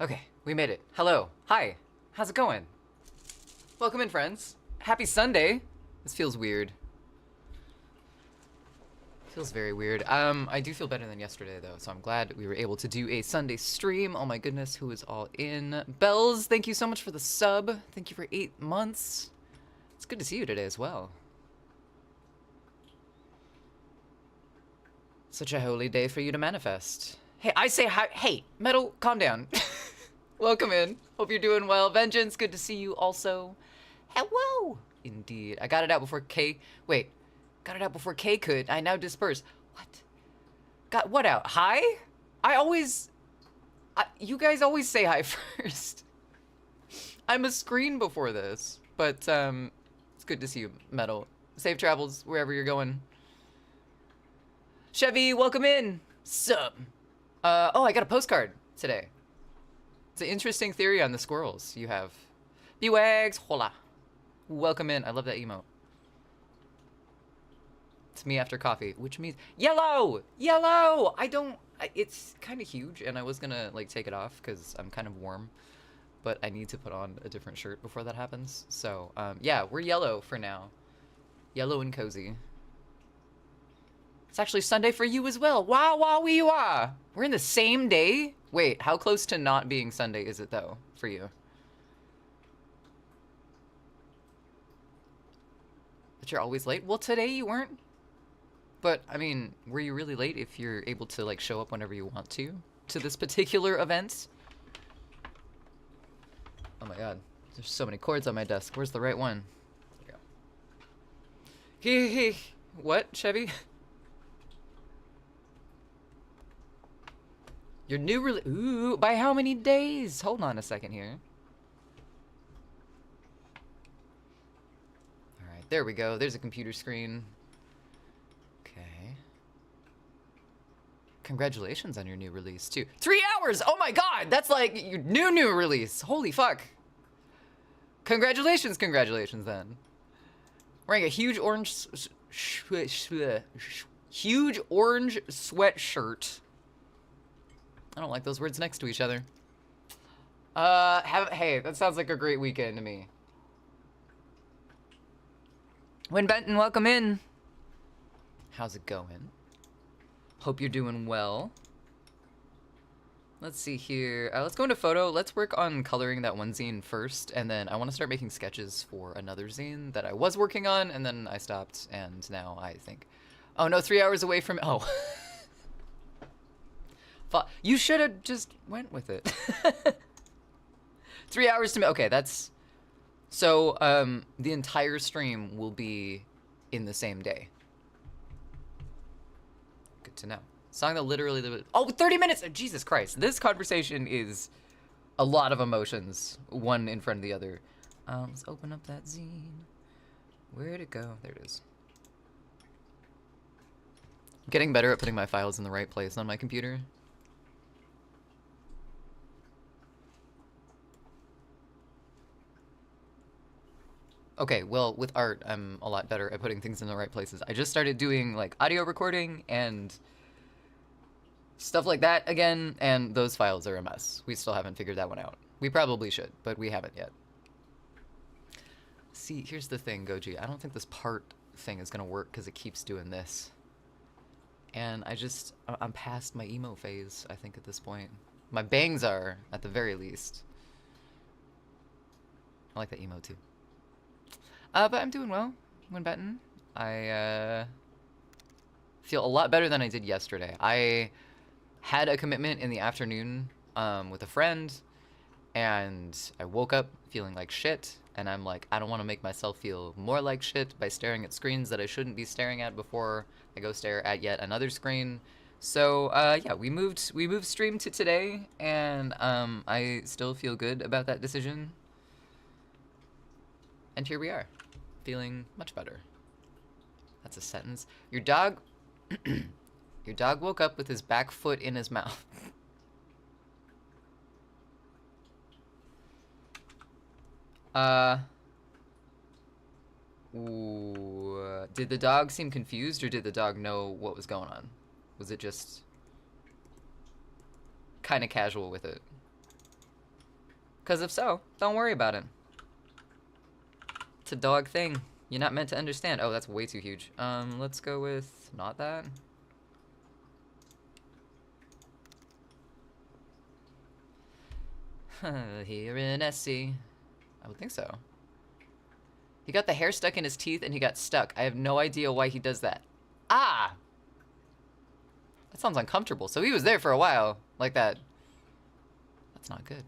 Okay, we made it. Hello. Hi. How's it going? Welcome in, friends. Happy Sunday. This feels weird. Feels very weird. I do feel better than yesterday, though, so I'm glad we were able to do a Sunday stream. Oh my goodness, who is all in? Bells, thank you so much for the sub. Thank you for 8 months. It's good to see you today as well. Such a holy day for you to manifest. Hey, I say hi. Hey, Metal, calm down. Welcome in. Hope you're doing well. Vengeance, good to see you also. Hello. Indeed. I got it out before K. Wait. Got it out before K could. I now disperse. What? Got what out? Hi? You guys always say hi first. I'm a screen before this. But, it's good to see you, Metal. Safe travels wherever you're going. Chevy, welcome in. Sup? Oh, I got a postcard today. It's an interesting theory on the squirrels you have. B-Wags, hola. Welcome in. I love that emote. It's me after coffee, which means yellow! Yellow! It's kind of huge, and I was gonna, like, take it off because I'm kind of warm. But I need to put on a different shirt before that happens. So, yeah, we're yellow for now. Yellow and cozy. It's actually Sunday for you as well. Wow, wow, wee wah. We're in the same day? Wait, how close to not being Sunday is it, though, for you? But you're always late? Well, today you weren't. But, I mean, were you really late if you're able to, like, show up whenever you want to this particular event? Oh my god. There's so many cords on my desk. Where's the right one? There you go. What, Chevy? Your new release. Ooh, by how many days? Hold on a second here. Alright, there we go. There's a computer screen. Okay. Congratulations on your new release, too. 3 hours! Oh my god! That's like your new release. Holy fuck. Congratulations, then. Wearing a huge orange sweatshirt. I don't like those words next to each other. Hey, that sounds like a great weekend to me. Win Benton, welcome in. How's it going? Hope you're doing well. Let's see here. Let's go into photo. Let's work on coloring that one zine first, and then I want to start making sketches for another zine that I was working on, and then I stopped, and now I think... Oh no, 3 hours away from... Oh. You should have just went with it. 3 hours to me. Okay, that's... So, the entire stream will be in the same day. Good to know. Song that literally... Oh, 30 minutes! Oh, Jesus Christ. This conversation is a lot of emotions, one in front of the other. Let's open up that zine. Where'd it go? There it is. I'm getting better at putting my files in the right place on my computer. Okay, well, with art, I'm a lot better at putting things in the right places. I just started doing, like, audio recording and stuff like that again, and those files are a mess. We still haven't figured that one out. We probably should, but we haven't yet. See, here's the thing, Goji. I don't think this part thing is gonna work because it keeps doing this. And I'm past my emo phase, I think, at this point. My bangs are, at the very least. I like that emo, too. But I'm doing well, Winbetten. I feel a lot better than I did yesterday. I had a commitment in the afternoon with a friend, and I woke up feeling like shit, and I'm like, I don't want to make myself feel more like shit by staring at screens that I shouldn't be staring at before I go stare at yet another screen. So, yeah, we moved stream to today, and I still feel good about that decision. And here we are, feeling much better. That's a sentence. Your dog... Your dog woke up with his back foot in his mouth. Did the dog seem confused, or did the dog know what was going on? Was it just kind of casual with it? Because if so, don't worry about it. It's a dog thing. You're not meant to understand. Oh, that's way too huge. Let's go with not that. Here in SC. I would think so. He got the hair stuck in his teeth and he got stuck. I have no idea why he does that. Ah! That sounds uncomfortable. So he was there for a while, like that. That's not good.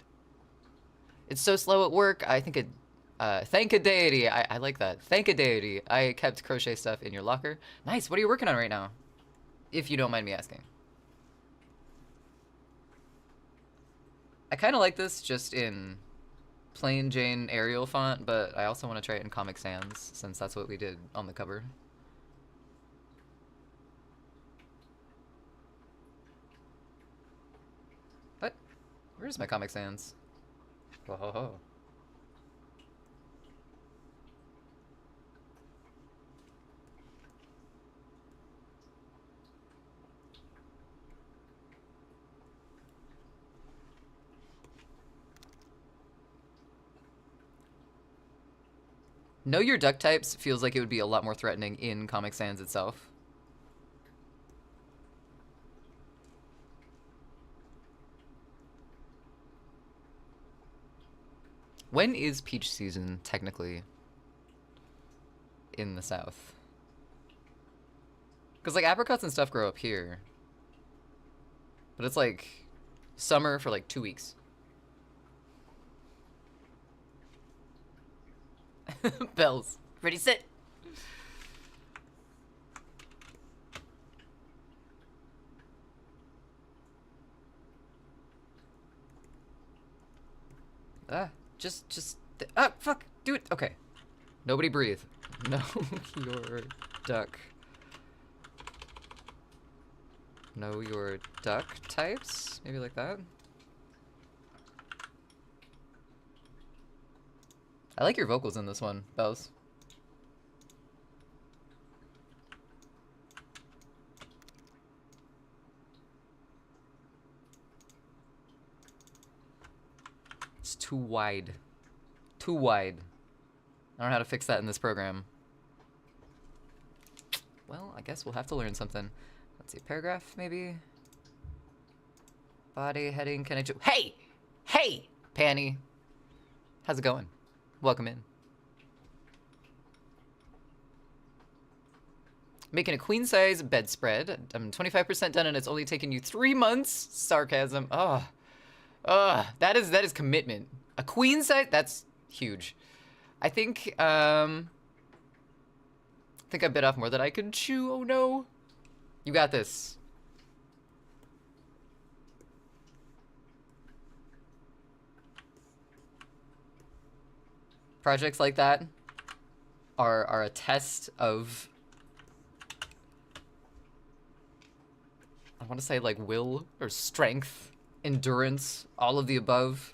It's so slow at work. I think it... thank a deity. I like that. Thank a deity. I kept crochet stuff in your locker. Nice. What are you working on right now? If you don't mind me asking. I kind of like this just in plain Jane Arial font, but I also want to try it in Comic Sans, since that's what we did on the cover. What? Where's my Comic Sans? Whoa, ho, ho. Know your duck types feels like it would be a lot more threatening in Comic Sans itself. When is peach season, technically, in the South? Because, like, apricots and stuff grow up here. But it's, like, summer for, like, 2 weeks. Bells. Ready, sit. Fuck, do it. Okay. Nobody breathe. Know your duck. Know your duck types? Maybe like that? I like your vocals in this one, Bells. It's too wide. Too wide. I don't know how to fix that in this program. Well, I guess we'll have to learn something. Let's see, paragraph, maybe? Body, heading, can I do... Hey! Hey! Panny. How's it going? Welcome in. Making a queen-size bedspread. I'm 25% done and it's only taken you 3 months. Sarcasm. That is commitment. A queen-size? That's huge. I think I bit off more than I could chew. Oh no. You got this. Projects like that are a test of, I want to say, like, will or strength, endurance, all of the above.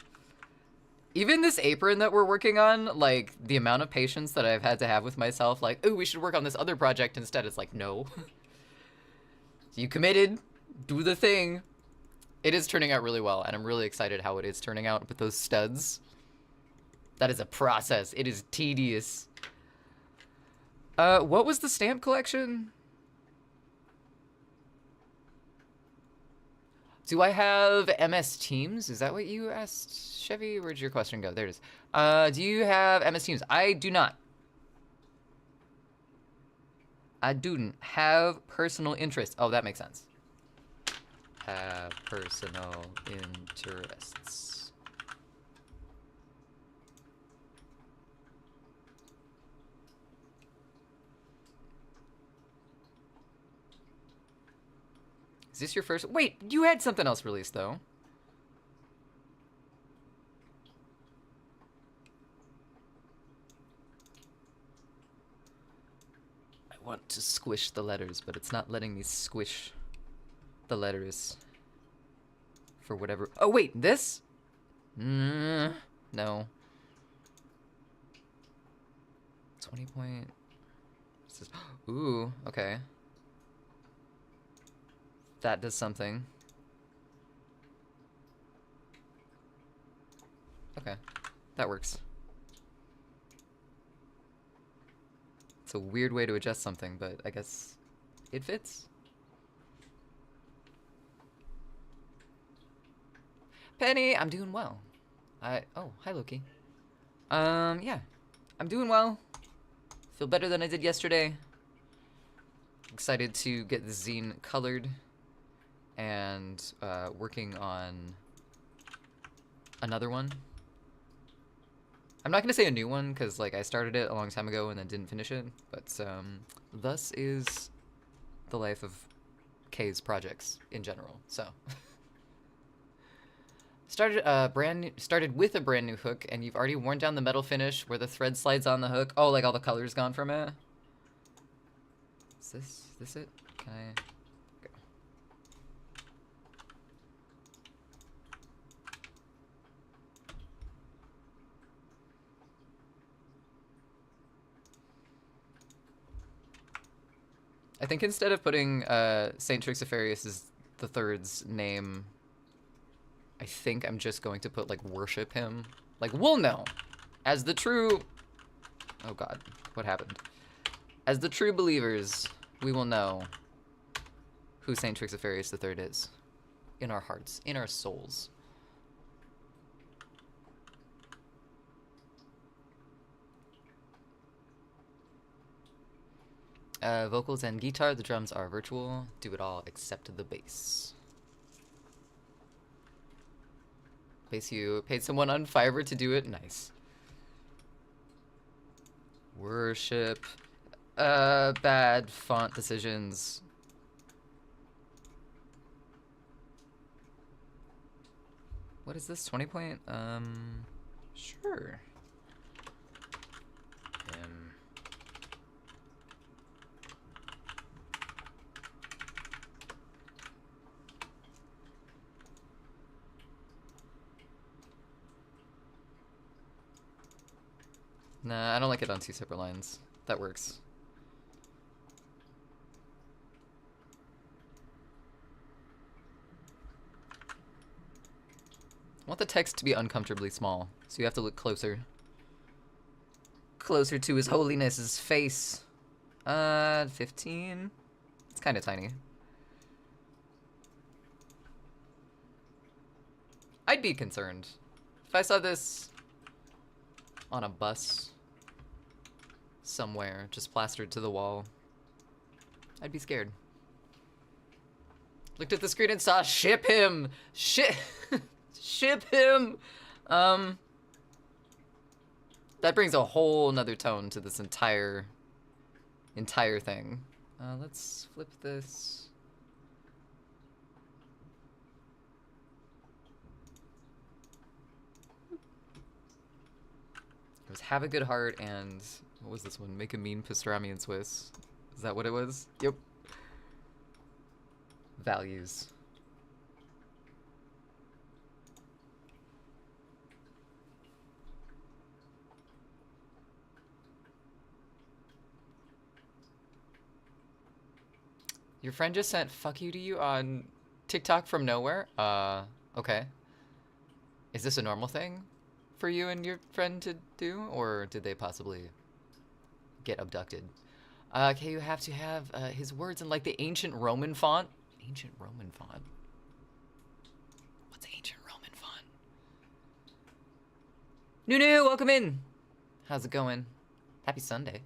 Even this apron that we're working on, like, the amount of patience that I've had to have with myself, like, ooh, we should work on this other project instead. It's like, no. You committed, do the thing. It is turning out really well, and I'm really excited how it is turning out with those studs. That is a process. It is tedious. What was the stamp collection? Do I have MS Teams? Is that what you asked, Chevy? Where'd your question go? There it is. Do you have MS Teams? I do not. I don't have personal interest. Oh, that makes sense. Have personal interests. Is this your first? Wait, you had something else released, though. I want to squish the letters, but it's not letting me squish the letters. For whatever. Oh, wait, this? No. 20 point. Ooh, okay. That does something. Okay. That works. It's a weird way to adjust something, but I guess it fits. Penny, I'm doing well. Oh, hi Loki. Yeah. I'm doing well. Feel better than I did yesterday. Excited to get the zine colored and working on another one. I'm not gonna say a new one because like I started it a long time ago and then didn't finish it, but thus is the life of Kay's projects in general. So started with a brand new hook, and you've already worn down the metal finish where the thread slides on the hook. Oh, like all the color's gone from it. Is this it? Can I go? I think instead of putting Saint Trixiferius' the third's name, I think I'm just going to put like worship him. Like we'll know as the true. Oh God, what happened? As the true believers, we will know who Saint Trixiferius the third is, in our hearts, in our souls. Vocals and guitar, the drums are virtual. Do it all except the bass. Bass, you paid someone on Fiverr to do it? Nice. Worship. Bad font decisions. What is this, 20 point? Sure. Nah, I don't like it on 2 separate lines. That works. I want the text to be uncomfortably small, so you have to look closer. Closer to His Holiness's face. 15? It's kind of tiny. I'd be concerned. If I saw this on a bus somewhere, just plastered to the wall, I'd be scared. Looked at the screen and saw ship him! Ship him! That brings a whole nother tone to this entire thing. Let's flip this. It was Have a Good Heart and what was this one? Make a Mean Pastrami in Swiss. Is that what it was? Yep. Values. Your friend just sent fuck you to you on TikTok from nowhere? Okay. Is this a normal thing for you and your friend to do? Or did they possibly get abducted? Okay, you have to have his words in like the ancient Roman font. Ancient Roman font? What's ancient Roman font? Nunu, welcome in! How's it going? Happy Sunday.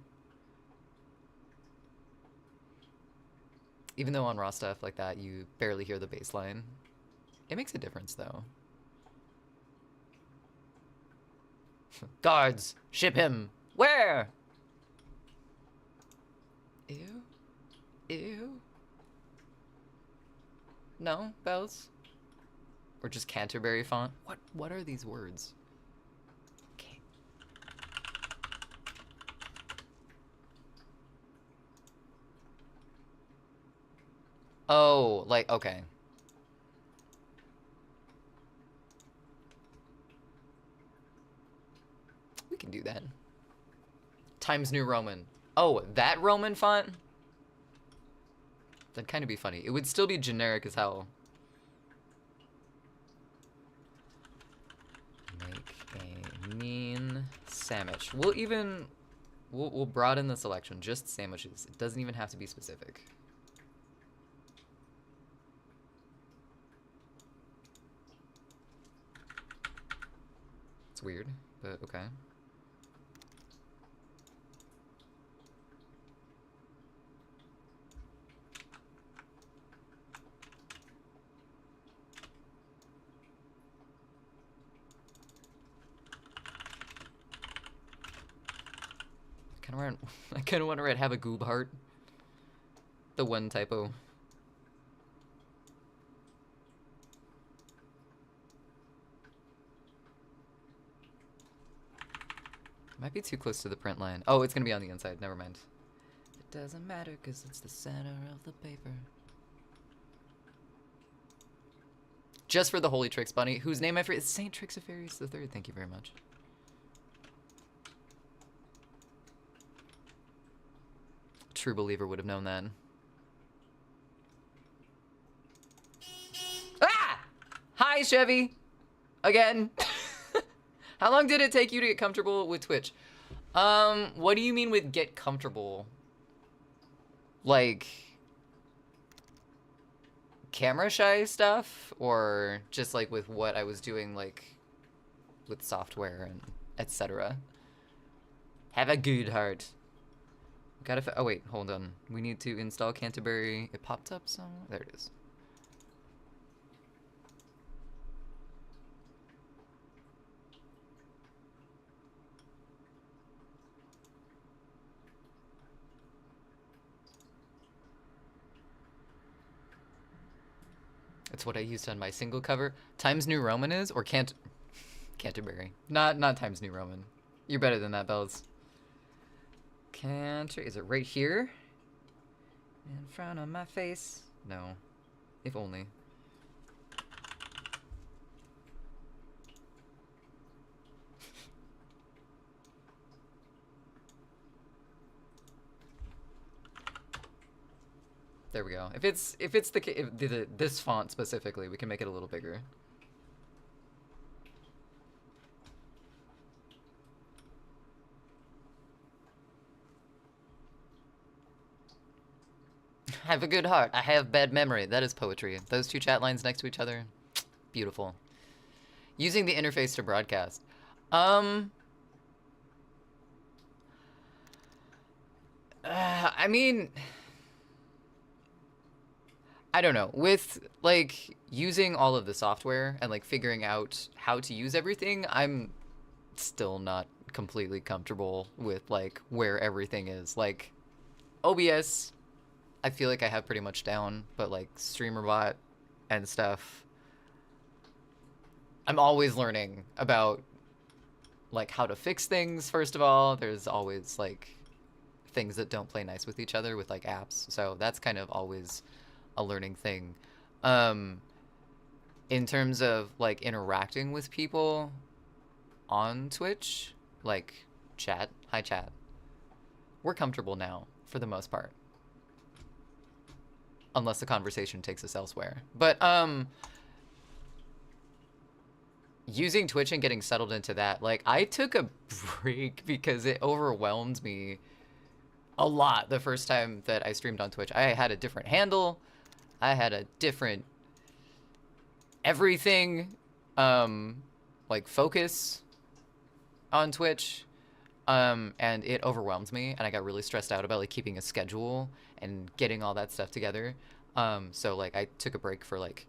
Even though on raw stuff like that, you barely hear the bass line. It makes a difference, though. Guards! Ship him! Where? Ew? Ew? No? Bells? Or just Canterbury font? What are these words? Okay. Oh, like, okay. We can do that. Times New Roman. Oh, that Roman font? That'd kind of be funny. It would still be generic as hell. Make a mean sandwich. We'll broaden the selection. Just sandwiches. It doesn't even have to be specific. It's weird, but okay. I kind of want to write have a goob heart. The one typo. Might be too close to the print line. Oh, it's gonna be on the inside. Never mind. It doesn't matter because it's the center of the paper. Just for the Holy Tricks Bunny, whose name I forget. It's Saint Trixiferius III. Thank you very much. True believer would have known that. Ah! Hi, Chevy! Again. How long did it take you to get comfortable with Twitch? What do you mean with get comfortable? Like, camera shy stuff? Or just like with what I was doing, like, with software and etc.? Have a good heart. Gotta, oh wait, hold on. We need to install Canterbury. It popped up somewhere. There it is. It's what I used on my single cover. Times New Roman is, or Canterbury. Not Times New Roman. You're better than that, Bells. Is it right here? In front of my face? No. If only. There we go. If this font specifically, we can make it a little bigger. Have a good heart. I have bad memory. That is poetry. Those two chat lines next to each other. Beautiful. Using the interface to broadcast. I mean, I don't know. With, like, using all of the software and, like, figuring out how to use everything, I'm still not completely comfortable with, like, where everything is. Like, OBS, I feel like I have pretty much down, but, like, StreamerBot and stuff, I'm always learning about, like, how to fix things, first of all. There's always, like, things that don't play nice with each other with, like, apps. So that's kind of always a learning thing. In terms of, like, interacting with people on Twitch, like, chat, hi chat, we're comfortable now, for the most part. Unless the conversation takes us elsewhere. But, using Twitch and getting settled into that, like, I took a break because it overwhelmed me a lot the first time that I streamed on Twitch. I had a different handle. I had a different everything, like, focus on Twitch. And it overwhelmed me, and I got really stressed out about, like, keeping a schedule and getting all that stuff together. So, like, I took a break for, like,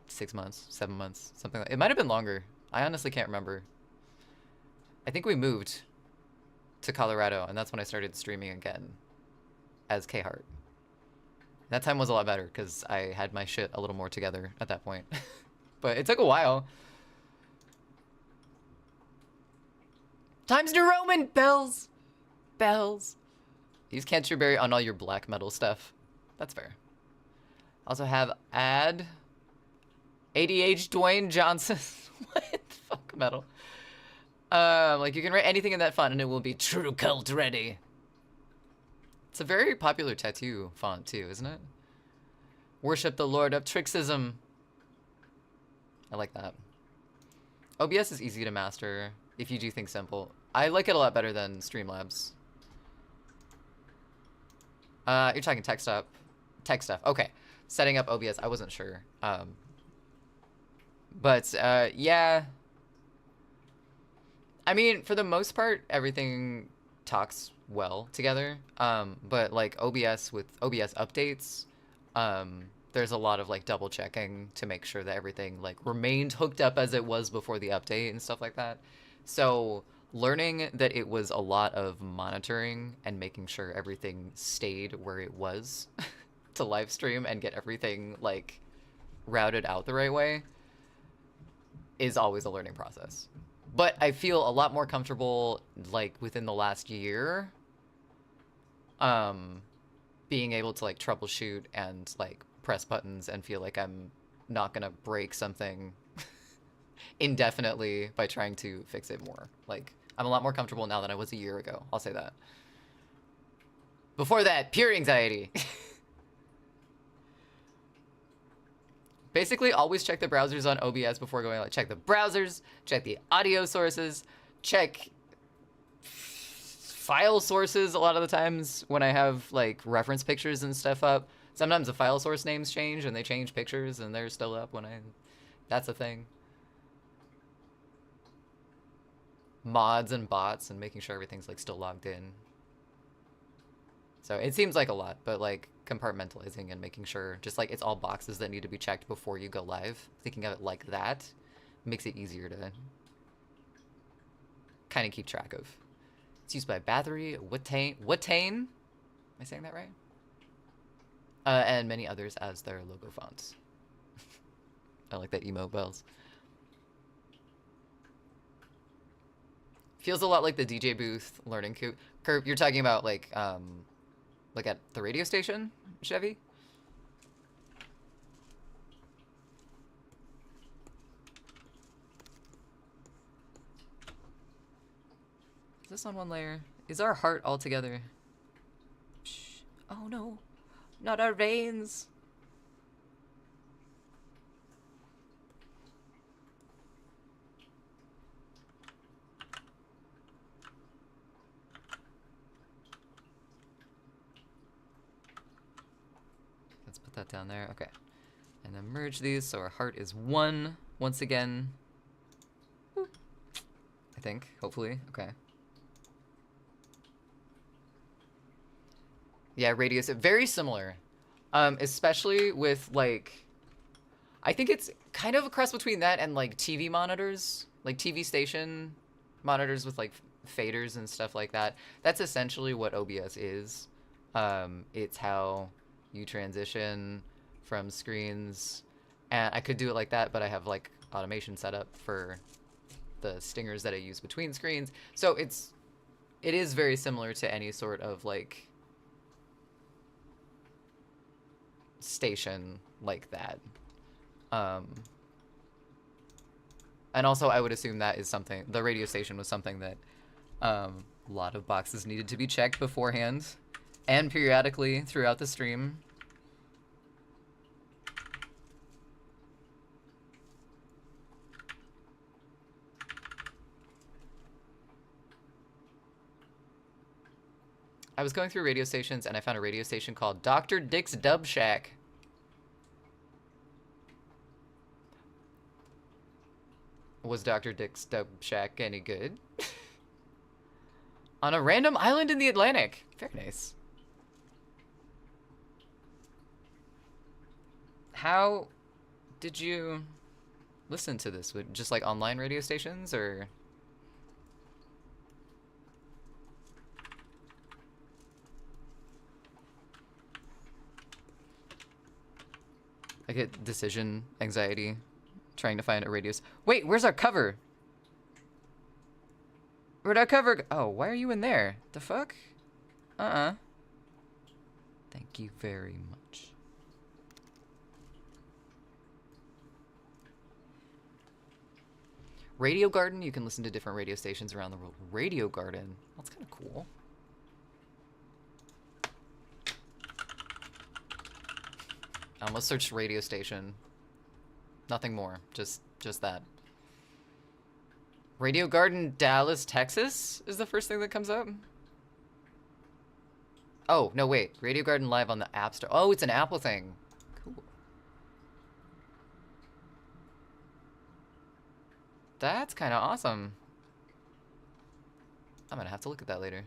6 months, 7 months, something like it. Might have been longer. I honestly can't remember. I think we moved to Colorado, and that's when I started streaming again as K-Hart. That time was a lot better because I had my shit a little more together at that point. But it took a while. Times New Roman! Bells! Bells. Use Canterbury on all your black metal stuff. That's fair. Also have add ADH Dwayne Johnson. What? Fuck metal. Like, you can write anything in that font and it will be true cult ready. It's a very popular tattoo font too, isn't it? Worship the Lord of Trixism. I like that. OBS is easy to master if you do things simple. I like it a lot better than Streamlabs. You're talking tech stuff. Tech stuff. Okay. Setting up OBS. I wasn't sure. Yeah. I mean, for the most part, everything talks well together. But like OBS with OBS updates, there's a lot of like double checking to make sure that everything like remained hooked up as it was before the update and stuff like that. So learning that it was a lot of monitoring and making sure everything stayed where it was to live stream and get everything like routed out the right way is always a learning process. But I feel a lot more comfortable like within the last year being able to like troubleshoot and like press buttons and feel like I'm not gonna break something indefinitely by trying to fix it more. Like, I'm a lot more comfortable now than I was a year ago. I'll say that. Before that, pure anxiety. Basically, always check the browsers on OBS before going, like, check the browsers, check the audio sources, check file sources a lot of the times when I have, like, reference pictures and stuff up. Sometimes the file source names change and they change pictures and they're still up when I... That's a thing. Mods and bots and making sure everything's, like, still logged in. So it seems like a lot, but, like, compartmentalizing and making sure just, like, it's all boxes that need to be checked before you go live. Thinking of it like that makes it easier to kind of keep track of. It's used by Bathory, Watane, am I saying that right? And many others as their logo fonts. I like that emo bells. Feels a lot like the DJ booth learning curve. You're talking about like at the radio station, Chevy? Is this on one layer? Is our heart all together? Shh. Oh no, not our veins. Let's put that down there. Okay. And then merge these so our heart is one once again. Woo. I think, hopefully. Okay. Yeah, radius, very similar. Especially with, like, I think it's kind of a cross between that and, like, TV monitors. Like, TV station monitors with, like, faders and stuff like that. That's essentially what OBS is. It's how you transition from screens. And I could do it like that, but I have, like, automation set up for the stingers that I use between screens. So it is very similar to any sort of, like... station like that. And also I would assume that is something, the radio station was something that a lot of boxes needed to be checked beforehand and periodically throughout the stream. I was going through radio stations and I found a radio station called Dr. Dick's Dub Shack. Was Dr. Dick's Dub Shack any good? On a random island in the Atlantic. Very nice. How did you listen to this? With just like online radio stations or... I get decision anxiety trying to find a radius. Wait, where's our cover? Where'd our cover go? Oh, why are you in there? The fuck? Thank you very much. Radio Garden, you can listen to different radio stations around the world. Radio Garden, that's kind of cool. I almost searched radio station. Nothing more, just that. Radio Garden, Dallas, Texas is the first thing that comes up. Oh, no, wait. Radio Garden Live on the App Store. Oh, it's an Apple thing. Cool. That's kind of awesome. I'm gonna have to look at that later.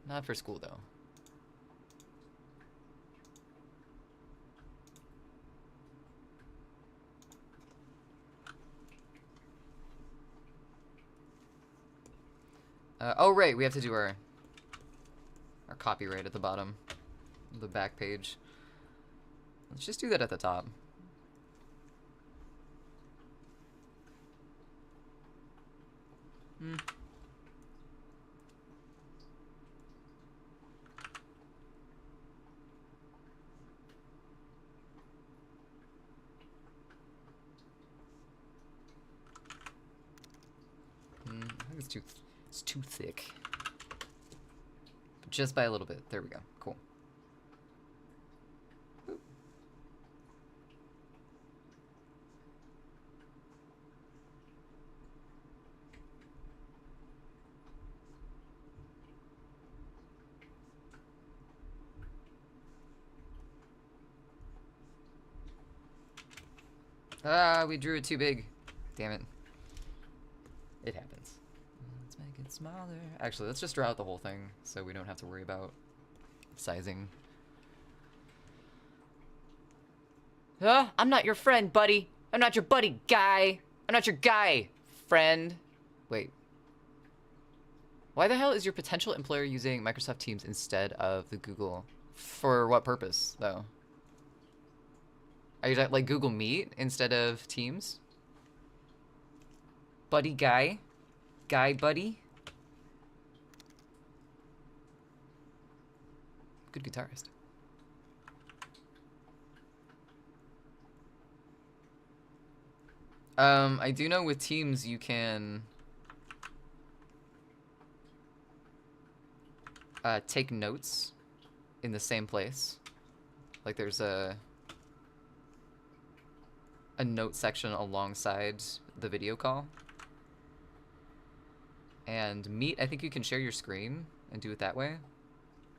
Not for school, though. Oh, right. We have to do our copyright at the bottom. The back page. Let's just do that at the top. Hmm. I think it's too thick. But just by a little bit. There we go. Cool. Ah, we drew it too big. Damn it. It happens. Let's make it smaller. Actually, let's just draw out the whole thing so we don't have to worry about sizing. I'm not your friend, buddy. I'm not your buddy, guy. I'm not your guy, friend. Wait. Why the hell is your potential employer using Microsoft Teams instead of the Google? For what purpose, though? Are you like Google Meet instead of Teams? Buddy guy? Guy buddy? Good guitarist. I do know with Teams you can take notes in the same place. Like there's a note section alongside the video call. And Meet, I think you can share your screen and do it that way,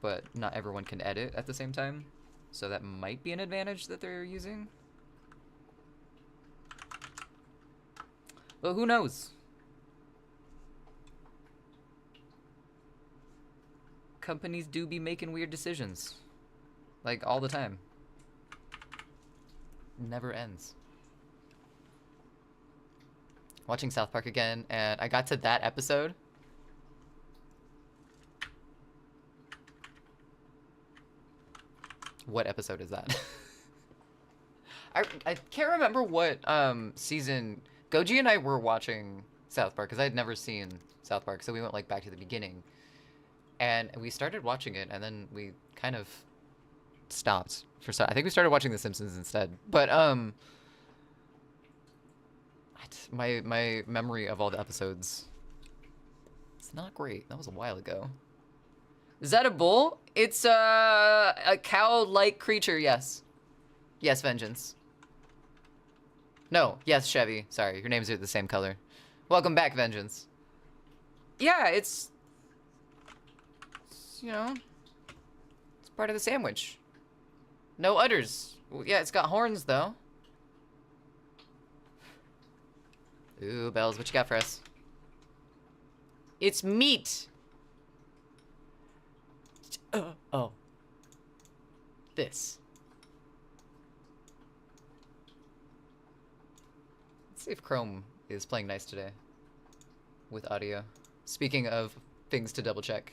but not everyone can edit at the same time. So that might be an advantage that they're using. But who knows? Companies do be making weird decisions. Like all the time. Never ends. Watching South Park again, and I got to that episode. What episode is that? I can't remember what season. Goji and I were watching South Park because I had never seen South Park, so we went like back to the beginning, and we started watching it, and then we kind of stopped for some. I think we started watching The Simpsons instead, but my memory of all the episodes, it's not great. That was a while ago. Is that a bull? It's a cow-like creature, yes. Yes, Vengeance. No, yes, Chevy. Sorry, your names are the same color. Welcome back, Vengeance. Yeah, it's you know, it's part of the sandwich. No udders. Well, yeah, it's got horns, though. Ooh, Bells, what you got for us? It's meat! Oh. This. Let's see if Chrome is playing nice today. With audio. Speaking of things to double check.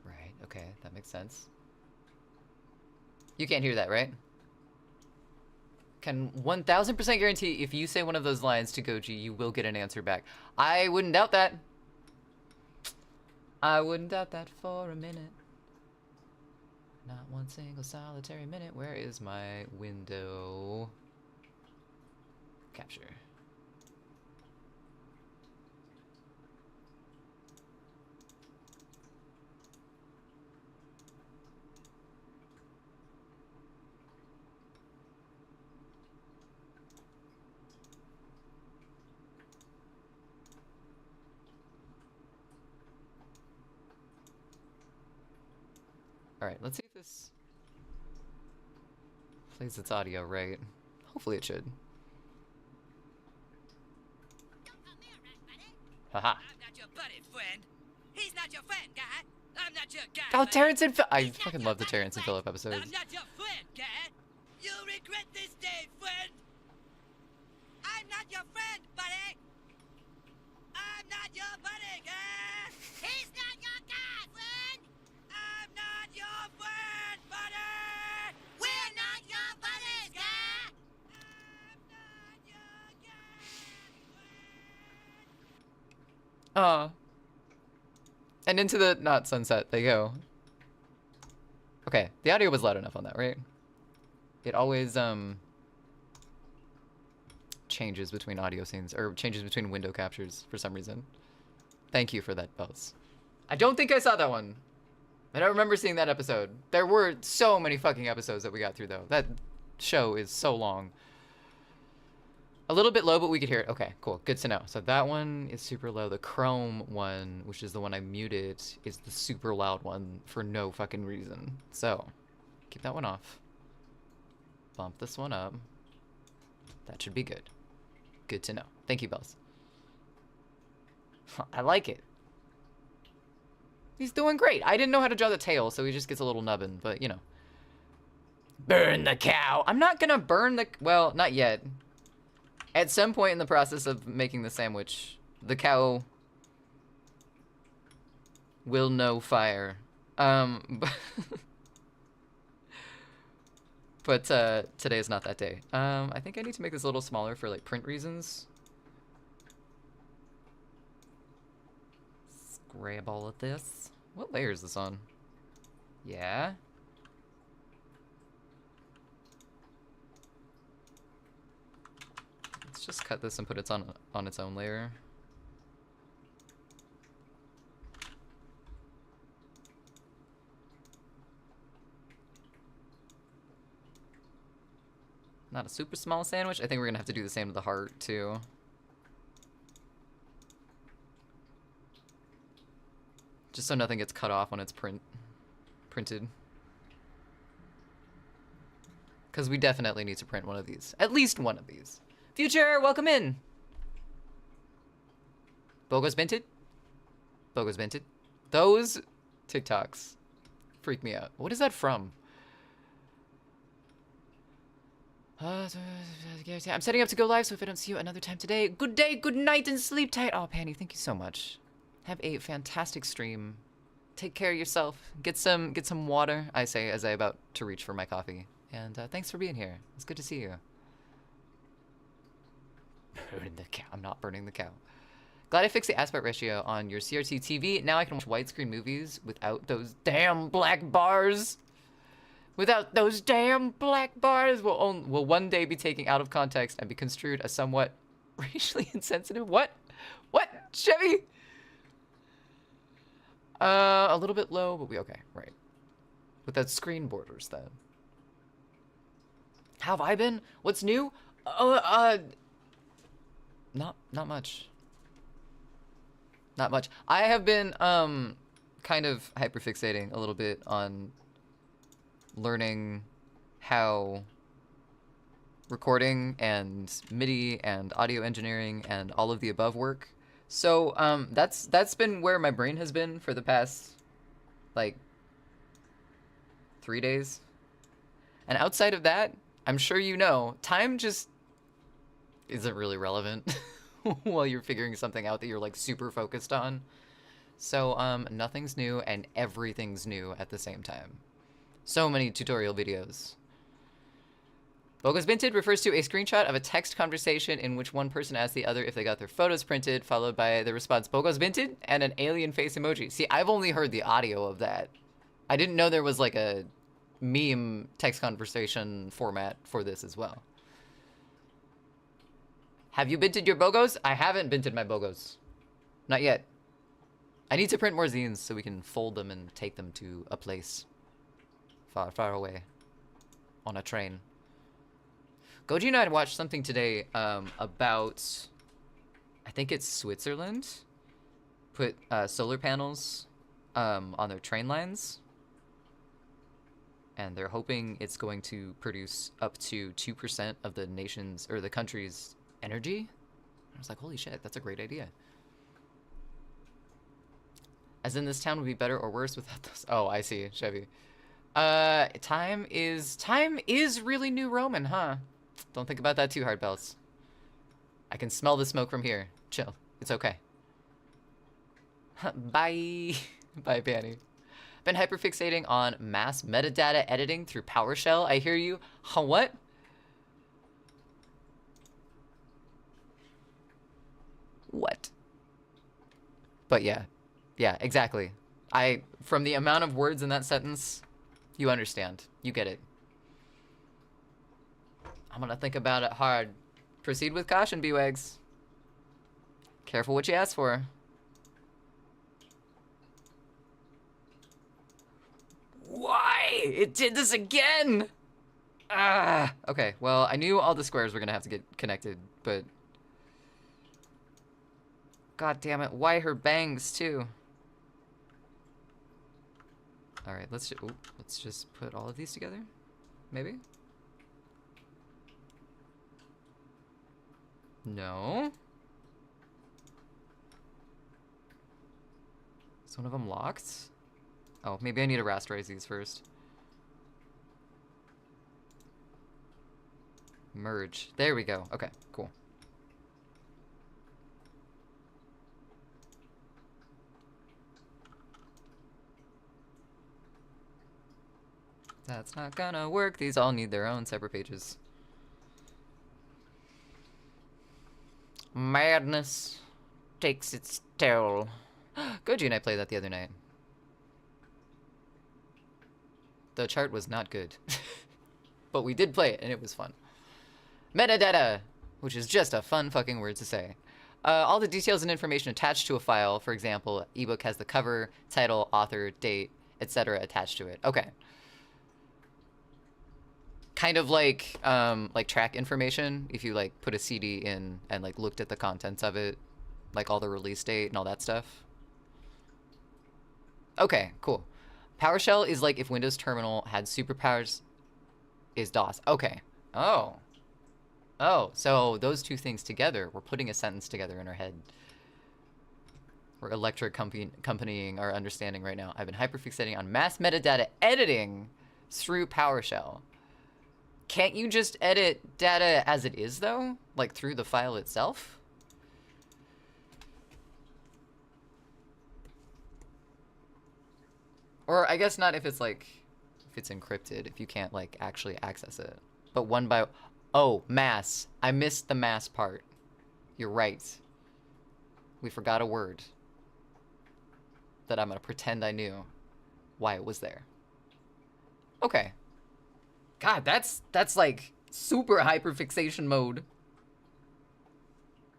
Right, okay, that makes sense. You can't hear that, right? Can 1000% guarantee if you say one of those lines to Goji, you will get an answer back. I wouldn't doubt that. I wouldn't doubt that for a minute. Not one single solitary minute. Where is my window capture? Alright, let's see if this plays its audio right. Hopefully it should. Haha. I'm not your buddy, friend. He's not your friend, guy. I'm not your guy. Oh, buddy. Terrence and Philip. I He's not fucking your love the buddy, Terrence and friend. Philip episodes. I'm not your friend, guy. You'll regret this day, friend. I'm not your friend, buddy. I'm not your buddy, guy. He's not your guy, friend. I'm not your friend, buddy. We're not your buddies, guy. I'm not your guy, friend. And into the not sunset they go. Okay, the audio was loud enough on that, right? It always changes between audio scenes, or changes between window captures for some reason. Thank you for that, Bells. I don't think I saw that one. I don't remember seeing that episode. There were so many fucking episodes that we got through, though. That show is so long. A little bit low, but we could hear it. Okay, cool. Good to know. So that one is super low. The Chrome one, which is the one I muted, is the super loud one for no fucking reason. So, keep that one off. Bump this one up. That should be good. Good to know. Thank you, Bells. I like it. He's doing great. I didn't know how to draw the tail, so he just gets a little nubbin, but, you know. Burn the cow! I'm not gonna burn the... Well, not yet. At some point in the process of making the sandwich, the cow will know fire. But today is not that day. I think I need to make this a little smaller for like print reasons. Let's grab all of this. What layer is this on? Yeah. Let's just cut this and put it on its own layer. Not a super small sandwich. I think we're gonna have to do the same to the heart too. Just so nothing gets cut off when it's printed. Because we definitely need to print one of these. At least one of these. Future, welcome in! Bogo's Minted? Bogo's Minted? Those TikToks freak me out. What is that from? I'm setting up to go live, so if I don't see you another time today, good day, good night, and sleep tight. Oh, Panny, thank you so much. Have a fantastic stream. Take care of yourself. Get some water, I say, as I about to reach for my coffee. And thanks for being here. It's good to see you. Burn the cow. I'm not burning the cow. Glad I fixed the aspect ratio on your CRT TV. Now I can watch widescreen movies without those damn black bars. Without those damn black bars, will one day be taken out of context and be construed as somewhat racially insensitive. What? What, Chevy? A little bit low, but we okay, right? With that screen borders, then. How have I been? What's new? Not much. Not much. I have been kind of hyperfixating a little bit on learning how recording and MIDI and audio engineering and all of the above work. So that's been where my brain has been for the past like 3 days. And outside of that, I'm sure you know, time just isn't really relevant while you're figuring something out that you're like super focused on. So nothing's new and everything's new at the same time. So many tutorial videos. Bogo's Minted refers to a screenshot of a text conversation in which one person asks the other if they got their photos printed, followed by the response, Bogo's Minted, and an alien face emoji. See, I've only heard the audio of that. I didn't know there was like a meme text conversation format for this as well. Have you binted your BOGOs? I haven't binted my BOGOs. Not yet. I need to print more zines so we can fold them and take them to a place far, far away on a train. Goji and I had watched something today about, I think it's Switzerland, put solar panels on their train lines. And they're hoping it's going to produce up to 2% of the nation's, or the country's energy. I was like, holy shit, that's a great idea. As in, this town would be better or worse without those. Oh, I see, Chevy. Time is really New Roman, huh? Don't think about that too hard, Bells. I can smell the smoke from here. Chill. It's okay. Bye. Bye, Panny. Been hyperfixating on mass metadata editing through PowerShell. I hear you. Huh, what? What? But yeah. Yeah, exactly. From the amount of words in that sentence, you understand. You get it. I'm gonna think about it hard. Proceed with caution, B-Wags. Careful what you ask for. Why? It did this again! Ah! Okay, well, I knew all the squares were gonna have to get connected, but... God damn it, why her bangs, too? Alright, let's just put all of these together? Maybe? No? Is one of them locked? Oh, maybe I need to rasterize these first. Merge. There we go. Okay, cool. That's not gonna work. These all need their own separate pages. Madness takes its toll. Goji and I played that the other night. The chart was not good. But we did play it, and it was fun. Metadata, which is just a fun fucking word to say. All the details and information attached to a file. For example, ebook has the cover, title, author, date, etc. attached to it. Okay. Kind of like track information. If you like put a CD in and like looked at the contents of it, like all the release date and all that stuff. Okay, cool. PowerShell is like if Windows Terminal had superpowers, is DOS. Okay. Oh. Oh, so those two things together, we're putting a sentence together in our head. We're accompanying our understanding right now. I've been hyperfixating on mass metadata editing through PowerShell. Can't you just edit data as it is, though? Like, through the file itself? Or I guess not if it's, like, if it's encrypted, if you can't, like, actually access it. But one by... Oh, mass. I missed the mass part. You're right. We forgot a word that I'm gonna pretend I knew why it was there. Okay. God, that's like super hyperfixation mode.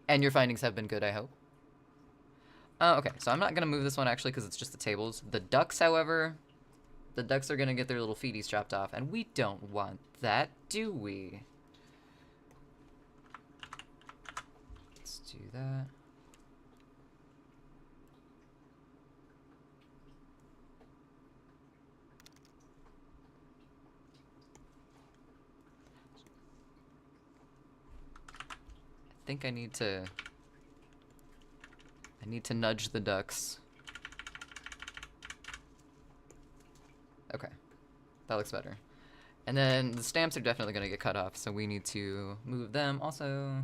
And your findings have been good, I hope. Okay, so I'm not gonna move this one actually because it's just the tables. The ducks, however, the ducks are gonna get their little feeties chopped off, and we don't want that, do we? Let's do that. I think I need to nudge the ducks. Okay, that looks better. And then the stamps are definitely gonna get cut off, so we need to move them also.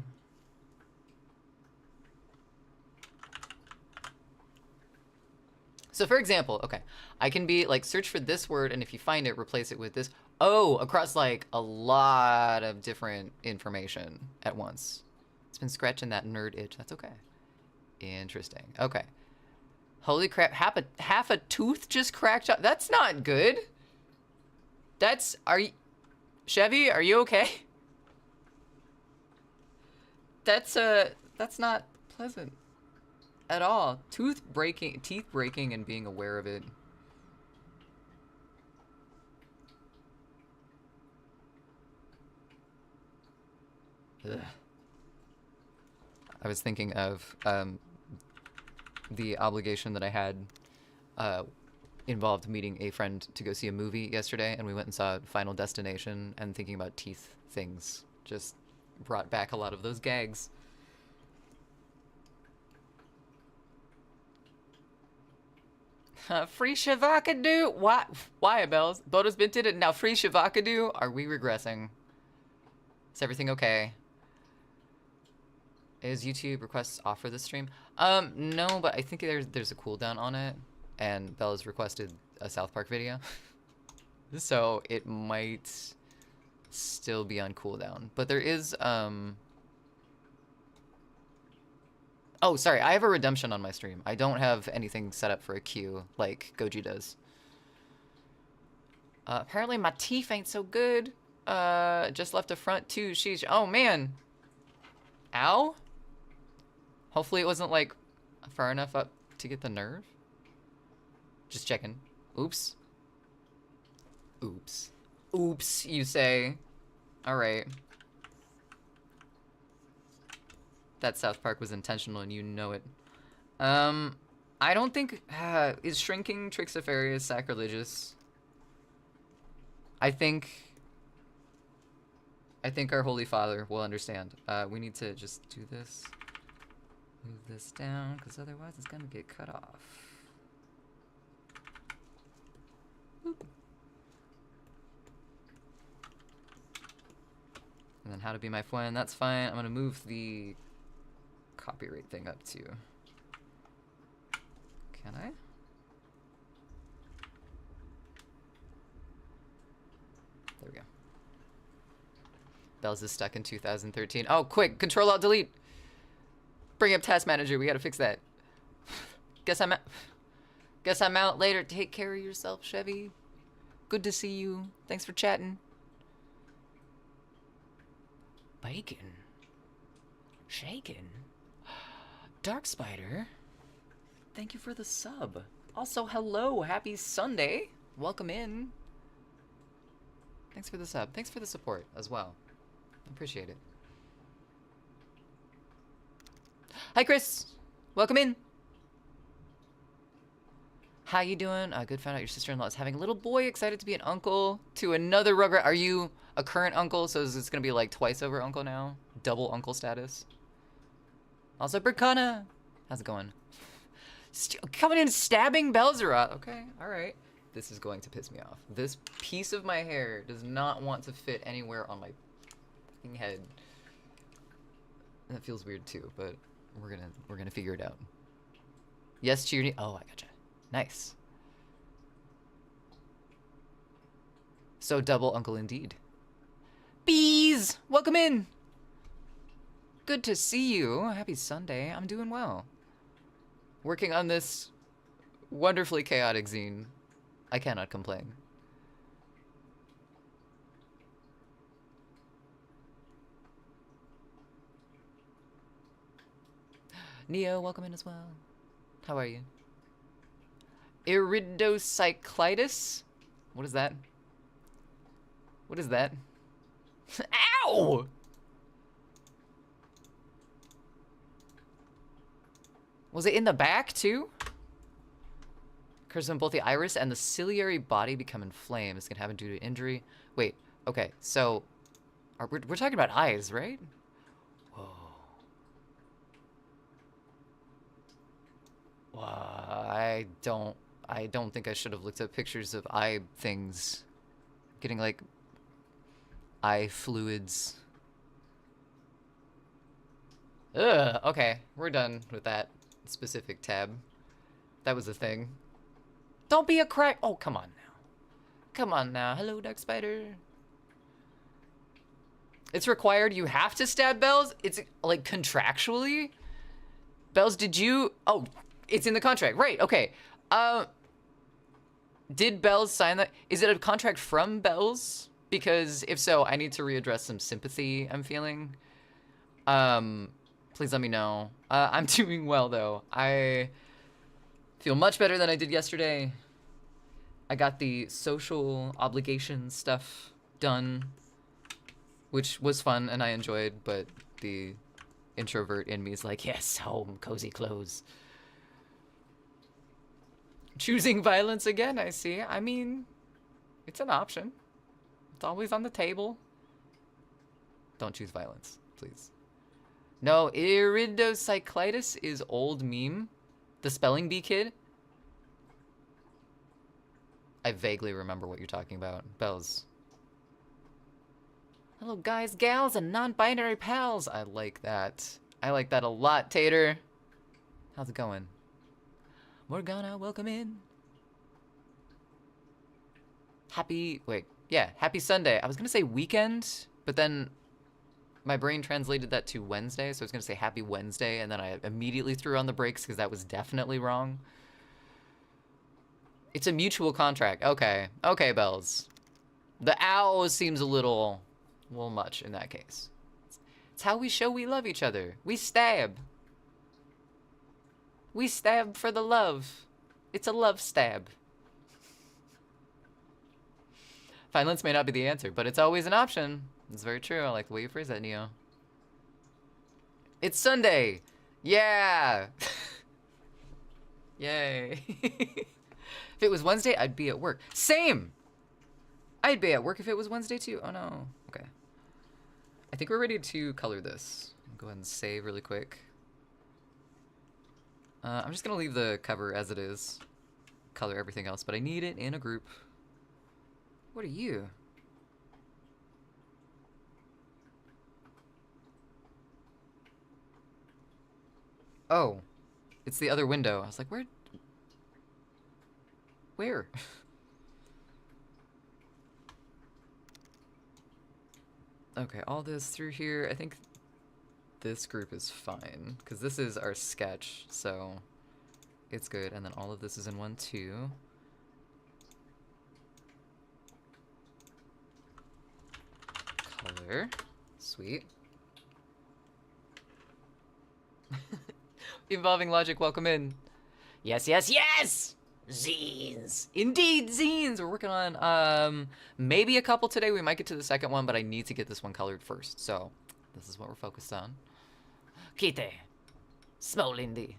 So for example, okay, I can be like, search for this word, and if you find it, replace it with this. Oh, across like a lot of different information at once. It's been scratching that nerd itch. That's okay. Interesting. Okay. Holy crap. Half a tooth just cracked up. That's not good. Are you... Chevy, are you okay? That's not pleasant at all. Teeth breaking and being aware of it. Ugh. I was thinking of the obligation that I had involved meeting a friend to go see a movie yesterday, and we went and saw Final Destination, and thinking about teeth things just brought back a lot of those gags. Free Shavakadu? Why, Bells? Bodo's been did it. Now free Shavakadu? Are we regressing? Is everything okay? Is YouTube requests off for this stream? No, but I think there's a cooldown on it, and Bella's requested a South Park video. So it might still be on cooldown. But there is, Oh, sorry, I have a redemption on my stream. I don't have anything set up for a queue like Goji does. Apparently my teeth ain't so good. Just left a front too. Sheesh. Oh, man. Ow? Hopefully it wasn't, like, far enough up to get the nerve. Just checking. Oops. Oops. Oops, you say. Alright. That South Park was intentional and you know it. I don't think... is shrinking Trixiferius sacrilegious? I think our Holy Father will understand. We need to just do this. Move this down, because otherwise it's going to get cut off. Boop. And then how to be my friend, that's fine. I'm going to move the copyright thing up too. Can I? There we go. Bells is stuck in 2013. Oh, quick! Control-Alt-Delete! Bring up Task Manager. We gotta fix that. Guess I'm out later. Take care of yourself, Chevy. Good to see you. Thanks for chatting. Bacon. Shaken. Dark Spider. Thank you for the sub. Also, hello. Happy Sunday. Welcome in. Thanks for the sub. Thanks for the support as well. Appreciate it. Hi, Chris. Welcome in. How you doing? Good. Found out your sister-in-law is having a little boy. Excited to be an uncle to another Rugrat. Are you a current uncle? So is this gonna be like twice over uncle now? Double uncle status. Also, Berkana. How's it going? Coming in stabbing Belzeroth. Okay, all right. This is going to piss me off. This piece of my hair does not want to fit anywhere on my fucking head. That feels weird too, but we're gonna figure it out. Yes, to your oh, I gotcha. Nice. So double uncle indeed. Bees, welcome in. Good to see you. Happy Sunday. I'm doing well. Working on this wonderfully chaotic zine. I cannot complain. Neo, welcome in as well. How are you? Iridocyclitis? What is that? What is that? Ow! Was it in the back too? Occurs when both the iris and the ciliary body become inflamed. This can happen due to injury. Wait, okay, so we're talking about eyes, right? Whoa. I don't think I should have looked at pictures of eye things. Getting like eye fluids. Ugh, okay, we're done with that specific tab. That was a thing. Don't be a crack. Oh, come on now. Come on now. Hello, Dark Spider. It's required. You have to stab Bells. It's like contractually. Bells, did you? Oh, it's in the contract. Right. Okay. Did Bells sign that? Is it a contract from Bells? Because if so, I need to readdress some sympathy I'm feeling. Please let me know. I'm doing well though. I feel much better than I did yesterday. I got the social obligation stuff done, which was fun and I enjoyed, but the introvert in me is like, yes, home, cozy clothes. Choosing violence again, I see. I mean, it's an option. It's always on the table. Don't choose violence, please. No, iridocyclitis is old meme. The spelling bee kid. I vaguely remember what you're talking about. Bells. Hello, guys, gals, and non-binary pals. I like that. I like that a lot, Tater. How's it going? Morgana, welcome in. Happy Sunday. I was gonna say weekend, but then my brain translated that to Wednesday, so I was gonna say happy Wednesday, and then I immediately threw on the brakes because that was definitely wrong. It's a mutual contract. Okay. Okay, Bells. The ow seems a little much in that case. It's how we show we love each other. We stab. We stab for the love. It's a love stab. Violence may not be the answer, but it's always an option. It's very true. I like the way you phrase that, Neo. It's Sunday. Yeah. Yay. If it was Wednesday, I'd be at work. Same. I'd be at work if it was Wednesday too. Oh no. Okay. I think we're ready to color this. Go ahead and save really quick. I'm just gonna leave the cover as it is. Color everything else, but I need it in a group. What are you? Oh, it's the other window. I was like, where? Where? Okay, all this through here. I think this group is fine, because this is our sketch, so it's good. And then all of this is in one too. Color. Sweet. Evolving Logic, welcome in. Yes, yes, yes! Zines! Indeed, zines! We're working on, maybe a couple today. We might get to the second one, but I need to get this one colored first. So, this is what we're focused on. Kite. Smolindi.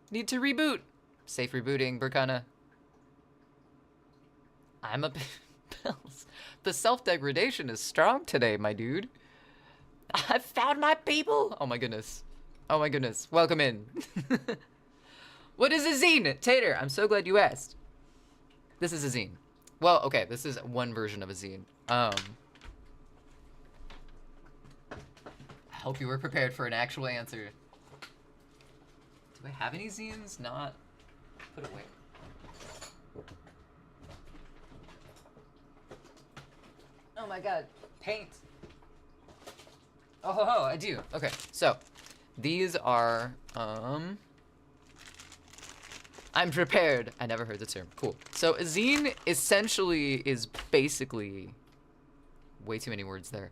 Need to reboot. Safe rebooting, Burkana. I'm a... Bells. The self-degradation is strong today, my dude. I've found my people! Oh my goodness. Oh my goodness. Welcome in. What is a zine? Tater, I'm so glad you asked. This is a zine. Well, okay, this is one version of a zine. I hope you were prepared for an actual answer. Do I have any zines? Not put away. Oh my god, paint. Oh, I do. Okay, so these are, I'm prepared. I never heard the term. Cool. So a zine essentially is basically, way too many words there.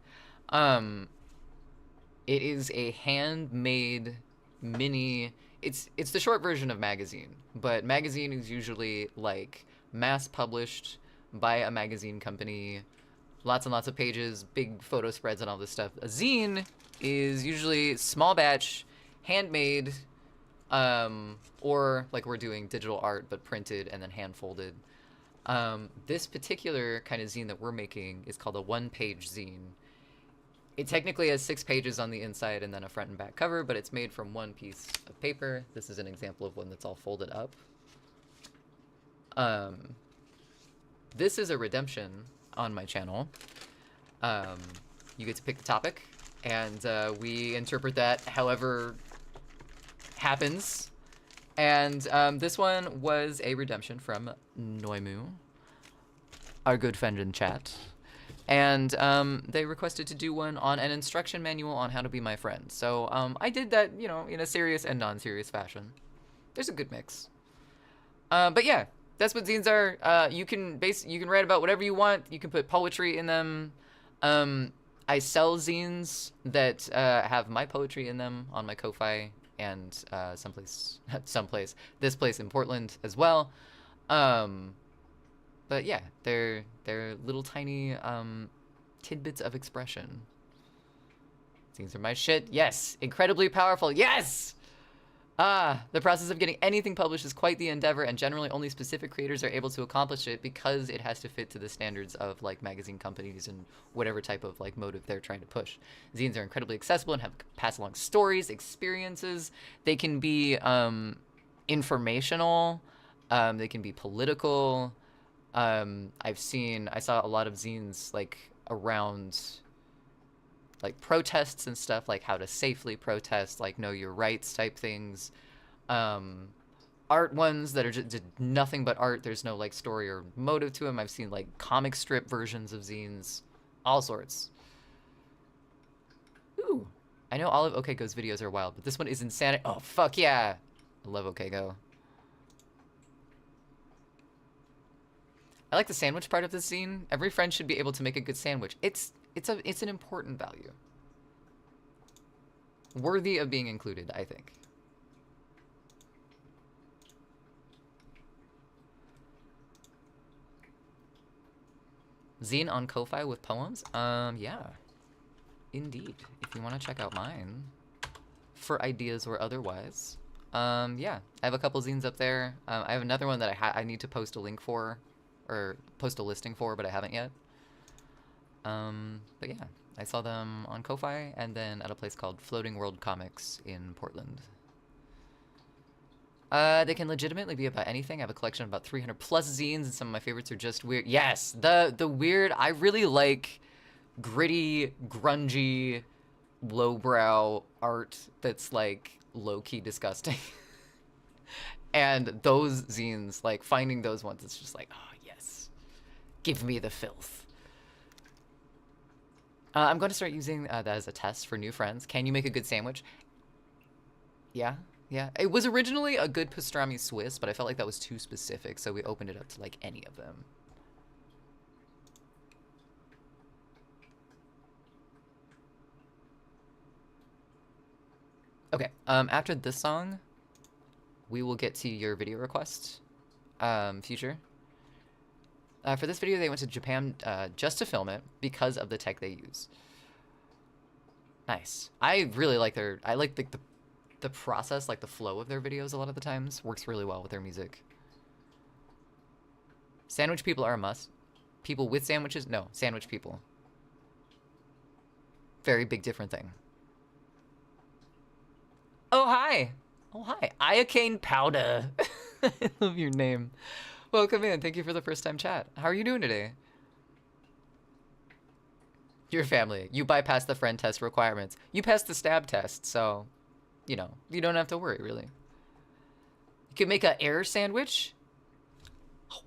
It is a handmade mini, it's the short version of magazine, but magazine is usually like mass published by a magazine company, lots and lots of pages, big photo spreads and all this stuff. A zine is usually small batch, handmade, or like we're doing digital art but printed and then hand folded. This particular kind of zine that we're making is called a one-page zine. It technically has 6 pages on the inside and then a front and back cover, but it's made from one piece of paper. This is an example of one that's all folded up. This is a redemption on my channel. You get to pick the topic, and we interpret that however happens. And this one was a redemption from Noimu, our good friend in chat. And they requested to do one on an instruction manual on how to be my friend. So I did that, you know, in a serious and non-serious fashion. There's a good mix. But yeah, That's what zines are. You can write about whatever you want. You can put poetry in them. Um, I sell zines that have my poetry in them on my Ko-fi and this place in Portland as well. Um, but yeah, they're little tiny tidbits of expression. Zines are my shit. Yes, incredibly powerful. Yes. The process of getting anything published is quite the endeavor, and generally only specific creators are able to accomplish it because it has to fit to the standards of like magazine companies and whatever type of like motive they're trying to push. Zines are incredibly accessible and have pass along stories, experiences. They can be informational. They can be political. I saw a lot of zines like around like protests and stuff, like how to safely protest, like know your rights type things. Art ones that are just nothing but art. There's no like story or motive to them. I've seen like comic strip versions of zines, all sorts. Ooh, I know all of OK Go's videos are wild, but this one is insanity. Oh fuck yeah, I love OK Go. I like the sandwich part of this zine. Every friend should be able to make a good sandwich. It's an important value. Worthy of being included, I think. Zine on Ko-fi with poems? Yeah. Indeed. If you want to check out mine for ideas or otherwise. Yeah. I have a couple zines up there. I have another one that I need to post a link for, or post a listing for, but I haven't yet. But yeah, I saw them on Ko-fi and then at a place called Floating World Comics in Portland. They can legitimately be about anything. I have a collection of about 300 plus zines, and some of my favorites are just weird. Yes, the weird. I really like gritty, grungy, lowbrow art that's like low-key disgusting. And those zines, like finding those ones, it's just like, oh yes, give me the filth. I'm going to start using that as a test for new friends. Can you make a good sandwich? Yeah, yeah. It was originally a good pastrami Swiss, but I felt like that was too specific, so we opened it up to like any of them. Okay, after this song, we will get to your video request, Future. For this video, they went to Japan just to film it because of the tech they use. Nice. I really like I like the process, like the flow of their videos a lot of the times. Works really well with their music. Sandwich people are a must. People with sandwiches? No, sandwich people. Very big different thing. Oh, hi. Oh, hi. Iocane Powder. I love your name. Welcome in. Thank you for the first time chat. How are you doing today? Your family. You bypassed the friend test requirements. You passed the stab test, so, you know, you don't have to worry, really. You can make an air sandwich. Oh.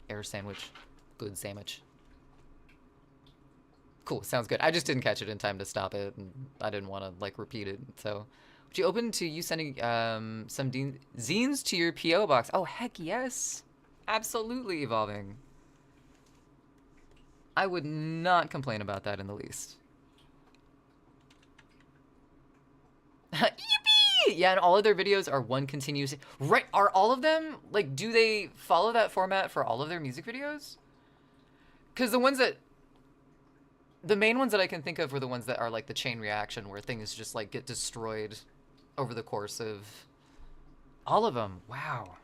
Air sandwich. Good sandwich. Cool, sounds good. I just didn't catch it in time to stop it, and I didn't want to, like, repeat it, so... Would you open to you sending some zines to your P.O. box? Oh, heck yes. Absolutely evolving. I would not complain about that in the least. Yippee! Yeah, and all of their videos are one continuous... Right, are all of them? Like, do they follow that format for all of their music videos? Because the ones that... The main ones that I can think of were the ones that are like the chain reaction where things just like get destroyed over the course of all of them. Wow.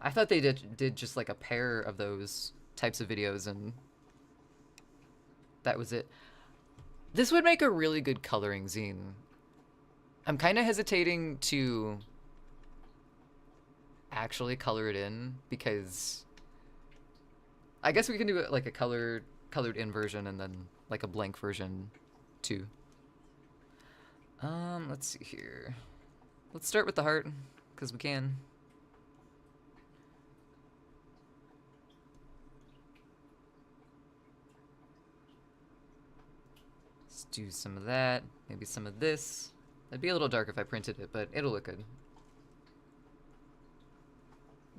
I thought they did just like a pair of those types of videos and that was it. This would make a really good coloring zine. I'm kind of hesitating to actually color it in because I guess we can do it like a colored in version and then like a blank version too. Let's see here. Let's start with the heart because we can. Let's do some of that, maybe some of this. It'd be a little dark if I printed it, but it'll look good.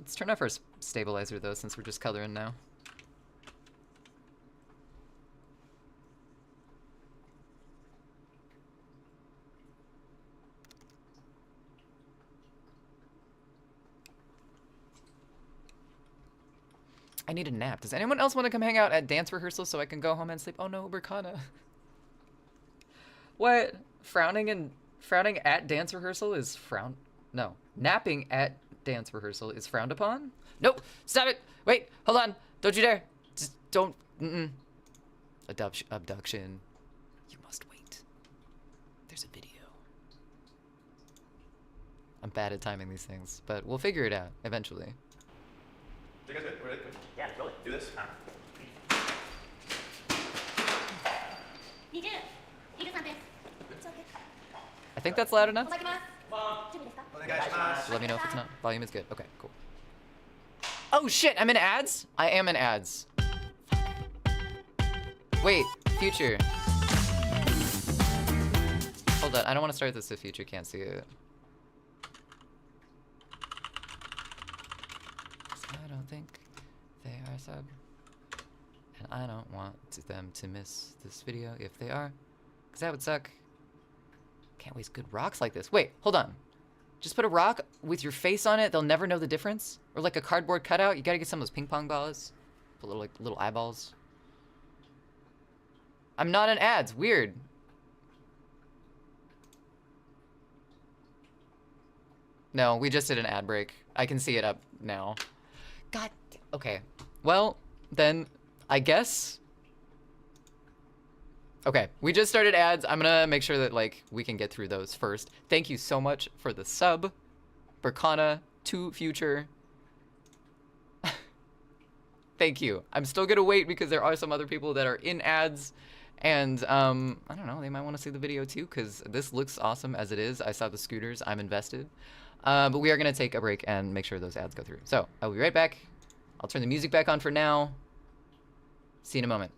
Let's turn off our stabilizer though, since we're just coloring now. I need a nap. Does anyone else want to come hang out at dance rehearsal so I can go home and sleep? Oh no, Berkana. What? Frowning at dance rehearsal is no. Napping at dance rehearsal is frowned upon? Nope. Stop it. Wait. Hold on. Don't you dare. Just don't. Abduction. You must wait. There's a video. I'm bad at timing these things, but we'll figure it out eventually. You guys good? We're ready? Yeah, totally. Do this? I think that's loud enough. Guys, Let me know if it's not. Volume is good. Okay, cool. Oh shit, I'm in ads? I am in ads. Wait, Future. Hold on, I don't want to start this if Future can't see it. I don't think they are sub. And I don't want them to miss this video if they are, because that would suck. Can't waste good rocks like this. Wait, hold on. Just put a rock with your face on it. They'll never know the difference. Or like a cardboard cutout. You gotta get some of those ping pong balls. Put little eyeballs. I'm not in ads. Weird. No, we just did an ad break. I can see it up now. God. Okay. Well, then I guess. Okay, we just started ads. I'm gonna make sure that like we can get through those first. Thank you so much for the sub, Berkana to Future. Thank you. I'm still gonna wait because there are some other people that are in ads, and I don't know. They might want to see the video too because this looks awesome as it is. I saw the scooters. I'm invested. But we are gonna take a break and make sure those ads go through. So I'll be right back. I'll turn the music back on for now. See you in a moment.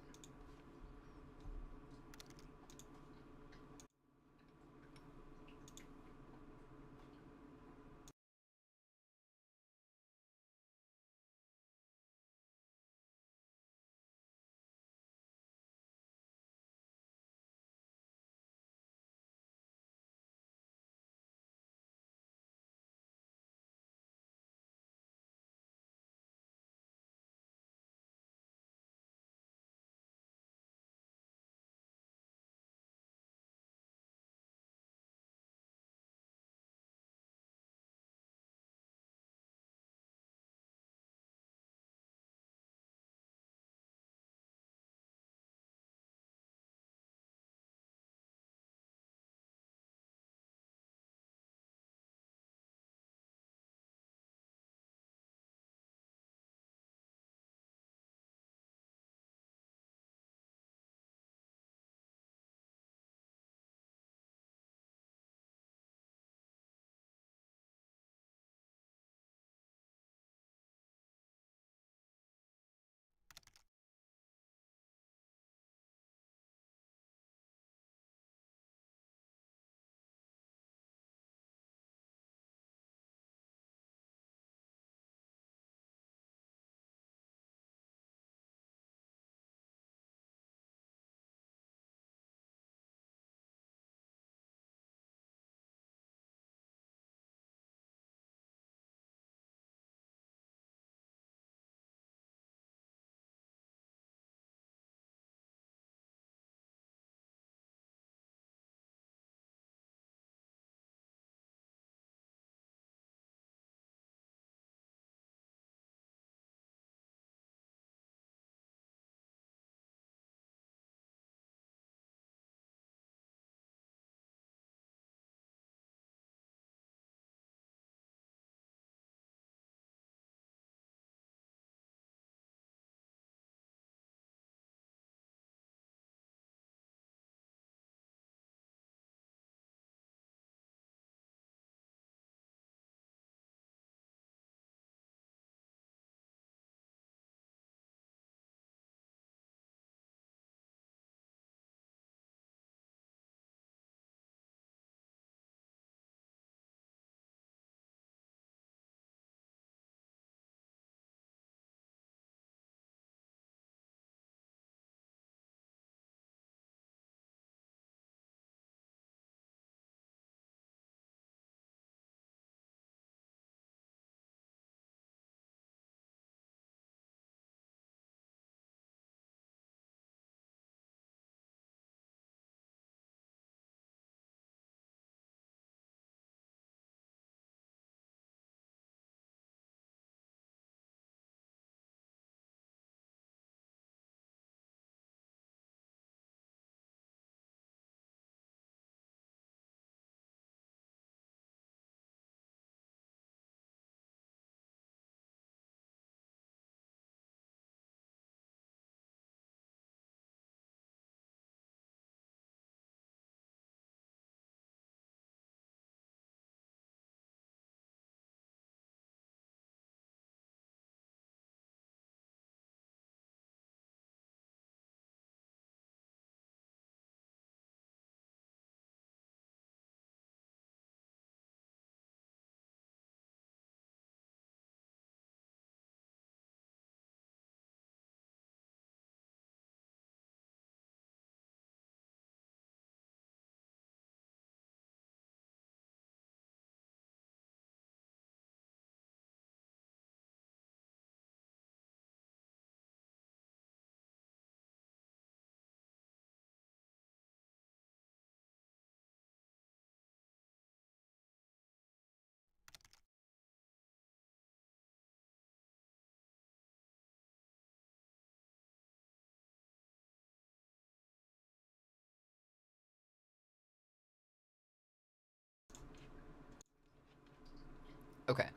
Okay.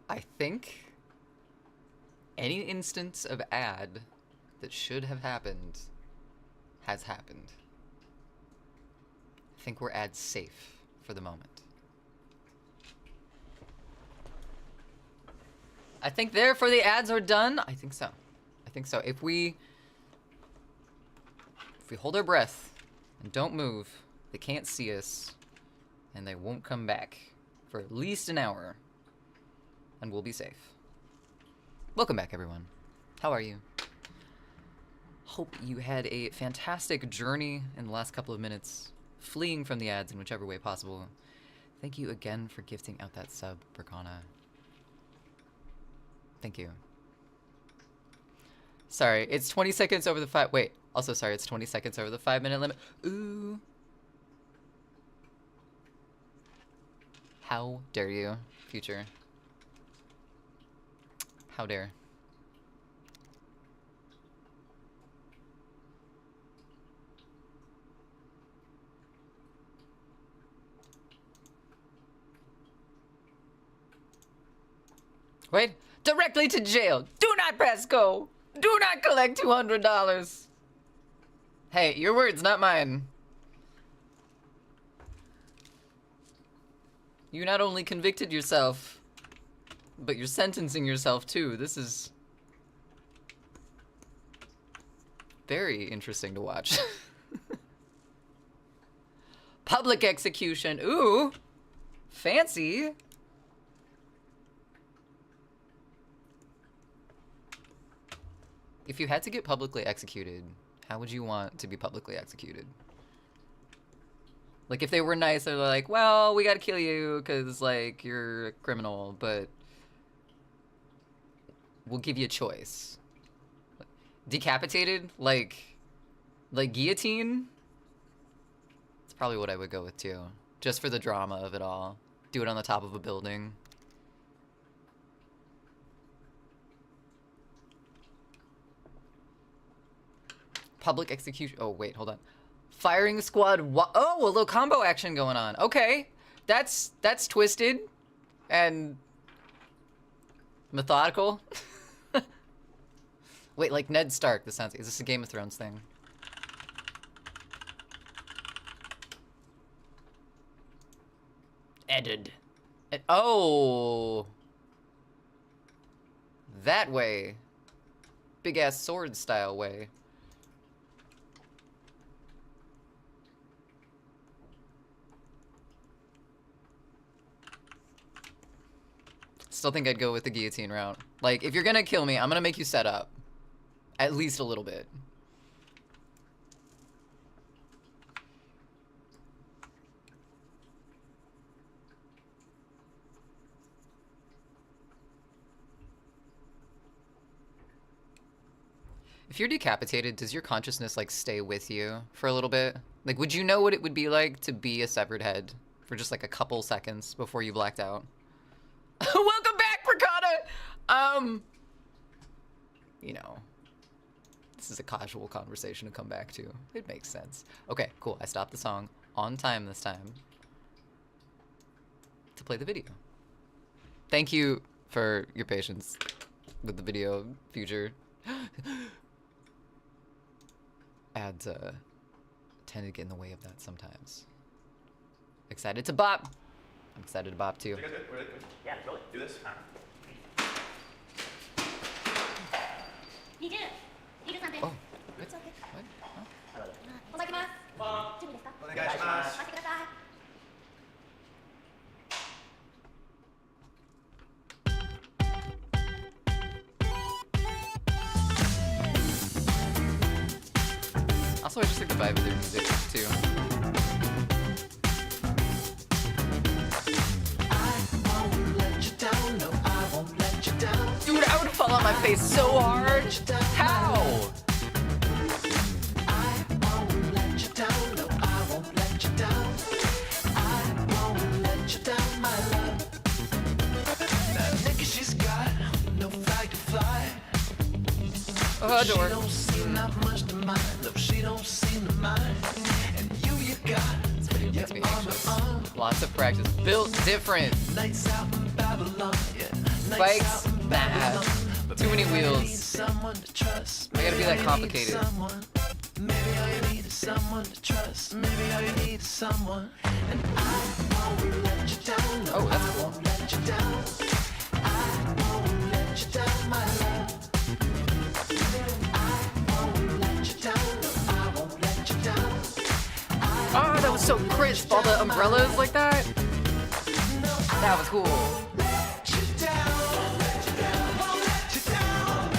I think any instance of ad that should have happened has happened. I think we're ad safe for the moment. I think therefore the ads are done. I think so. I think so. If we hold our breath and don't move, they can't see us and they won't come back for at least an hour, and we'll be safe. Welcome back, everyone. How are you? Hope you had a fantastic journey in the last couple of minutes, fleeing from the ads in whichever way possible. Thank you again for gifting out that sub, Bracana. Thank you. Sorry, it's 20 seconds over the 5... Wait, also sorry, it's 20 seconds over the 5-minute limit. Ooh. How dare you, future? How dare. Wait, directly to jail. Do not press go. Do not collect $200. Hey, your words, not mine. You not only convicted yourself, but you're sentencing yourself too. This is very interesting to watch. Public execution. Ooh, fancy. If you had to get publicly executed, how would you want to be publicly executed? Like, if they were nice, they're like, well, we gotta kill you because, like, you're a criminal, but we'll give you a choice. Decapitated? Like guillotine? That's probably what I would go with, too. Just for the drama of it all. Do it on the top of a building. Public execution. Oh, wait, hold on. Firing squad. Oh, a little combo action going on. Okay. That's twisted and methodical. Wait, like Ned Stark. This sounds. Is this a Game of Thrones thing? Edited. Oh. That way. Big ass sword style way. Still think I'd go with the guillotine route. Like, if you're gonna kill me, I'm gonna make you set up. At least a little bit. If you're decapitated, does your consciousness, like, stay with you for a little bit? Like, would you know what it would be like to be a severed head for just, like, a couple seconds before you blacked out? Welcome back, Bracana! You know, this is a casual conversation to come back to. It makes sense. Okay, cool. I stopped the song on time this time to play the video. Thank you for your patience with the video, future. Ads tend to get in the way of that sometimes. Excited to bop. I'm excited to bop too. You guys good? We're good? Yeah, let's roll it. Do this? Oh, it's okay. What? Huh? お酒ます。準備ですか？お願いします。待ってください。Also, I just like the vibe of their music too. Dude, I would fall on my face so hard. How? Oh, door. Don't seem not much to mind. No, she don't seem to mind. And you got makes me anxious. Lots of practice. Built different. Bikes, nah. Too many wheels. I gotta be that complicated. Maybe all you need is someone to trust. Maybe all you need is someone. And I won't let you down. No, Oh, that's I cool. won't let you down. I won't let you down, my love. I won't let you down. No, I won't let you down. Oh, that was so crisp. All the umbrellas like that. That was cool. Let you down. Won't let you down.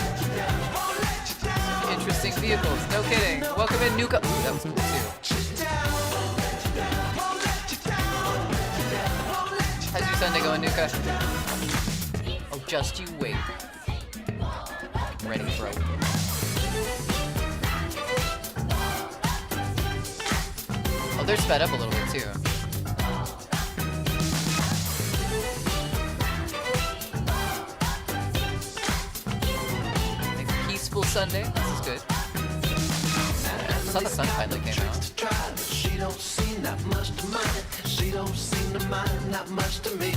Won't let you down. Interesting vehicles. No kidding. Welcome in, Nuka. Ooh, that was cool too. How's your Sunday going, Nuka? Oh, just you wait. Ready, bro. Oh, they're sped up a little bit too. Nice peaceful Sunday. This is good. I saw the sun finally came out. She don't seem that much to mind. She don't seem to mind that much to me.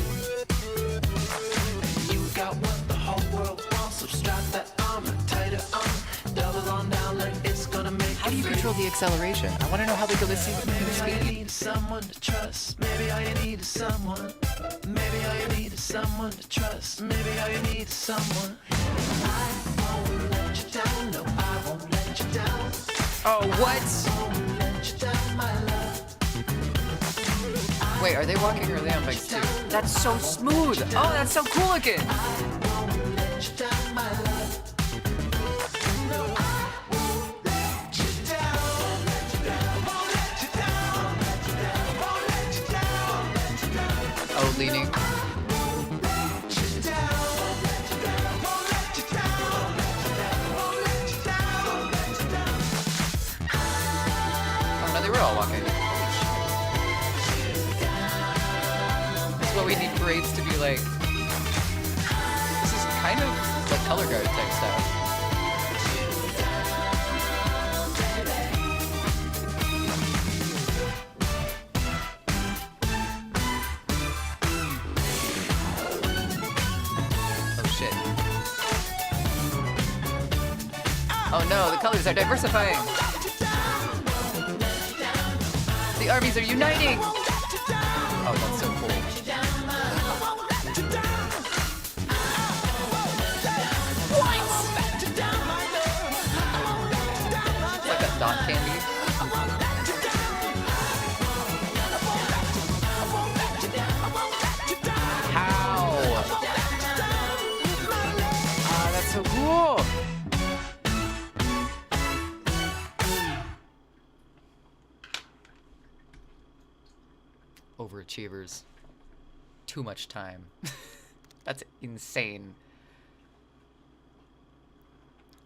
You got what the whole world wants, so strap that armor tighter on. Double on down like it's gonna make How do you control the acceleration? I want to know how they go this Maybe all you speed. need is someone to trust. Maybe all you need is someone. Maybe all you need is someone to trust. Maybe all you need is someone. I won't let you down. No, I won't let you down. Oh, what? Won't let you down, my love. Wait, are they walking or are they on bikes too? That's so smooth. Oh, that's so cool looking. Won't let you down, my love. No, I won't let you down. Won't let you down. Won't let you down. Oh, leaning. Won't let you down. Won't let you down. Won't let you down. Oh no, they were all walking. That's what we need parades to be like. This is kind of like color guard type stuff. Oh shit. Oh no, the colors are diversifying. The armies are uniting. Oh, that's so cool. It's like that dot candy. How? Ah, that's so cool. Overachievers. Too much time. That's insane.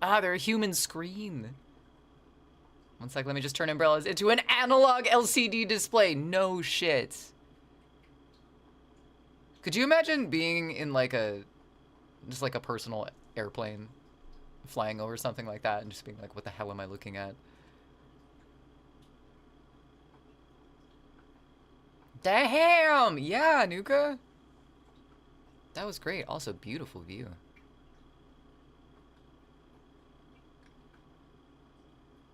Ah, they're a human screen. One sec, let me just turn umbrellas into an analog LCD display. No shit. Could you imagine being in like just like a personal airplane flying over something like that and just being like, what the hell am I looking at? Damn! Yeah, Nuka. That was great. Also, beautiful view.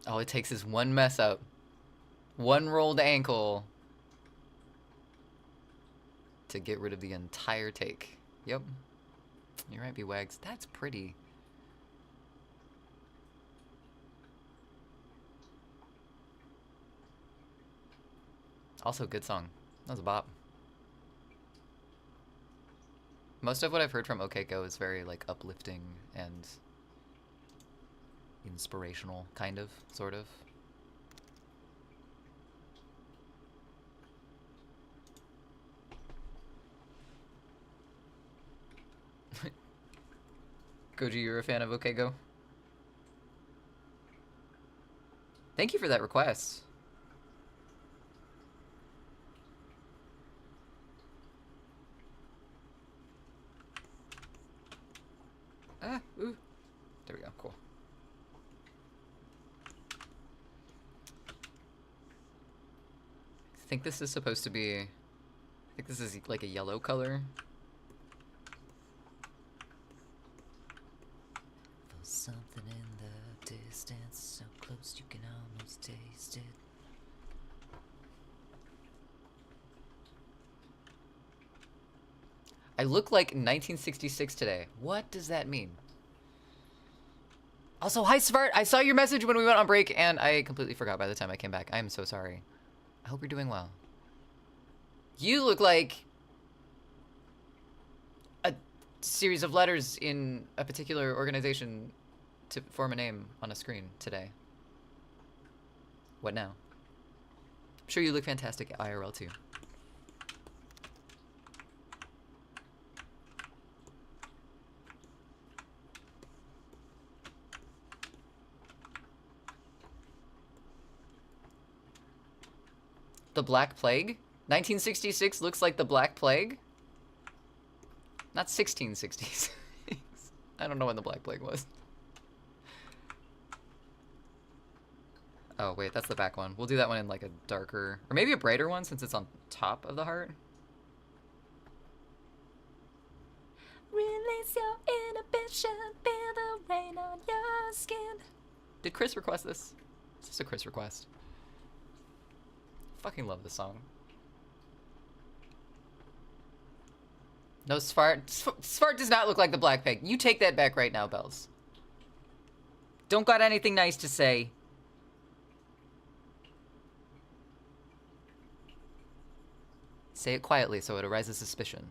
All it takes is one mess up. One rolled ankle to get rid of the entire take. Yep. You're right, B-Wags. That's pretty. Also, good song. That was a bop. Most of what I've heard from OK Go is very, like, uplifting and inspirational, kind of, sort of. Goji, you're a fan of OK Go? Thank you for that request. Ooh. There we go, cool. think this is supposed to be... I think this is like a yellow color. There's something in the distance, so close you can almost taste it. I look like 1966 today. What does that mean? Also, hi Svart! I saw your message when we went on break and I completely forgot by the time I came back. I am so sorry. I hope you're doing well. You look like a series of letters in a particular organization to form a name on a screen today. What now? I'm sure you look fantastic at IRL too. The Black Plague? 1966 looks like the Black Plague? Not 1666. I don't know when the Black Plague was. Oh, wait, that's the back one. We'll do that one in like a darker, or maybe a brighter one since it's on top of the heart. Release your inhibition, feel the rain on your skin. Did Chris request this? Is this a Chris request? Fucking love this song. No, Svart. Svart does not look like the Black Pig. You take that back right now, Bells. Don't got anything nice to say. Say it quietly so it arouses suspicion.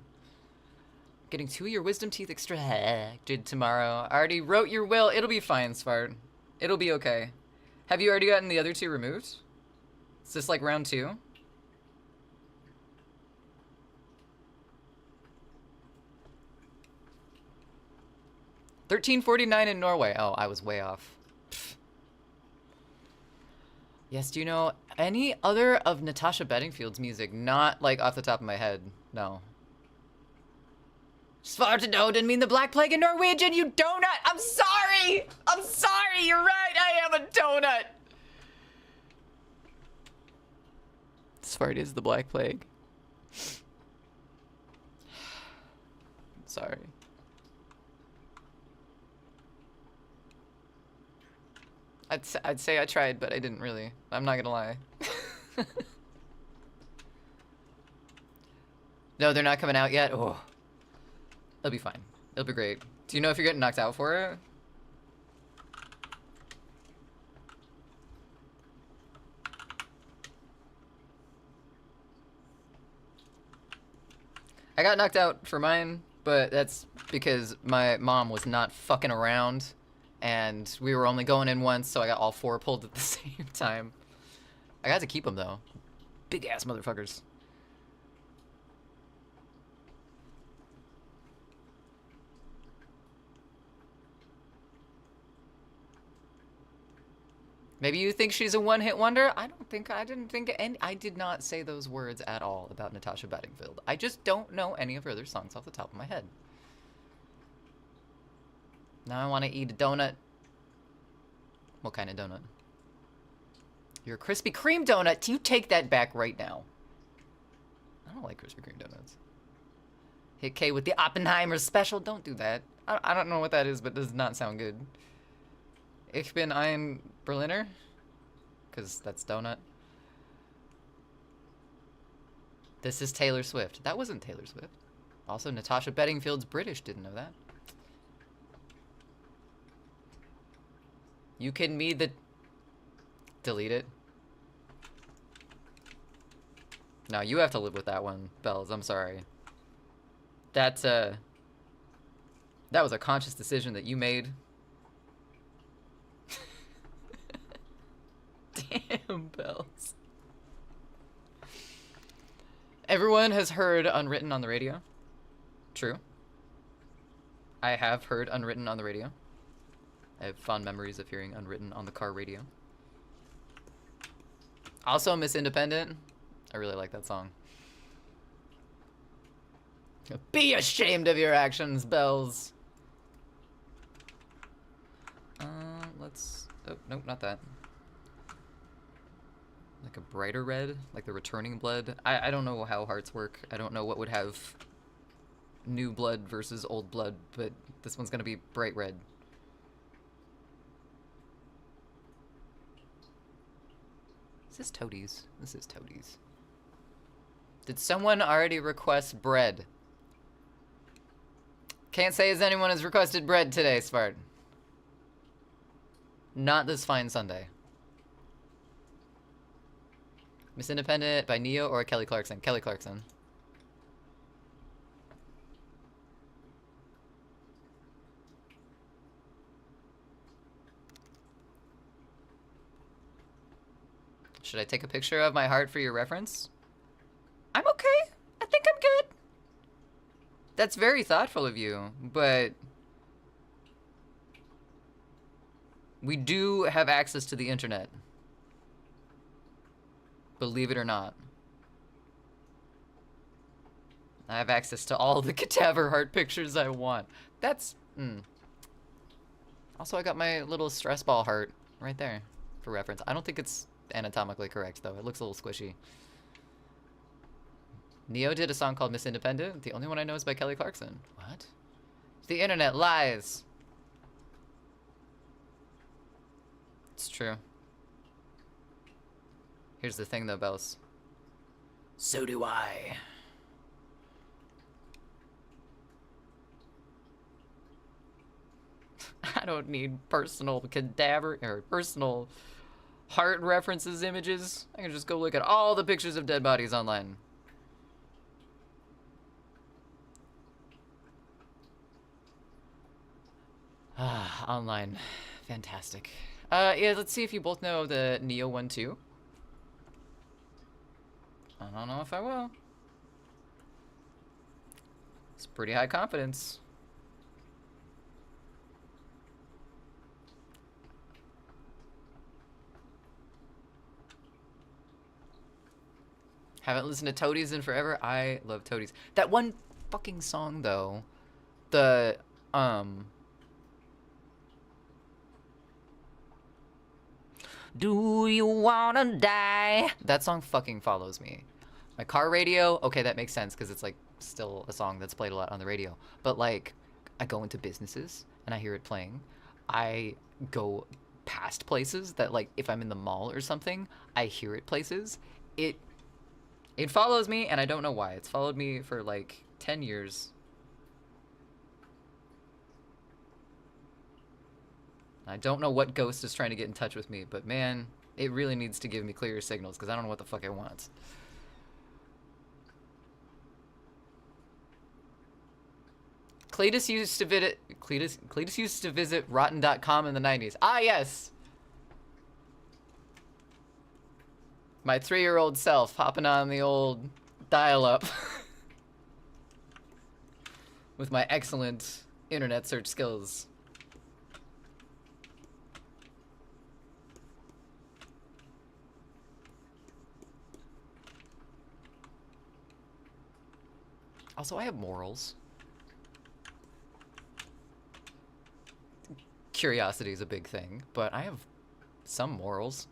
Getting 2 of your wisdom teeth extracted tomorrow. I already wrote your will. It'll be fine, Svart. It'll be okay. Have you already gotten the other 2 removed? Is this like round 2? $13.49 in Norway. Oh, I was way off. Pfft. Yes, do you know any other of Natasha Bedingfield's music? Not like off the top of my head. No. Svartado didn't mean the Black Plague in Norwegian, you donut! I'm sorry! I'm sorry, you're right, I am a donut! Svart is the Black Plague. Sorry. I'd say I tried, but I didn't really. I'm not gonna lie. No, they're not coming out yet? Oh. It'll be fine. It'll be great. Do you know if you're getting knocked out for it? I got knocked out for mine, but that's because my mom was not fucking around, and we were only going in once, so I got all 4 pulled at the same time. I got to keep them, though. Big-ass motherfuckers. Maybe you think she's a one-hit wonder? I did not say those words at all about Natasha Bedingfield. I just don't know any of her other songs off the top of my head. Now I want to eat a donut. What kind of donut? You're a Krispy Kreme donut. You take that back right now. I don't like Krispy Kreme donuts. Hit K with the Oppenheimer special. Don't do that. I don't know what that is, but it does not sound good. Ich bin ein Berliner, because that's donut. This is Taylor Swift. That wasn't Taylor Swift. Also, Natasha Bedingfield's British. Didn't know that. You kidding me? Delete it. No, you have to live with that one, Bells. I'm sorry. That was a conscious decision that you made. Damn, Bells. Everyone has heard Unwritten on the radio. True. I have heard Unwritten on the radio. I have fond memories of hearing Unwritten on the car radio. Also, Miss Independent. I really like that song. Be ashamed of your actions, Bells. Let's... Oh, nope, not that. Like a brighter red? Like the returning blood? I don't know how hearts work. I don't know what would have new blood versus old blood, but this one's gonna be bright red. Is this Toadies? This is Toadies. Did someone already request bread? Can't say as anyone has requested bread today, Spart. Not this fine Sunday. Miss Independent by Neo or Kelly Clarkson? Kelly Clarkson. Should I take a picture of my heart for your reference? I'm okay. I think I'm good. That's very thoughtful of you, but we do have access to the internet. Believe it or not. I have access to all the cadaver heart pictures I want. That's, Also, I got my little stress ball heart right there for reference. I don't think it's anatomically correct, though. It looks a little squishy. Neo did a song called Miss Independent. The only one I know is by Kelly Clarkson. What? The internet lies. It's true. Here's the thing, though, Bells. So do I. I don't need personal cadaver or personal heart references images. I can just go look at all the pictures of dead bodies online. Online. Fantastic. Yeah, let's see if you both know the Neo one too. I don't know if I will. It's pretty high confidence. Haven't listened to Toadies in forever. I love Toadies. That one fucking song though. The Do you wanna die? That song fucking follows me. My car radio, okay, that makes sense because it's like still a song that's played a lot on the radio. But like, I go into businesses and I hear it playing. I go past places that like, if I'm in the mall or something, I hear it places. It follows me and I don't know why. It's followed me for like 10 years. I don't know what ghost is trying to get in touch with me, but man, it really needs to give me clearer signals because I don't know what the fuck it wants. Cletus used to visit rotten.com in the 90s. Ah, yes. My 3-year-old self hopping on the old dial-up with my excellent internet search skills. Also, I have morals. Curiosity is a big thing, but I have some morals.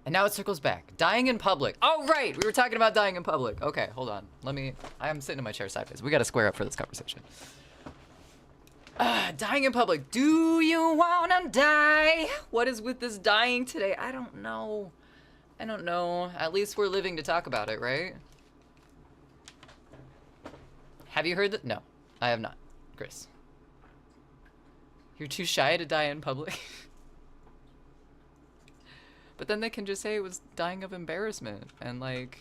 And now it circles back. Dying in public. Oh, right! We were talking about dying in public. Okay, hold on. I'm sitting in my chair sideways. We gotta square up for this conversation. Dying in public. Do you wanna die? What is with this dying today? I don't know. I don't know. At least we're living to talk about it, right? Have you heard that? No, I have not. Chris. You're too shy to die in public? But then they can just say it was dying of embarrassment, and like...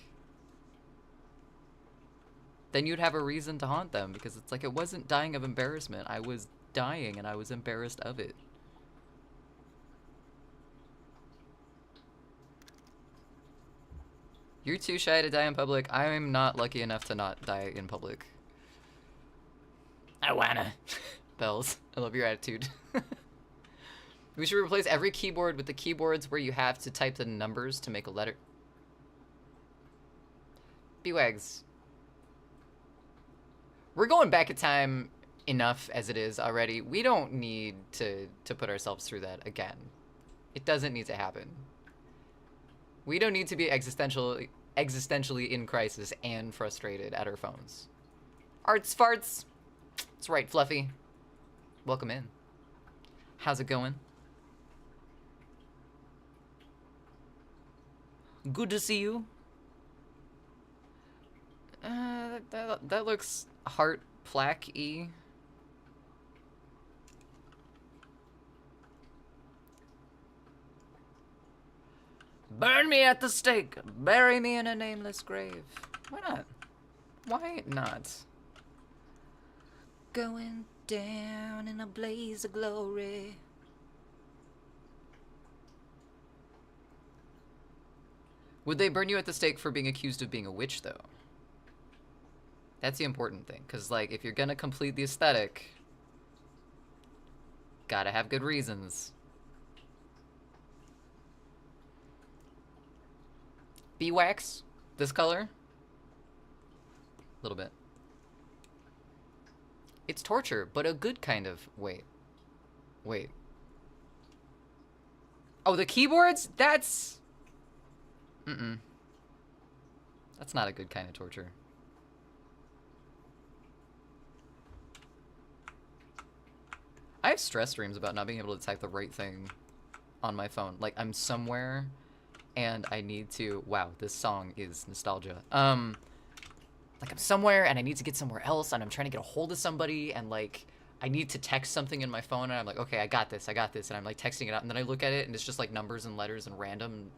then you'd have a reason to haunt them, because it's like, it wasn't dying of embarrassment. I was dying, and I was embarrassed of it. You're too shy to die in public. I'm not lucky enough to not die in public. I wanna. Bells, I love your attitude. We should replace every keyboard with the keyboards where you have to type the numbers to make a letter. B-Wags. We're going back in time enough as it is already. We don't need to put ourselves through that again. It doesn't need to happen. We don't need to be existentially in crisis and frustrated at our phones. Arts farts. That's right, Fluffy. Welcome in. How's it going? Good to see you. That looks heart plaque-y. Burn me at the stake. Bury me in a nameless grave. Why not? Why not? Going down in a blaze of glory. Would they burn you at the stake for being accused of being a witch, though? That's the important thing, because, like, if you're gonna complete the aesthetic, gotta have good reasons. Beeswax? This color? A little bit. It's torture, but a good kind of... Wait. Oh, the keyboards? That's... That's not a good kind of torture. I have stress dreams about not being able to type the right thing on my phone. Like, I'm somewhere and I need to... Wow, this song is nostalgia. Like, I'm somewhere and I need to get somewhere else and I'm trying to get a hold of somebody and, like, I need to text something in my phone and I'm like, okay, I got this. And I'm, like, texting it out and then I look at it and it's just, like, numbers and letters and random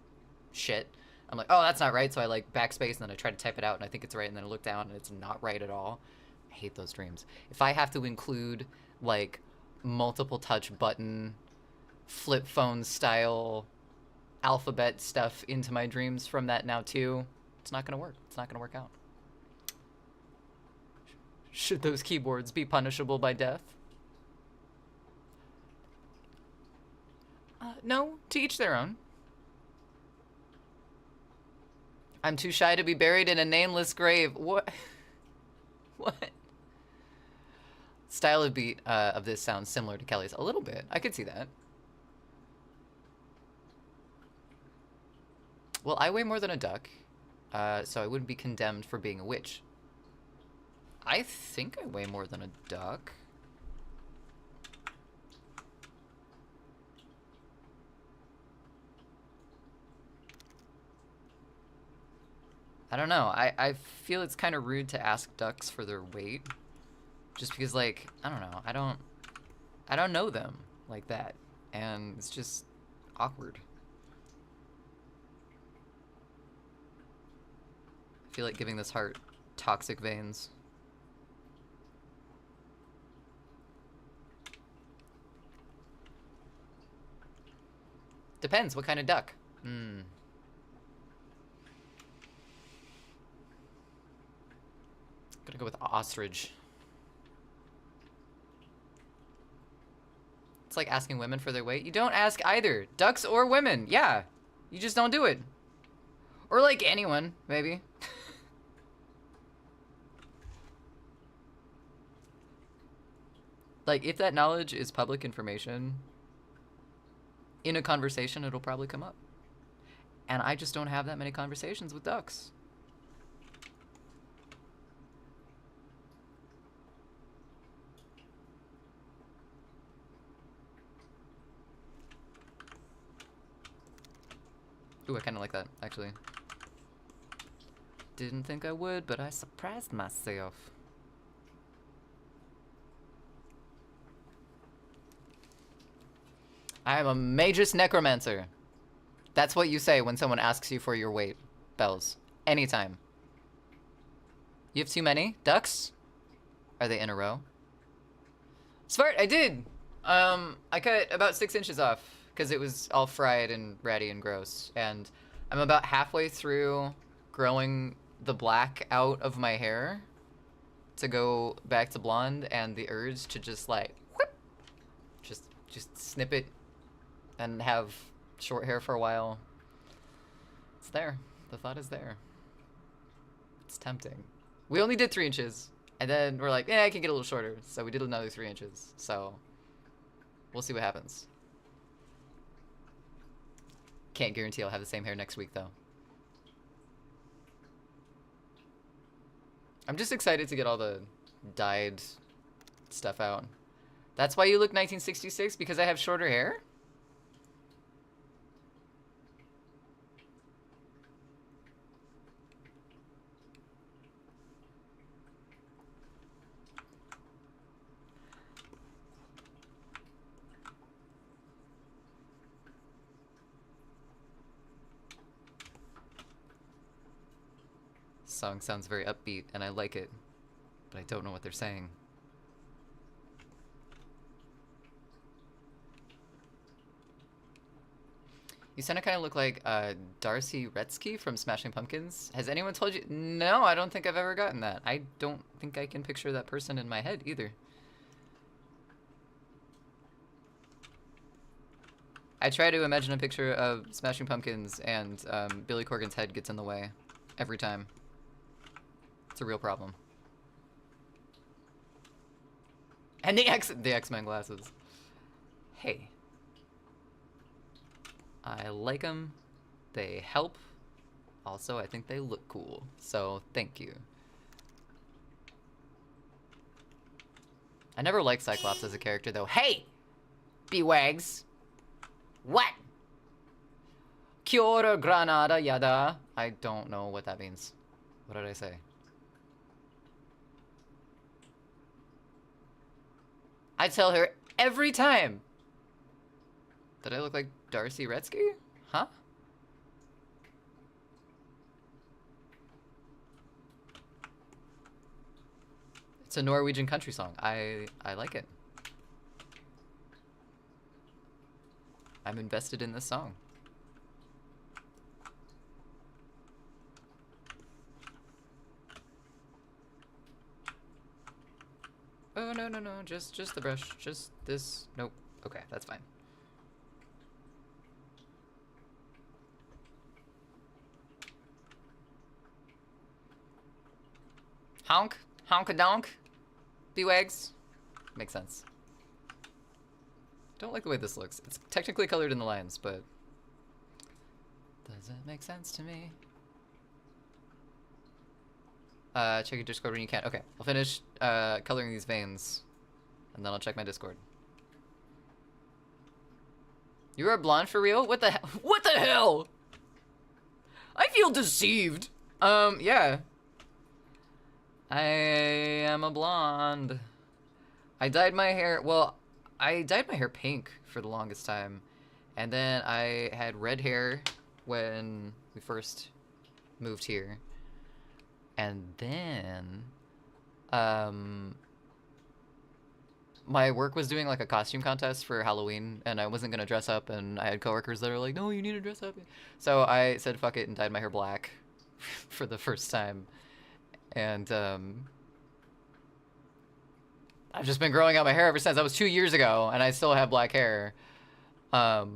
shit. I'm like, oh, that's not right. So I, like, backspace and then I try to type it out and I think it's right and then I look down and it's not right at all. I hate those dreams. If I have to include, like, multiple touch button, flip phone style alphabet stuff into my dreams from that now too, it's not gonna work. It's not gonna work out. Should those keyboards be punishable by death? No, to each their own. I'm too shy to be buried in a nameless grave. What? What? Style of beat of this sounds similar to Kelly's. A little bit. I could see that. Well, I weigh more than a duck, so I wouldn't be condemned for being a witch. I think I weigh more than a duck. I don't know. I feel it's kind of rude to ask ducks for their weight. Just because, like, I don't know. I don't know them like that. And it's just awkward. I feel like giving this heart toxic veins. Depends. What kind of duck? Gonna go with ostrich. It's like asking women for their weight. You don't ask either. Ducks or women. Yeah. You just don't do it. Or like anyone, maybe. Like, if that knowledge is public information, in a conversation, it'll probably come up. And I just don't have that many conversations with ducks. Ooh, I kind of like that, actually. Didn't think I would, but I surprised myself. I am a Magus Necromancer. That's what you say when someone asks you for your weight, Bells. Anytime. You have too many ducks? Are they in a row? Smart, I did! I cut about 6 inches off because it was all fried and ratty and gross. And I'm about halfway through growing the black out of my hair to go back to blonde, and the urge to just, like, whoop, just snip it and have short hair for a while. It's there. The thought is there. It's tempting. We only did 3 inches, and then we're like, yeah, I can get a little shorter. So we did another 3 inches. So we'll see what happens. Can't guarantee I'll have the same hair next week, though. I'm just excited to get all the dyed stuff out. That's why you look 1966? Because I have shorter hair? Song sounds very upbeat, and I like it, but I don't know what they're saying. You kind of look like Darcy Retzky from Smashing Pumpkins. Has anyone told you? No, I don't think I've ever gotten that. I don't think I can picture that person in my head either. I try to imagine a picture of Smashing Pumpkins and Billy Corgan's head gets in the way every time. It's a real problem. And the X-Men glasses. Hey. I like them. They help. Also, I think they look cool. So, thank you. I never liked Cyclops as a character, though. Hey! B-Wags! What? Kia ora, Granada, yada. I don't know what that means. What did I say? I tell her every time. Did I look like Darcy Retzky? Huh? It's a Norwegian country song. I like it. I'm invested in this song. Oh, no, no, no. Just the brush. Just this. Nope. Okay, that's fine. Honk. Honk-a-donk. B-Wags. Makes sense. Don't like the way this looks. It's technically colored in the lines, but... does it make sense to me? Check your Discord when you can. Okay, I'll finish coloring these veins, and then I'll check my Discord. You are blonde for real? What the hell? What the hell? I feel deceived. Yeah. I am a blonde. I dyed my hair, well, I dyed my hair pink for the longest time. And then I had red hair when we first moved here. And then, my work was doing like a costume contest for Halloween, and I wasn't gonna dress up, and I had coworkers that were like, no, you need to dress up. So I said fuck it and dyed my hair black for the first time. And I've just been growing out my hair ever since. That was 2 years ago, and I still have black hair. So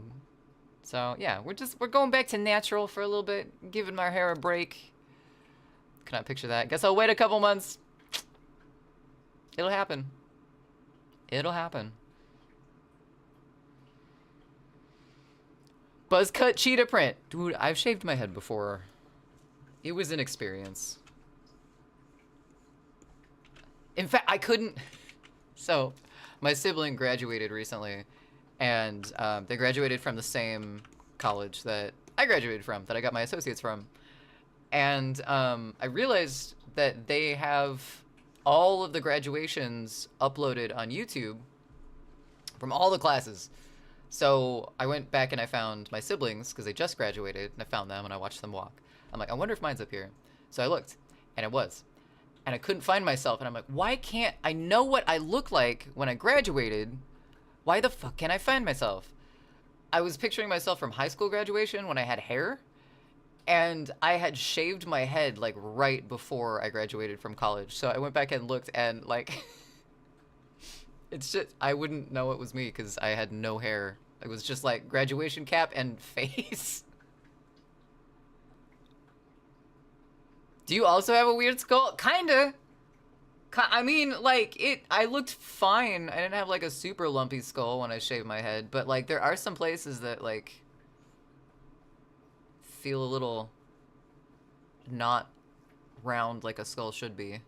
yeah, we're going back to natural for a little bit, giving my hair a break. Cannot picture that. Guess I'll wait a couple months. It'll happen. It'll happen. Buzz cut cheetah print. Dude, I've shaved my head before. It was an experience. In fact, I couldn't... So, my sibling graduated recently, and they graduated from the same college that I graduated from, that I got my associates from. And I realized that they have all of the graduations uploaded on YouTube from all the classes. So I went back and I found my siblings, because they just graduated, and I found them and I watched them walk. I'm like, I wonder if mine's up here. So I looked, and it was. And I couldn't find myself, and I'm like, why can't I know what I look like when I graduated? Why the fuck can't I find myself? I was picturing myself from high school graduation when I had hair, and I had shaved my head like right before I graduated from college. So I went back and looked, and like, it's just, I wouldn't know it was me because I had no hair. It was just like graduation cap and face. Do you also have a weird skull? Kinda. I mean, like, I looked fine. I didn't have, like, a super lumpy skull when I shaved my head. But, like, there are some places that, like, feel a little not round like a skull should be.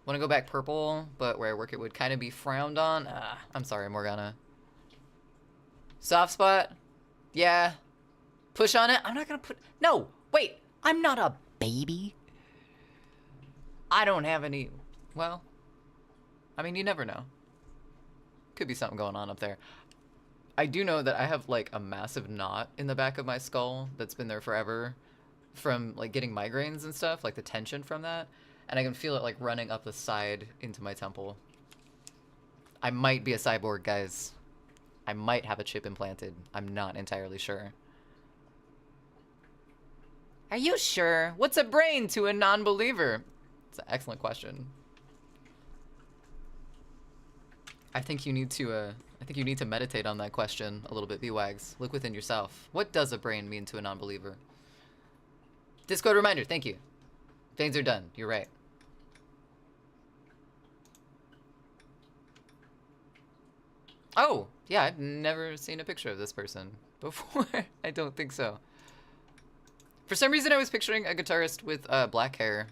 Want to go back purple, but where I work it would kind of be frowned on. I'm sorry, Morgana. Soft spot? Yeah. Push on it? I'm not gonna put... No! Wait! I'm not a baby. I don't have any... Well... I mean, you never know. Could be something going on up there. I do know that I have, like, a massive knot in the back of my skull that's been there forever from, like, getting migraines and stuff, like the tension from that. And I can feel it, like, running up the side into my temple. I might be a cyborg, guys. I might have a chip implanted. I'm not entirely sure. Are you sure? What's a brain to a non-believer? It's an excellent question. I think you need to meditate on that question a little bit, B-Wags. Look within yourself. What does a brain mean to a non-believer? Discord reminder, thank you. Things are done. You're right. Oh, yeah, I've never seen a picture of this person before. I don't think so. For some reason, I was picturing a guitarist with black hair.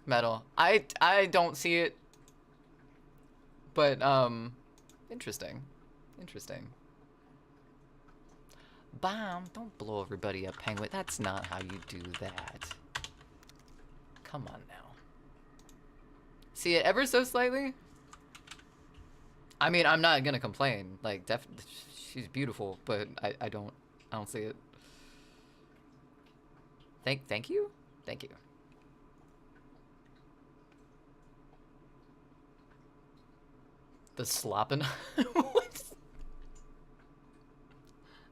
Metal. I don't see it. But, interesting. Interesting. Bomb, don't blow everybody up, Penguin. That's not how you do that. Come on now. See it ever so slightly? I mean, I'm not gonna complain. Like, she's beautiful, but I don't see it. Thank you? Thank you. The slopping. What?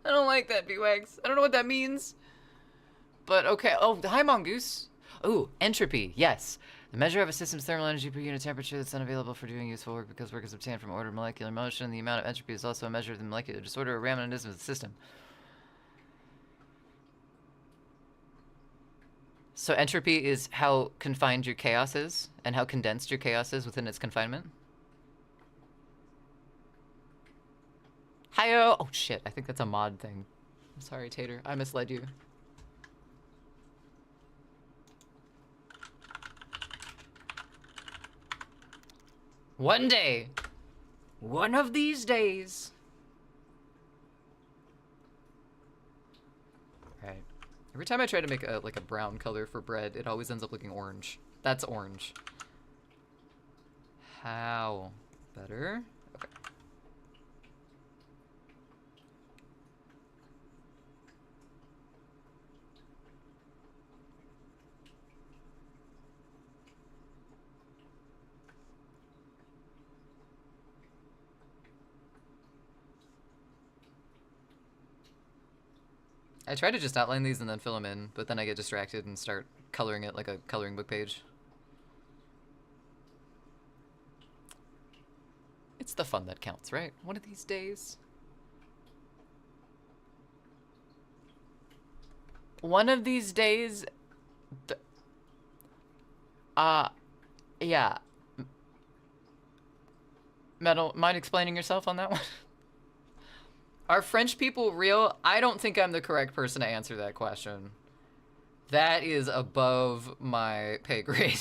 I don't like that, B-Wags. I don't know what that means. But okay. Oh, hi, Mongoose. Ooh, entropy. Yes. The measure of a system's thermal energy per unit temperature that's unavailable for doing useful work because work is obtained from ordered molecular motion. The amount of entropy is also a measure of the molecular disorder or randomness of the system. So entropy is how confined your chaos is and how condensed your chaos is within its confinement. Hi-oh! Oh shit, I think that's a mod thing. I'm sorry, Tater. I misled you. One day. One of these days. Right. Every time I try to make a like a brown color for bread, it always ends up looking orange. That's orange. How? Better? Okay. I try to just outline these and then fill them in, but then I get distracted and start coloring it like a coloring book page. It's the fun that counts, right? One of these days. One of these days... yeah. Metal, mind explaining yourself on that one? Are French people real? I don't think I'm the correct person to answer that question. That is above my pay grade.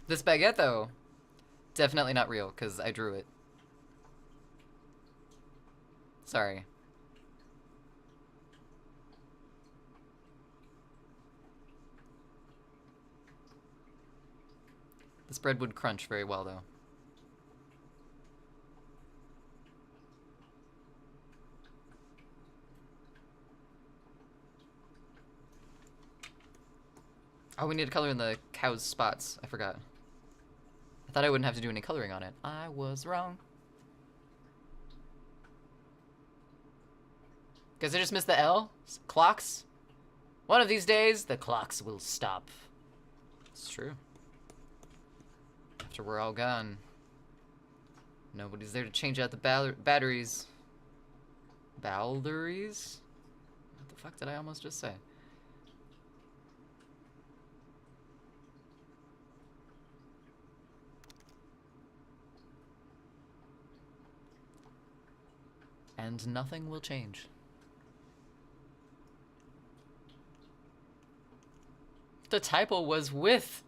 This baguette, though, definitely not real, because I drew it. Sorry. This bread would crunch very well, though. Oh, we need to color in the cow's spots. I forgot. I thought I wouldn't have to do any coloring on it. I was wrong. Guess I just missed the L? Clocks? One of these days, the clocks will stop. It's true. After we're all gone. Nobody's there to change out the batteries. Balderies? What the fuck did I almost just say? And nothing will change. The typo was with.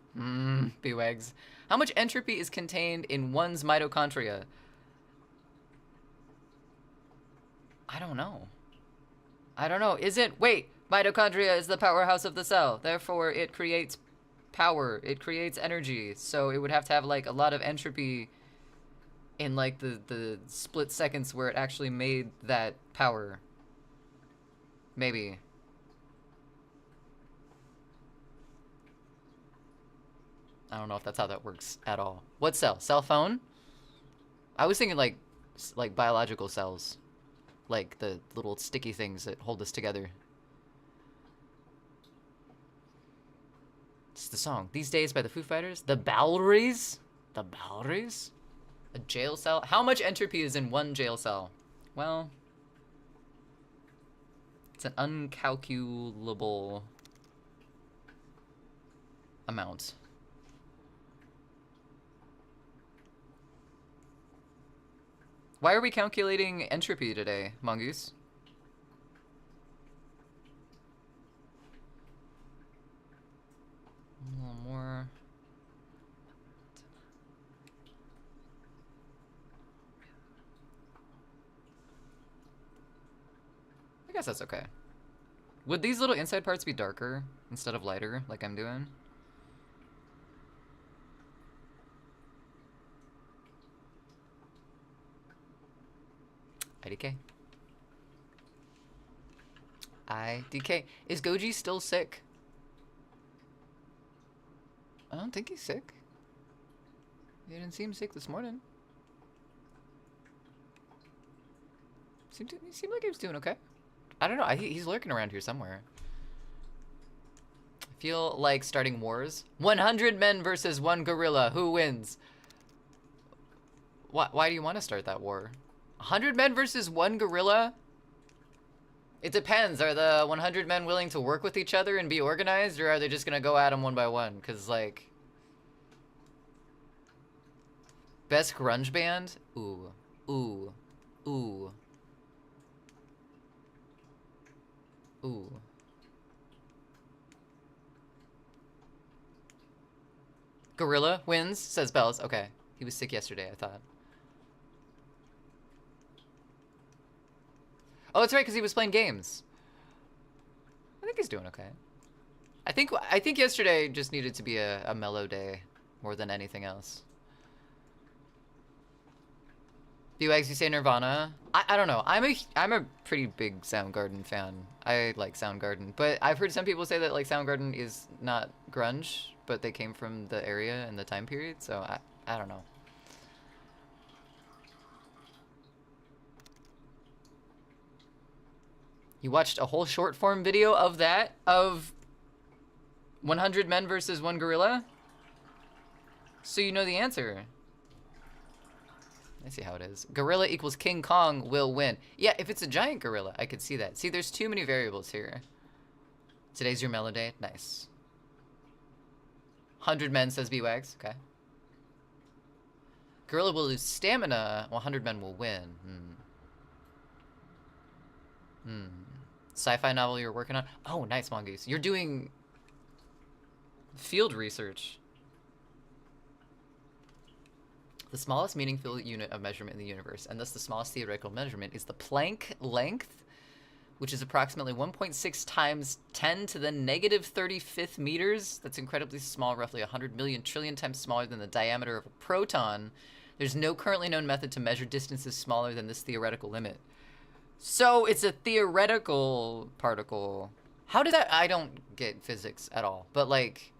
Bewags. How much entropy is contained in one's mitochondria? I don't know. I don't know. Is it? Wait. Mitochondria is the powerhouse of the cell. Therefore, it creates power. It creates energy. So it would have to have, like, a lot of entropy in, like, the split seconds where it actually made that power. Maybe. I don't know if that's how that works at all. What cell? Cell phone? I was thinking like biological cells. Like the little sticky things that hold us together. It's the song. These Days by the Foo Fighters. The Boweries? The Boweries? A jail cell? How much entropy is in one jail cell? Well, it's an uncalculable amount. Why are we calculating entropy today, Mongoose? A little more. I guess that's okay. Would these little inside parts be darker instead of lighter, like I'm doing? IDK. IDK. Is Goji still sick? I don't think he's sick. He didn't seem sick this morning. He seemed like he was doing okay. I don't know. He's lurking around here somewhere. I feel like starting wars. 100 men versus 1 gorilla. Who wins? Why do you want to start that war? 100 men versus 1 gorilla? It depends. Are the 100 men willing to work with each other and be organized, or are they just gonna go at them one by one? Because, like... Best grunge band? Ooh. Ooh. Ooh. Ooh. Gorilla wins, says Bells. Okay. He was sick yesterday, I thought. Oh, that's right, because he was playing games. I think he's doing okay. I think yesterday just needed to be a mellow day more than anything else. Buegs, you say Nirvana? I don't know. I'm a pretty big Soundgarden fan. I like Soundgarden, but I've heard some people say that like Soundgarden is not grunge, but they came from the area and the time period, so I don't know. You watched a whole short form video of that? Of 100 men versus 1 gorilla? So you know the answer. I see how it is. Gorilla equals King Kong will win. Yeah, if it's a giant gorilla, I could see that. See, there's too many variables here. Today's your mellow day? Nice. 100 men, says B-Wags. Okay. Gorilla will lose stamina, 100 men will win. Sci-fi novel you're working on? Oh, nice, Mongoose. You're doing field research. The smallest meaningful unit of measurement in the universe, and thus the smallest theoretical measurement, is the Planck length, which is approximately 1.6 times 10 to the negative 35th meters. That's incredibly small, roughly 100 million trillion times smaller than the diameter of a proton. There's no currently known method to measure distances smaller than this theoretical limit. So it's a theoretical particle. How did that... I don't get physics at all. But, like,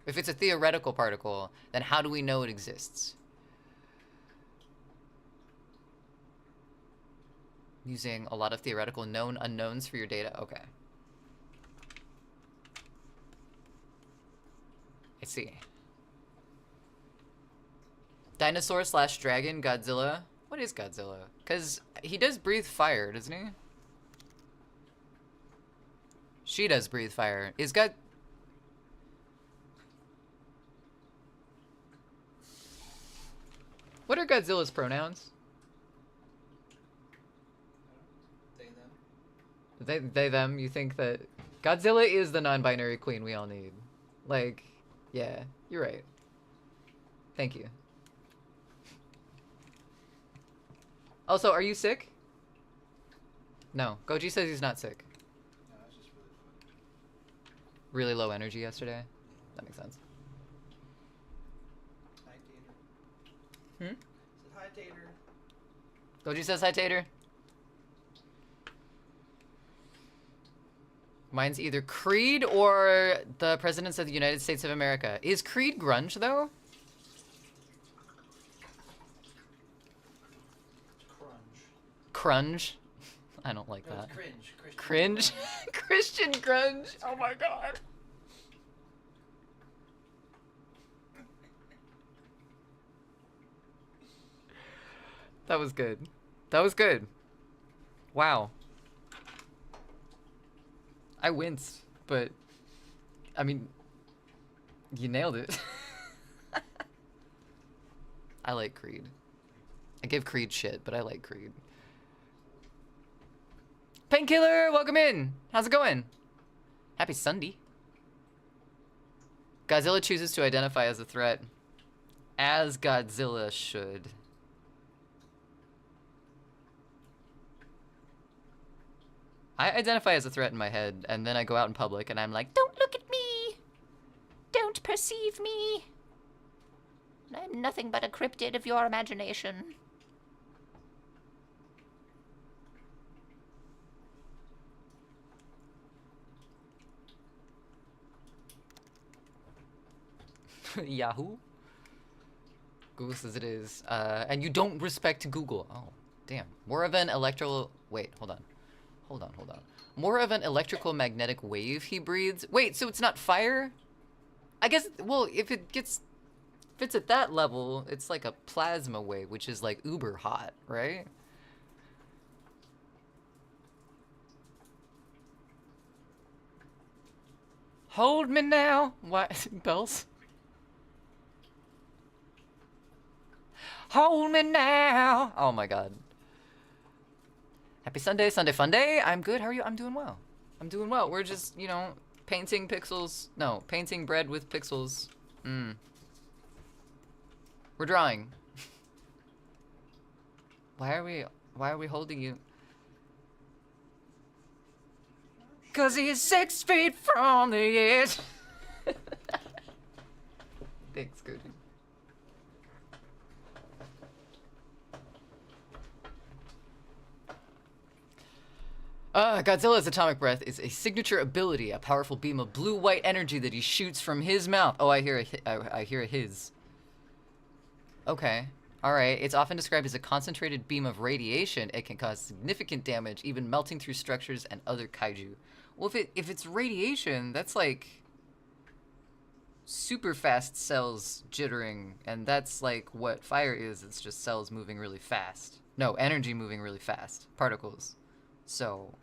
if it's a theoretical particle, then how do we know it exists? Using a lot of theoretical known unknowns for your data. Okay. I see. Dinosaur / dragon, Godzilla. What is Godzilla? Because he does breathe fire, doesn't he? She does breathe fire. Is God... What are Godzilla's pronouns? They, them, you think that Godzilla is the non-binary queen we all need. Like, yeah, you're right. Thank you. Also, are you sick? No. Goji says he's not sick. No, it's just really fun. Really low energy yesterday? That makes sense. Hi, Tater. Hmm? Said hi, Tater. Goji says hi, Tater. Mine's either Creed or the Presidents of the United States of America. Is Creed grunge, though? Crunge. Crunge? I don't like No, that. it's cringe. Cringe? Christian grunge? Oh my god. That was good. That was good. Wow. I winced, but I mean, you nailed it. I like Creed. I give Creed shit, but I like Creed. Painkiller, welcome in. How's it going? Happy Sunday. Godzilla chooses to identify as a threat. As Godzilla should. I identify as a threat in my head, and then I go out in public, and I'm like, Don't look at me. Don't perceive me. I'm nothing but a cryptid of your imagination. Yahoo? Google says it is. And you don't respect Google. Oh, damn. More of an electrical... Wait, hold on. Hold on. More of an electrical magnetic wave he breathes. Wait, so it's not fire? I guess, well, if it's at that level, it's like a plasma wave, which is like uber hot, right? Hold me now. What? Bells? Hold me now. Oh my god. Happy Sunday, Sunday fun day. I'm good. How are you? I'm doing well. I'm doing well. We're just, you know, painting pixels. No, painting bread with pixels. We're drawing. Why are we holding you? 'Cause he's 6 feet from the edge. Thanks, Cody. Godzilla's atomic breath is a signature ability, a powerful beam of blue-white energy that he shoots from his mouth. Oh, I hear a his. Okay. Alright. It's often described as a concentrated beam of radiation. It can cause significant damage, even melting through structures and other kaiju. Well, if it's radiation, that's like super fast cells jittering, and that's like what fire is. It's just cells moving really fast. No, energy moving really fast. Particles. So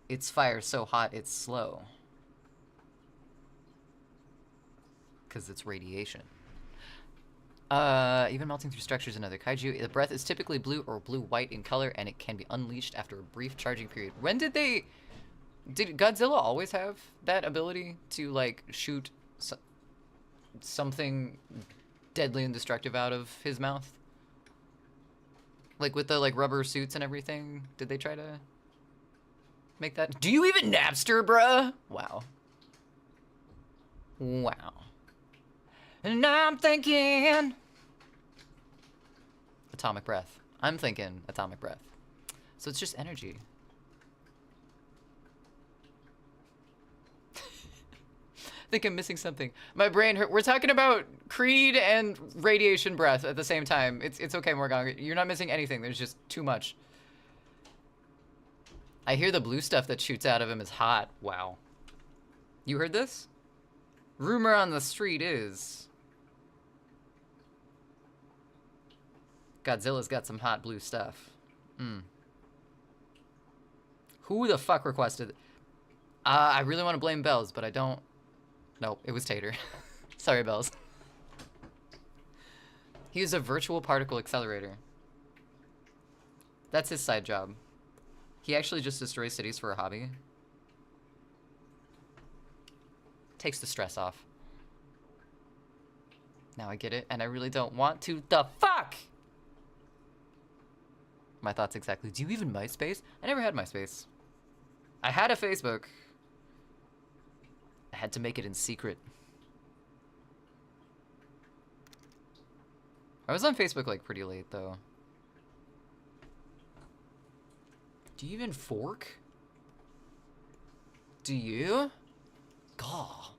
it's fire so hot it's slow. 'Cause it's radiation. Even melting through structures and other kaiju. The breath is typically blue or blue-white in color, and it can be unleashed after a brief charging period. When did Godzilla always have that ability to, like, shoot something deadly and destructive out of his mouth? Like, with the, like, rubber suits and everything? Did they try to make that? Do you even Napster, bruh? Wow. Wow. And now I'm thinking... Atomic breath. I'm thinking atomic breath. So it's just energy. I think I'm missing something. My brain hurt. We're talking about Creed and radiation breath at the same time. It's okay, Morgan. You're not missing anything. There's just too much. I hear the blue stuff that shoots out of him is hot. Wow. You heard this? Rumor on the street is... Godzilla's got some hot blue stuff. Who the fuck requested? I really want to blame Bells, but I don't. Nope, it was Tater. Sorry, Bells. He is a virtual particle accelerator. That's his side job. He actually just destroys cities for a hobby. Takes the stress off. Now I get it, and I really don't want to. The fuck? My thoughts exactly. Do you even MySpace? I never had MySpace. I had a Facebook. I had to make it in secret. I was on Facebook like pretty late though. Do you even fork? Do you? Gaw.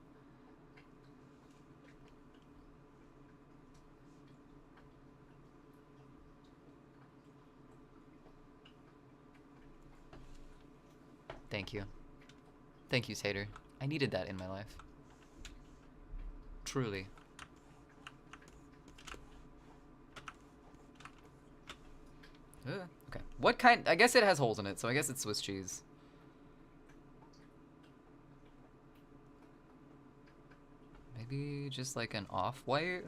Thank you. Thank you, Sater. I needed that in my life. Truly. Okay. What kind? I guess it has holes in it, so I guess it's Swiss cheese. Maybe just like an off-white?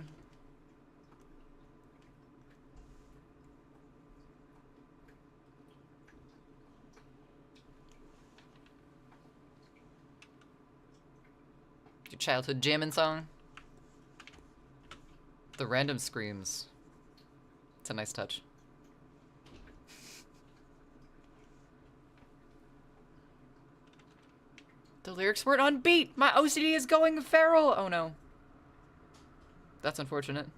Your childhood jamming song? The random screams. It's a nice touch. The lyrics weren't on beat! My OCD is going feral! Oh no. That's unfortunate.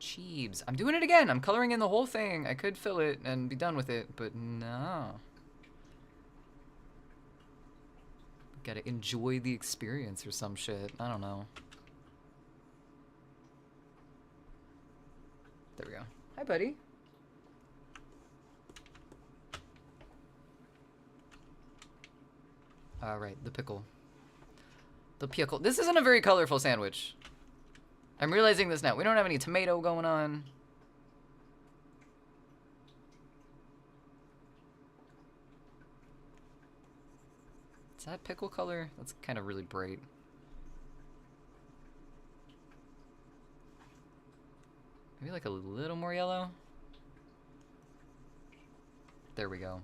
Cheebs. I'm doing it again. I'm coloring in the whole thing. I could fill it and be done with it, but no. Gotta enjoy the experience or some shit. I don't know. There we go. Hi, buddy. Alright, the pickle. The pickle. This isn't a very colorful sandwich. I'm realizing this now. We don't have any tomato going on. Is that pickle color? That's kind of really bright. Maybe like a little more yellow? There we go.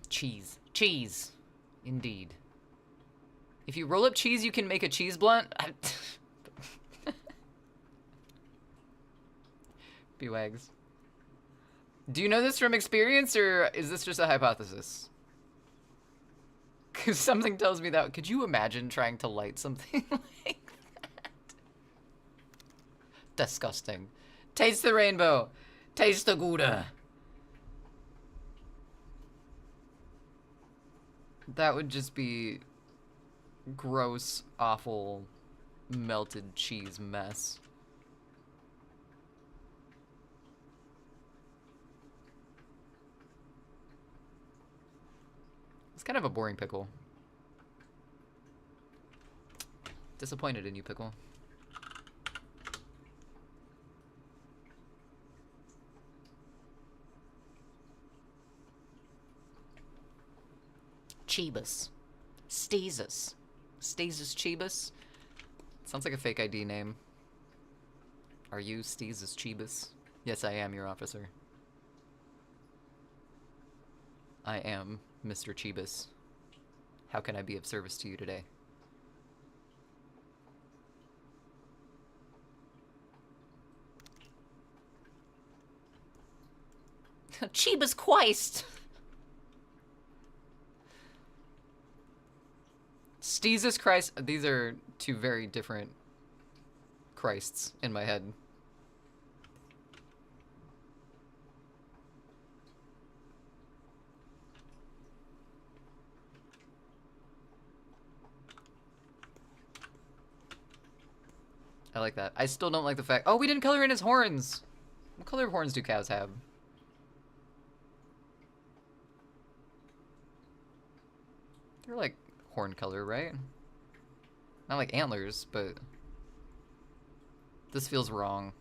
Cheese. Cheese. Indeed. If you roll up cheese, you can make a cheese blunt. B-Wags. Do you know this from experience, or is this just a hypothesis? Because something tells me that. Could you imagine trying to light something like that? Disgusting. Taste the rainbow. Taste the Gouda. That would just be gross, awful, melted cheese mess. It's kind of a boring pickle. Disappointed in you, pickle. Chebus. Stasis. Stasis Chebus? Sounds like a fake ID name. Are you Stasis Chebus? Yes, I am your officer. I am Mr. Chebus. How can I be of service to you today? Chebus Christ! Jesus Christ. These are two very different Christs in my head. I like that. I still don't like the fact. Oh, we didn't color in his horns. What color of horns do cows have? They're like horn color, right? Not like antlers, but this feels wrong.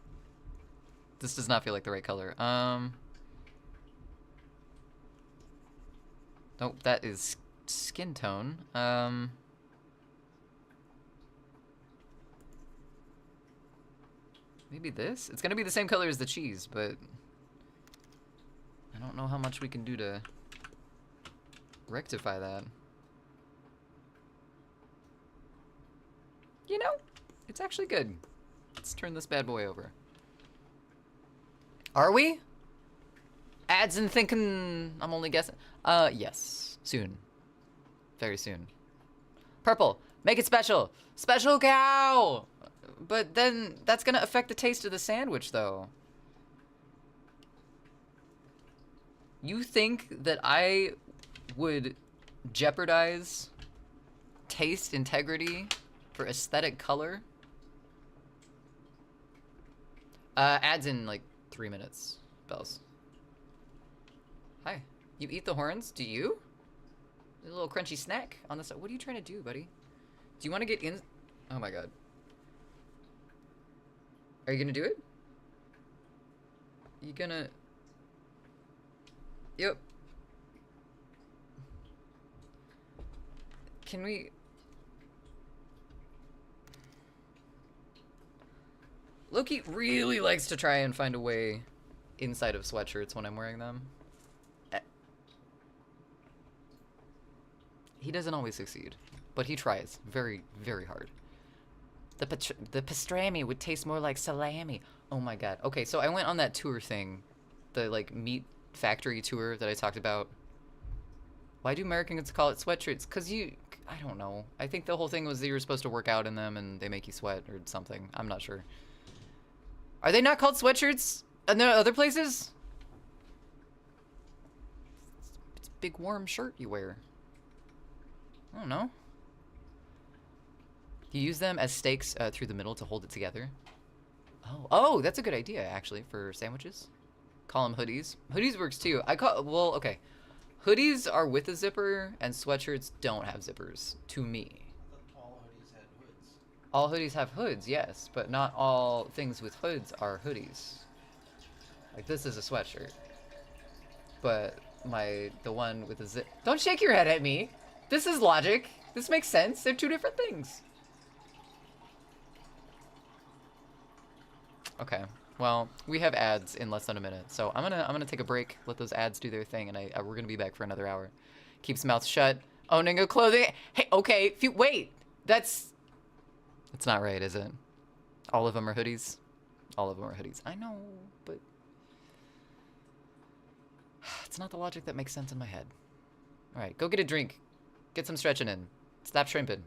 This does not feel like the right color. Nope, that is skin tone. Maybe this? It's gonna be the same color as the cheese, but I don't know how much we can do to rectify that. You know, it's actually good. Let's turn this bad boy over. Are we? Ads and thinking I'm only guessing. Yes. Soon. Very soon. Purple. Make it special. Special cow! But then that's gonna affect the taste of the sandwich, though. You think that I would jeopardize taste integrity for aesthetic color? Ads in like 3 minutes, Bells. Hi. You eat the horns? Do you? A little crunchy snack on the side. What are you trying to do, buddy? Do you want to get in? Oh my god. Are you gonna do it? You gonna... Yep. Can we... Loki really likes to try and find a way inside of sweatshirts when I'm wearing them. He doesn't always succeed, but he tries very, very hard. The pastrami would taste more like salami. Oh my god. Okay, so I went on that tour thing, the like meat factory tour that I talked about. Why do Americans call it sweatshirts? Cause I don't know. I think the whole thing was that you were supposed to work out in them and they make you sweat or something. I'm not sure. Are they not called sweatshirts in other places? It's a big warm shirt you wear. I don't know. You use them as stakes through the middle to hold it together. Oh, that's a good idea actually for sandwiches. Call them hoodies. Hoodies works too. Well, okay. Hoodies are with a zipper, and sweatshirts don't have zippers. To me. All hoodies had hoods. All hoodies have hoods, yes, but not all things with hoods are hoodies. Like this is a sweatshirt, but the one with a zip. Don't shake your head at me. This is logic. This makes sense. They're two different things. Okay. Well, we have ads in less than a minute, so I'm gonna take a break, let those ads do their thing, and we're gonna be back for another hour. Keeps mouth shut. Owning a clothing. Hey, okay. Wait. That's not right, is it? All of them are hoodies. All of them are hoodies. I know, but it's not the logic that makes sense in my head. All right, go get a drink. Get some stretching in. Stop shrimping.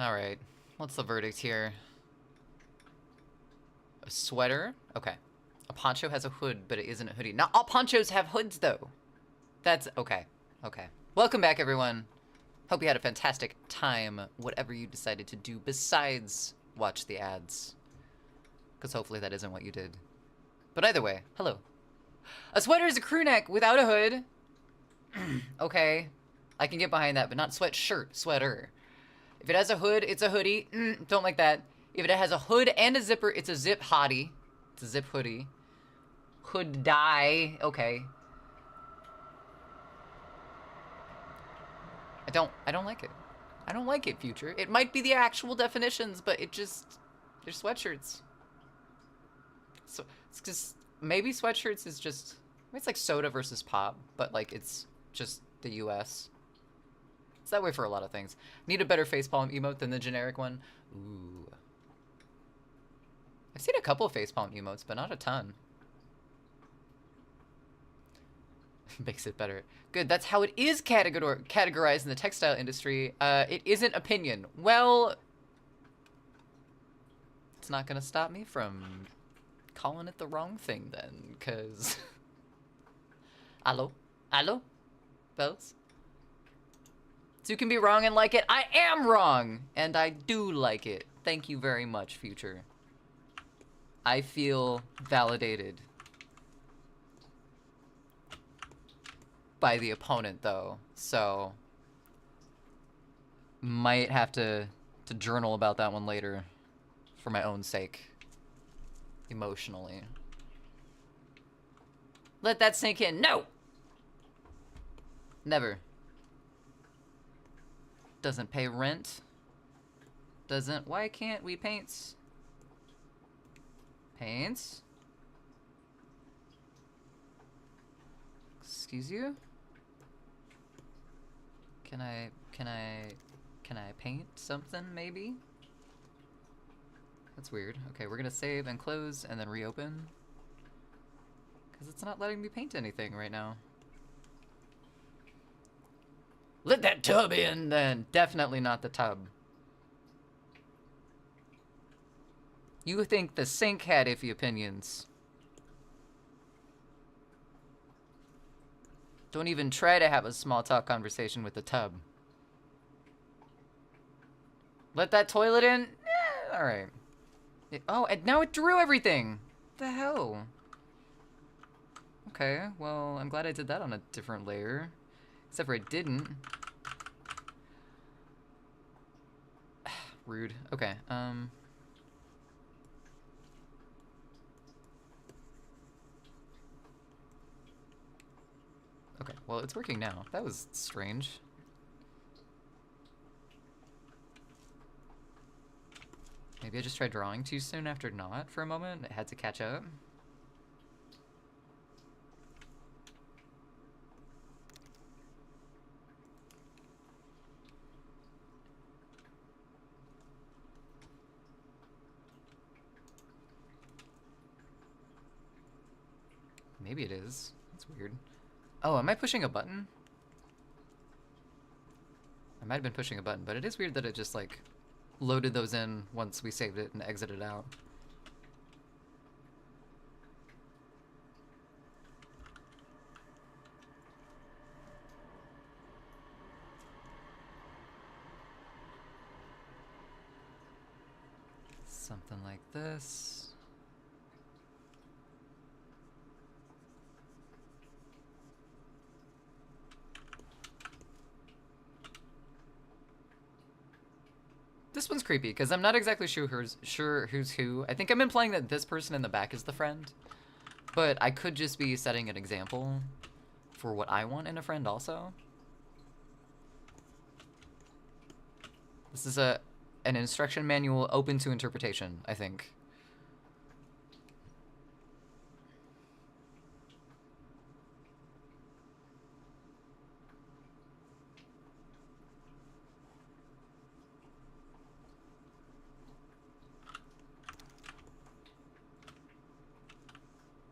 Alright. What's the verdict here? A sweater? Okay. A poncho has a hood, but it isn't a hoodie. Not all ponchos have hoods, though. That's... okay. Okay. Welcome back, everyone. Hope you had a fantastic time, whatever you decided to do besides watch the ads. Because hopefully that isn't what you did. But either way, hello. A sweater is a crew neck without a hood. Okay. I can get behind that, but not sweatshirt. Sweater. If it has a hood, it's a hoodie. Don't like that. If it has a hood and a zipper, it's a zip hottie. It's a zip hoodie. Hood dye. Okay. I don't like it. I don't like it, Future. It might be the actual definitions, but it just... they're sweatshirts. So, it's just... maybe sweatshirts is just... it's like soda versus pop, but like it's just the US. It's that way for a lot of things. Need a better facepalm emote than the generic one. Ooh. I've seen a couple of facepalm emotes, but not a ton. Makes it better. Good, that's how it is categorized in the textile industry. It isn't opinion. Well, it's not gonna stop me from calling it the wrong thing then, cause... Allo? Allo? Bells? So you can be wrong and like it. I am wrong! And I do like it. Thank you very much, Future. I feel validated. By the opponent, though. So... might have to journal about that one later. For my own sake. Emotionally. Let that sink in. No! Never. Doesn't pay rent. Doesn't... why can't we paints? Paints? Excuse you? Can I paint something, maybe? That's weird. Okay, we're gonna save and close and then reopen. Because it's not letting me paint anything right now. Let that tub in, then. Definitely not the tub. You think the sink had iffy opinions. Don't even try to have a small talk conversation with the tub. Let that toilet in? Alright. Oh, and now it drew everything! What the hell? Okay, well, I'm glad I did that on a different layer. Except for I didn't. Rude. Okay, okay, well, it's working now. That was strange. Maybe I just tried drawing too soon after not for a moment. It had to catch up. Maybe it is. That's weird. Oh, am I pushing a button? I might have been pushing a button, but it is weird that it just, like, loaded those in once we saved it and exited out. Something like this. This one's creepy, because I'm not exactly sure who's who. I think I'm implying that this person in the back is the friend. But I could just be setting an example for what I want in a friend also. This is an instruction manual open to interpretation, I think.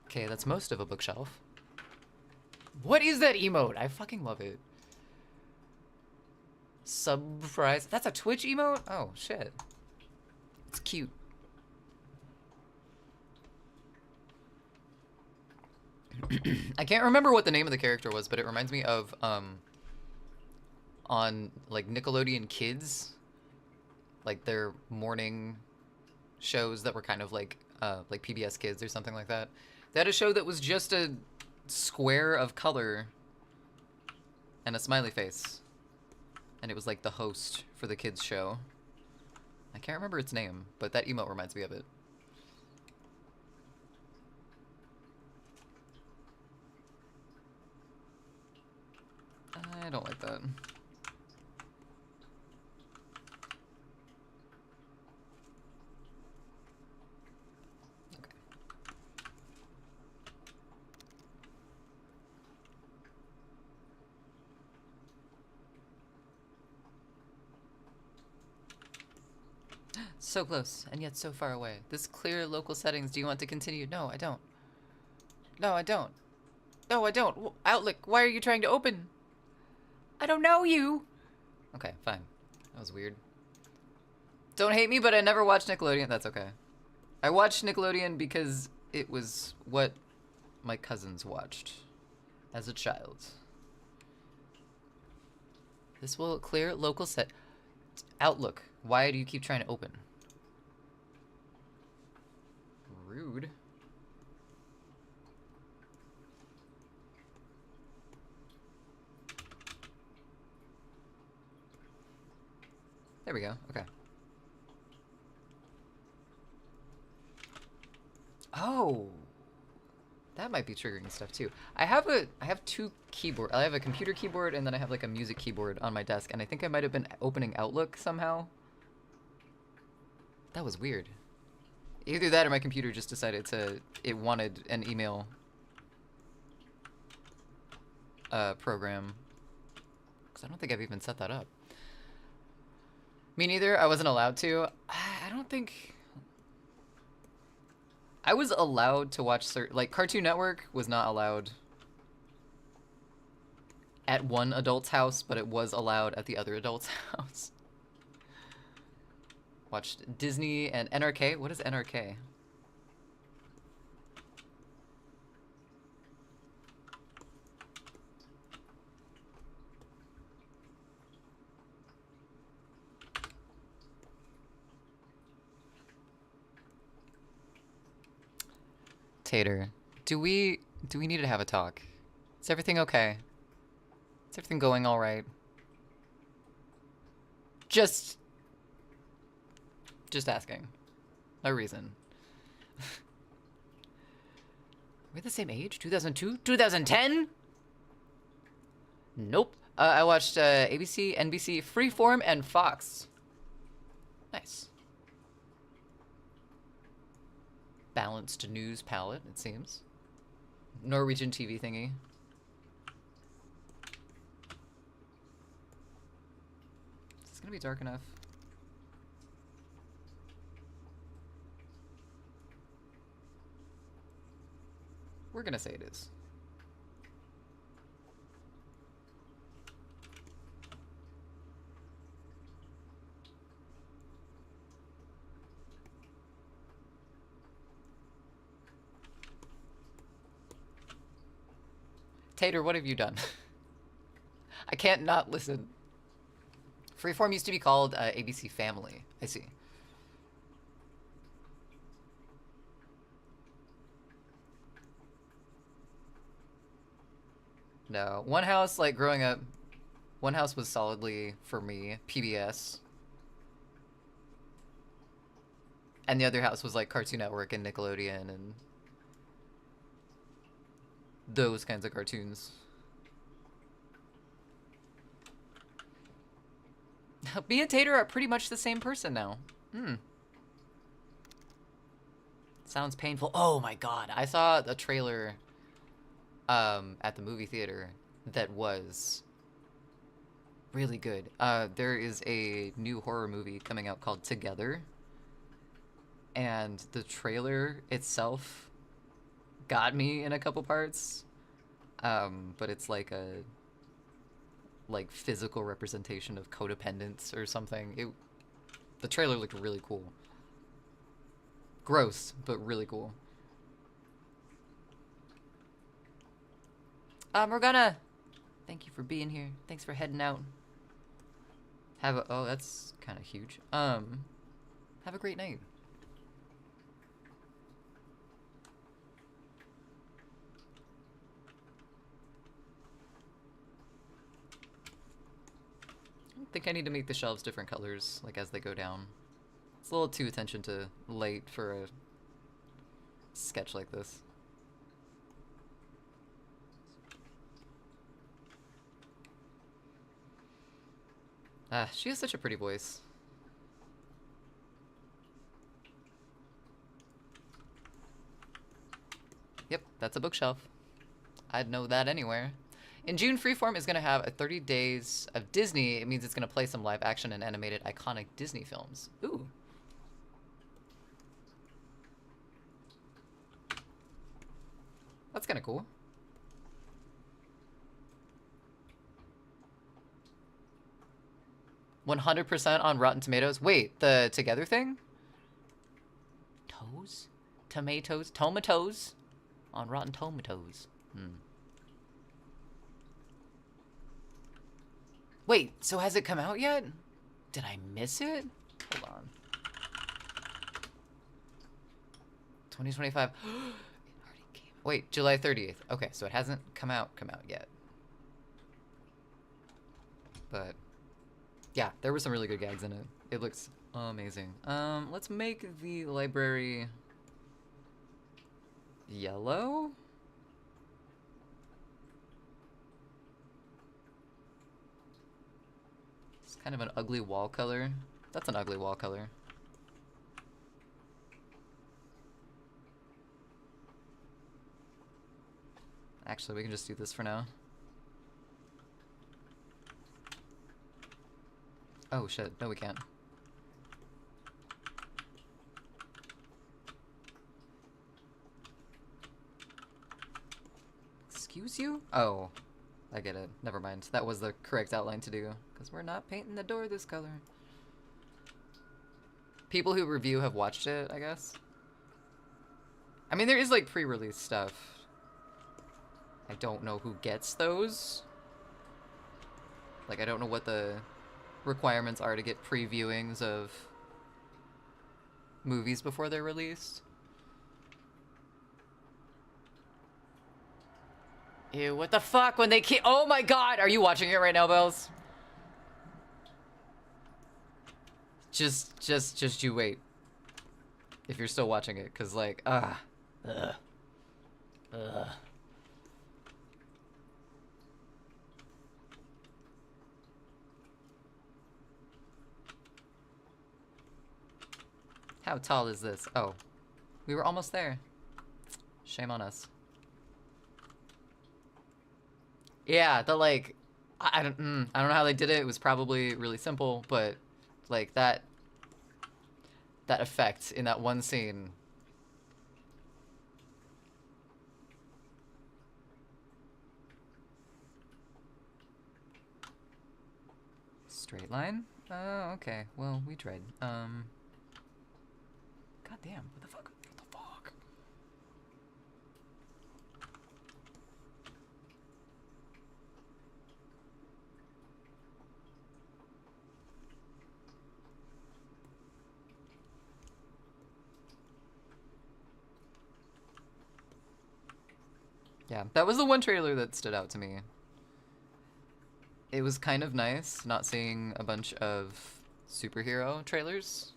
Okay, that's most of a bookshelf. What is that emote? I fucking love it. Surprise. That's a Twitch emote? Oh, shit. It's cute. I can't remember what the name of the character was, but it reminds me of, on, like, Nickelodeon Kids, like, their morning shows that were kind of like PBS Kids or something like that. They had a show that was just a square of color and a smiley face. And it was like the host for the kids show. I can't remember its name, but that emote reminds me of it. I don't like that. So close, and yet so far away. This clear local settings, do you want to continue? No, I don't. No, I don't. No, I don't. Outlook, why are you trying to open? I don't know you. Okay, fine. That was weird. Don't hate me, but I never watched Nickelodeon. That's okay. I watched Nickelodeon because it was what my cousins watched as a child. This will clear local set. Outlook, why do you keep trying to open? Rude. There we go. Okay. Oh. That might be triggering stuff too. I have two keyboard. I have a computer keyboard and then I have like a music keyboard on my desk, and I think I might have been opening Outlook somehow. That was weird. Either that or my computer just decided it wanted an email program. Because I don't think I've even set that up. Me neither. I wasn't allowed to. I don't think... I was allowed to watch certain... Like, Cartoon Network was not allowed at one adult's house, but it was allowed at the other adult's house. Watched Disney and NRK. What is NRK? Tater, do we need to have a talk? Is everything okay? Is everything going all right? Just asking. No reason. We're the same age? 2002? 2010? Nope. I watched ABC, NBC, Freeform, and Fox. Nice. Balanced news palette, it seems. Norwegian TV thingy. Is this gonna be dark enough? We're gonna say it is. Tater, what have you done? I can't not listen. Freeform used to be called ABC Family. I see. No. One house, like, growing up, one house was solidly, for me, PBS. And the other house was, like, Cartoon Network and Nickelodeon and those kinds of cartoons. Me and Tater are pretty much the same person now. Sounds painful. Oh my god. I saw a trailer at the movie theater that was really good. There is a new horror movie coming out called Together. And the trailer itself got me in a couple parts, but it's like like physical representation of codependence or something. The trailer looked really cool. Gross, but really cool. Morgana, thank you for being here. Thanks for heading out. Oh, that's kind of huge. Have a great night. I think I need to make the shelves different colors, like as they go down. It's a little too attention to light for a sketch like this. She has such a pretty voice. Yep, that's a bookshelf. I'd know that anywhere. In June, Freeform is going to have a 30 days of Disney. It means it's going to play some live action and animated iconic Disney films. Ooh. That's kind of cool. 100% on Rotten Tomatoes. Wait, the Together thing? Toes? Tomatoes? Tomatoes? On Rotten Tomatoes. Wait, so has it come out yet? Did I miss it? Hold on. 2025. It already came out. Wait, July 30th. Okay, so it hasn't come out yet. But yeah, there were some really good gags in it. It looks amazing. Let's make the library yellow. It's kind of an ugly wall color. That's an ugly wall color. Actually, we can just do this for now. Oh shit, no we can't. Excuse you? Oh, I get it. Never mind. That was the correct outline to do, because we're not painting the door this color. People who review have watched it, I guess. I mean, there is like pre-release stuff. I don't know who gets those. Like, I don't know what the requirements are to get previewings of movies before they're released. Ew, what the fuck? When they oh my god! Are you watching it right now, Bells? Just you wait. If you're still watching it, cause like, ugh. How tall is this? Oh, we were almost there. Shame on us. Yeah, the like, I don't know how they did it. It was probably really simple, but like that effect in that one scene. Straight line? Oh, okay. Well, we tried. God damn, what the fuck? What the fuck? Yeah, that was the one trailer that stood out to me. It was kind of nice not seeing a bunch of superhero trailers.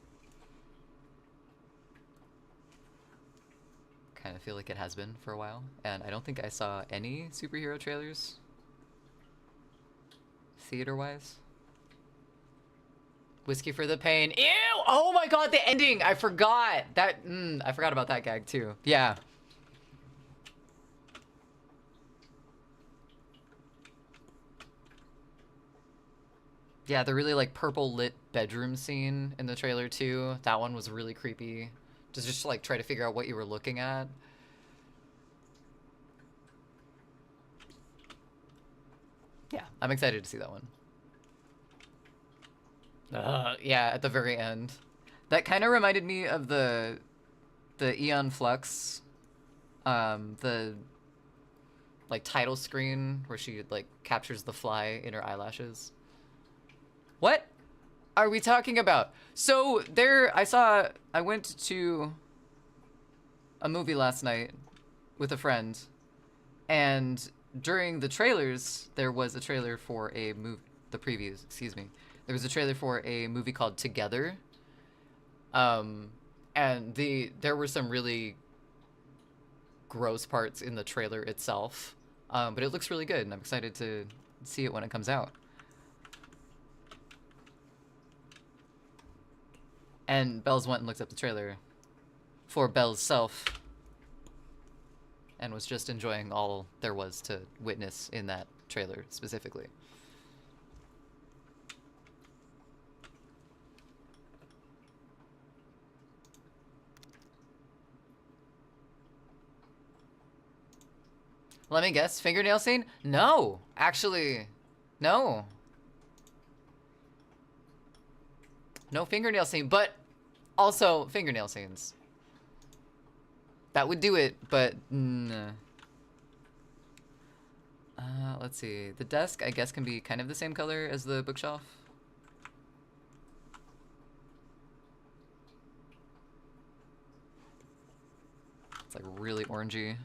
Kind of feel like it has been for a while, and I don't think I saw any superhero trailers theater-wise. Whiskey for the Pain. Ew! Oh my god, the ending! I forgot! I forgot about that gag too. Yeah. Yeah, the really like purple lit bedroom scene in the trailer too. That one was really creepy. Just like try to figure out what you were looking at. Yeah, I'm excited to see that one. Yeah, at the very end. That kind of reminded me of the Aeon Flux, the like title screen where she like captures the fly in her eyelashes. What are we talking about? So there, I went to a movie last night with a friend, and during the trailers, there was a trailer for a movie, the previews, excuse me. There was a trailer for a movie called Together. And there were some really gross parts in the trailer itself. But it looks really good, and I'm excited to see it when it comes out. And Bells went and looked up the trailer for Belle's self and was just enjoying all there was to witness in that trailer specifically. Let me guess, fingernail scene? No, actually, no. No fingernail scene, but also fingernail scenes. That would do it, but nah. Let's see. The desk, I guess, can be kind of the same color as the bookshelf. It's like really orangey.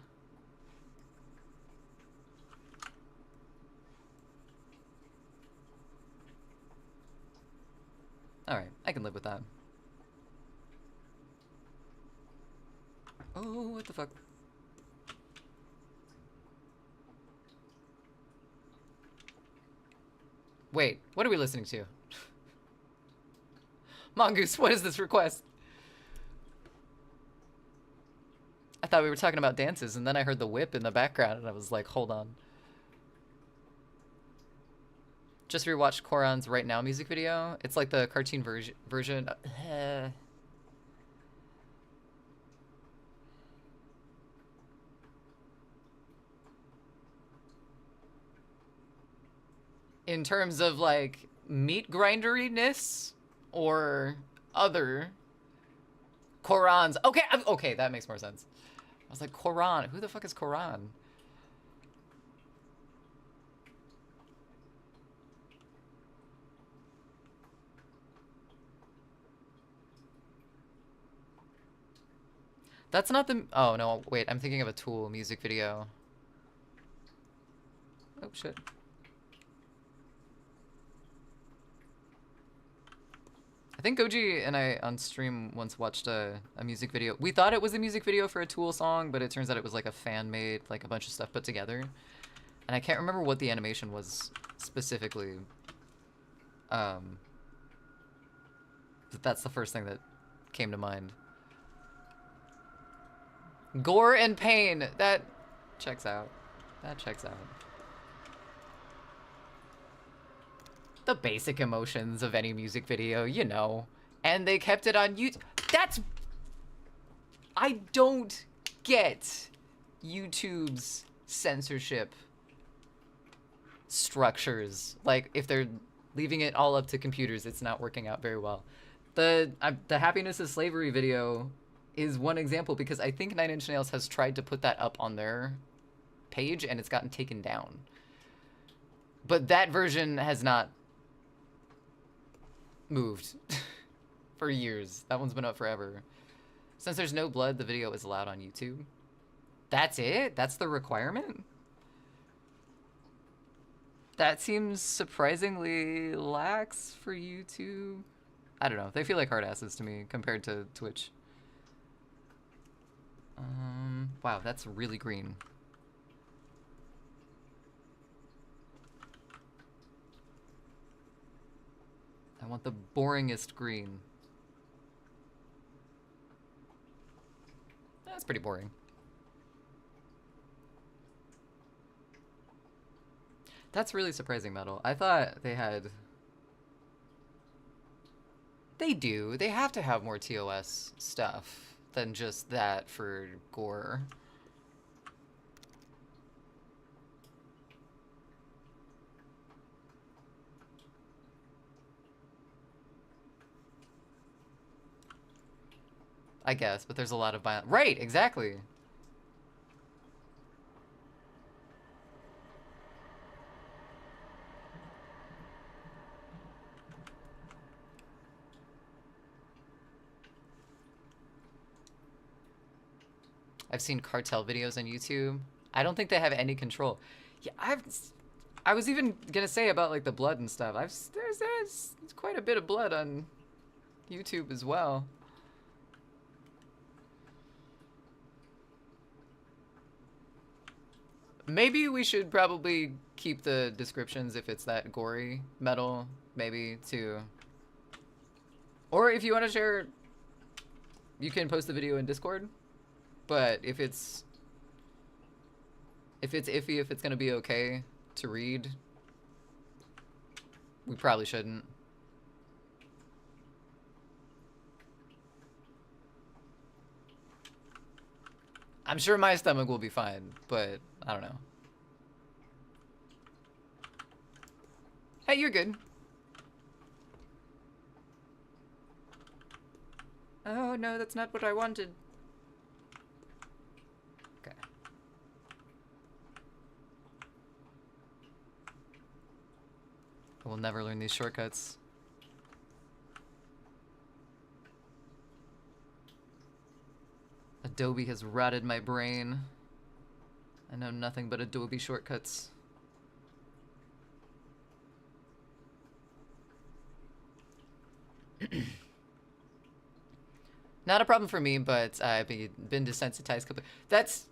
Alright, I can live with that. Oh, what the fuck? Wait, what are we listening to? Mongoose, what is this request? I thought we were talking about dances, and then I heard the whip in the background, and I was like, hold on. Just rewatched Koran's Right Now music video. It's like the cartoon version. In terms of like meat grinderiness or other Koran's. Okay, okay, that makes more sense. I was like, Koran. Who the fuck is Koran? That's not the... Oh, no, wait. I'm thinking of a Tool music video. Oh, shit. I think Goji and I on stream once watched a music video. We thought it was a music video for a Tool song, but it turns out it was like a fan-made, like a bunch of stuff put together. And I can't remember what the animation was specifically. But that's the first thing that came to mind. Gore and pain. That checks out. That checks out. The basic emotions of any music video, you know. And they kept it on YouTube. That's... I don't get YouTube's censorship structures. Like, if they're leaving it all up to computers, it's not working out very well. The Happiness is Slavery video is one example, because I think Nine Inch Nails has tried to put that up on their page and it's gotten taken down. But that version has not moved for years. That one's been up forever. Since there's no blood, the video is allowed on YouTube. That's it? That's the requirement? That seems surprisingly lax for YouTube. I don't know. They feel like hard asses to me compared to Twitch. Wow, that's really green. I want the boringest green. That's pretty boring. That's really surprising, Metal. I thought they had... They do. They have to have more TOS stuff than just that for gore. I guess, but there's a lot of violence. Right, exactly. I've seen cartel videos on YouTube. I don't think they have any control. Yeah, I was even gonna say about like the blood and stuff. There's quite a bit of blood on YouTube as well. Maybe we should probably keep the descriptions if it's that gory metal, maybe to. Or if you want to share, you can post the video in Discord. But if it's iffy, if it's gonna be okay to read, we probably shouldn't. I'm sure my stomach will be fine, but I don't know. Hey, you're good. Oh no, that's not what I wanted. Okay. I will never learn these shortcuts. Adobe has rotted my brain. I know nothing but Adobe shortcuts. Not a problem for me, but I've been desensitized. That's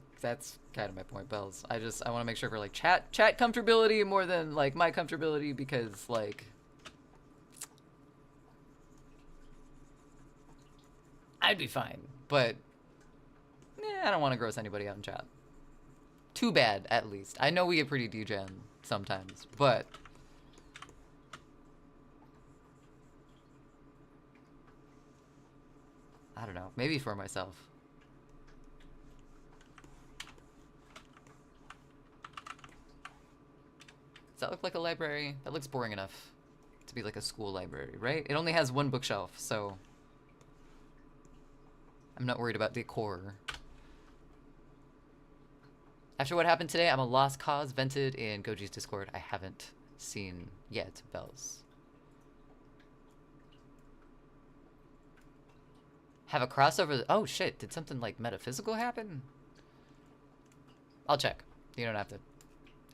kind of my point, Bells. I want to make sure for like chat comfortability more than like my comfortability, because like I'd be fine, but I don't want to gross anybody out in chat. Too bad, at least. I know we get pretty degen sometimes, but I don't know. Maybe for myself. Does that look like a library? That looks boring enough to be like a school library, right? It only has one bookshelf, so I'm not worried about decor. After what happened today, I'm a lost cause vented in Goji's Discord. I haven't seen yet, Bells. Have a crossover. Oh shit, did something like metaphysical happen? I'll check. You don't have to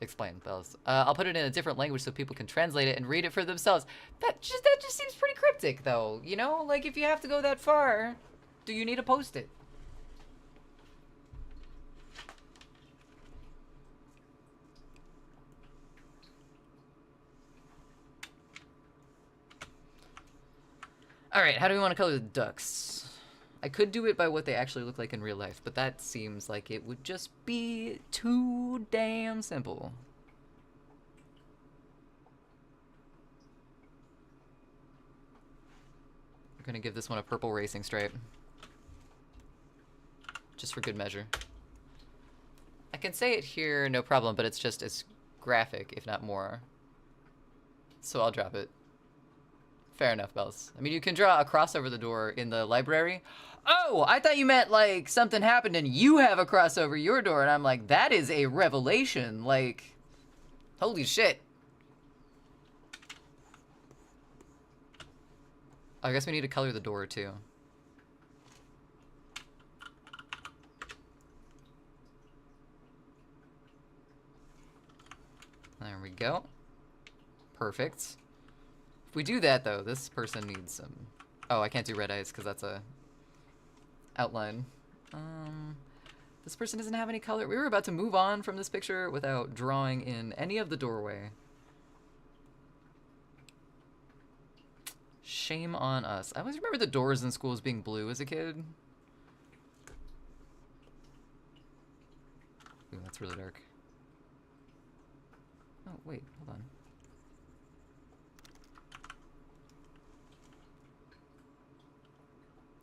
explain, Bells. I'll put it in a different language so people can translate it and read it for themselves. That just seems pretty cryptic though, you know? Like if you have to go that far, do you need to post it? Alright, how do we want to color the ducks? I could do it by what they actually look like in real life, but that seems like it would just be too damn simple. We're gonna give this one a purple racing stripe. Just for good measure. I can say it here, no problem, but it's just as graphic, if not more. So I'll drop it. Fair enough, Bells. I mean, you can draw a cross over the door in the library. Oh, I thought you meant, like, something happened and you have a cross over your door, and I'm like, that is a revelation. Like, holy shit. I guess we need to color the door, too. There we go. Perfect. If we do that, though, this person needs some... Oh, I can't do red eyes because that's a outline. This person doesn't have any color. We were about to move on from this picture without drawing in any of the doorway. Shame on us. I always remember the doors in schools being blue as a kid. Ooh, that's really dark. Oh, wait, hold on.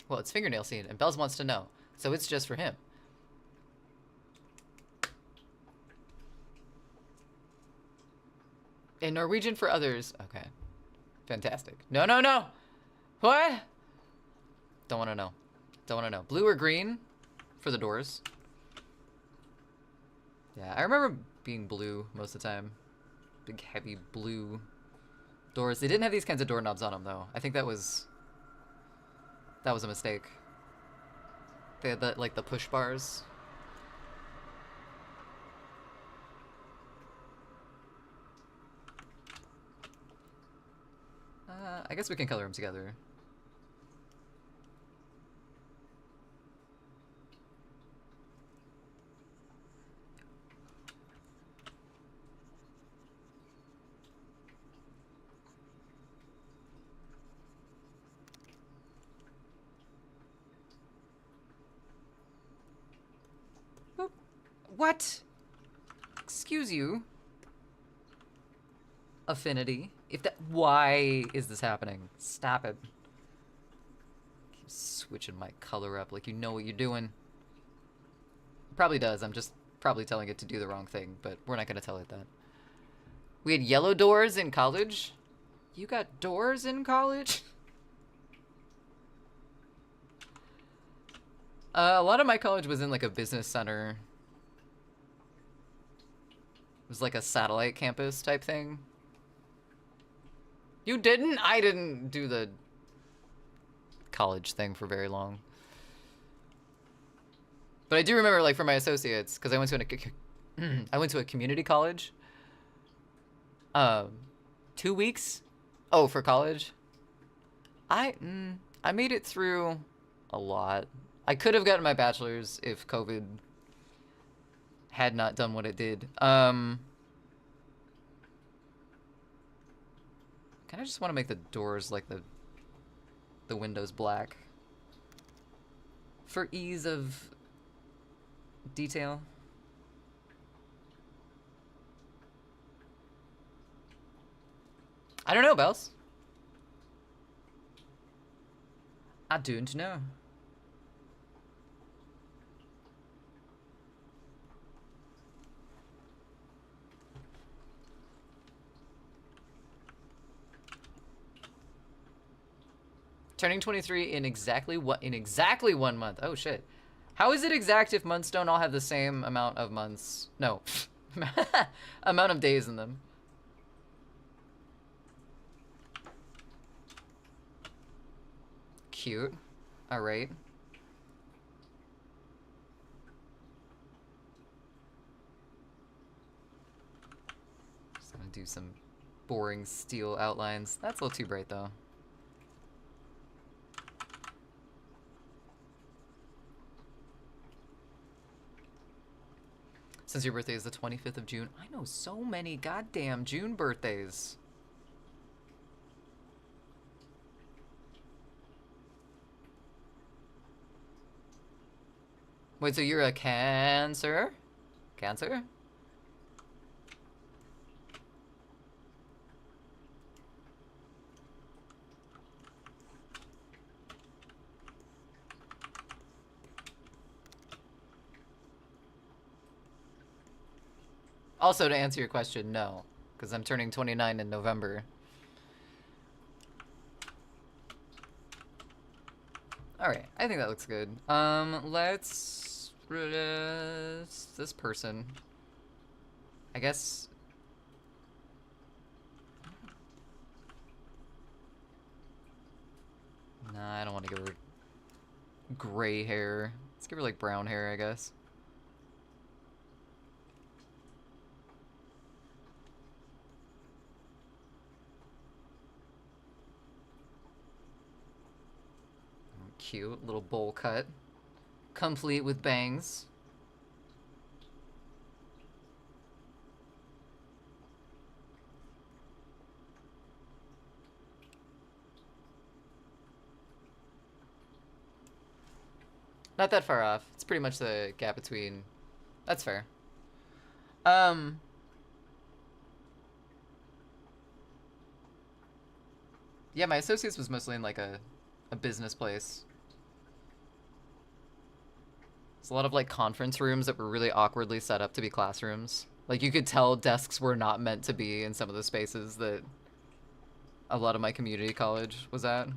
Well, it's fingernail scene, and Bells wants to know, so it's just for him. In Norwegian for others. Okay. Fantastic. No, no, no! What? Don't want to know. Don't want to know. Blue or green for the doors? Yeah, I remember being blue most of the time. Big, heavy blue doors. They didn't have these kinds of doorknobs on them, though. I think that was a mistake. They had the, like, the push bars. I guess we can color them together. What? Excuse you. Affinity. If that— why is this happening? Stop it. Keep switching my color up like you know what you're doing. It probably does. I'm just probably telling it to do the wrong thing, but we're not gonna tell it that. We had yellow doors in college? You got doors in college? A lot of my college was in like a business center. It was like a satellite campus type thing. You didn't? I didn't do the college thing for very long. But I do remember, like, for my associates, because I went to a community college. 2 weeks? Oh, for college? I made it through a lot. I could have gotten my bachelor's if COVID had not done what it did. Kinda just want to make the doors like the windows black for ease of detail. I don't know, Bells. I don't know. Turning 23 in exactly 1 month. Oh shit. How is it exact if months don't all have the same amount of months? No. Amount of days in them. Cute. Alright. Just gonna do some boring steel outlines. That's a little too bright though. Since your birthday is the 25th of June, I know so many goddamn June birthdays. Wait, so you're a Cancer? Cancer? Also, to answer your question, no. Because I'm turning 29 in November. Alright, I think that looks good. Let's... this person. I guess... Nah, I don't want to give her gray hair. Let's give her, like, brown hair, I guess. Cute little bowl cut, complete with bangs. Not that far off. It's pretty much the gap between. That's fair. Yeah, my associates was mostly in like a business place. It's a lot of like conference rooms that were really awkwardly set up to be classrooms. Like you could tell desks were not meant to be in some of the spaces that a lot of my community college was at.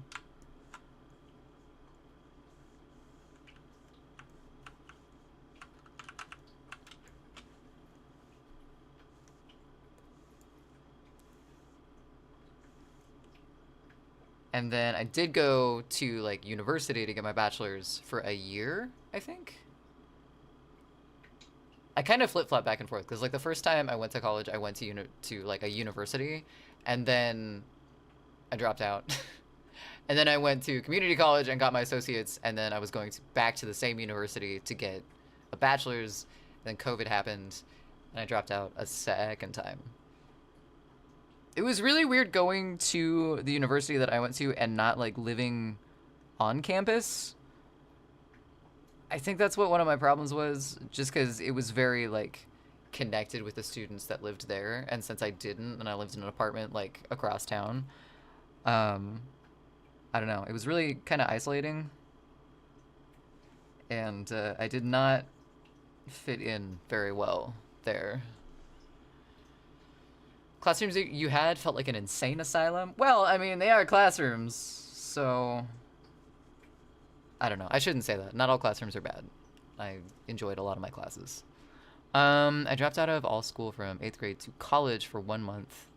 And then I did go to like university to get my bachelor's for a year, I think. I kind of flip-flop back and forth because like the first time I went to college, I went to like a university, and then I dropped out. And then I went to community college and got my associates, and then I was going back to the same university to get a bachelor's. Then COVID happened, and I dropped out a second time. It was really weird going to the university that I went to and not like living on campus. I think that's what one of my problems was, just because it was very like connected with the students that lived there, and since I didn't, and I lived in an apartment like across town, I don't know, it was really kind of isolating, and I did not fit in very well there. Classrooms that you had felt like an insane asylum? Well, I mean, they are classrooms, so I don't know. I shouldn't say that. Not all classrooms are bad. I enjoyed a lot of my classes. I dropped out of all school from 8th grade to college for 1 month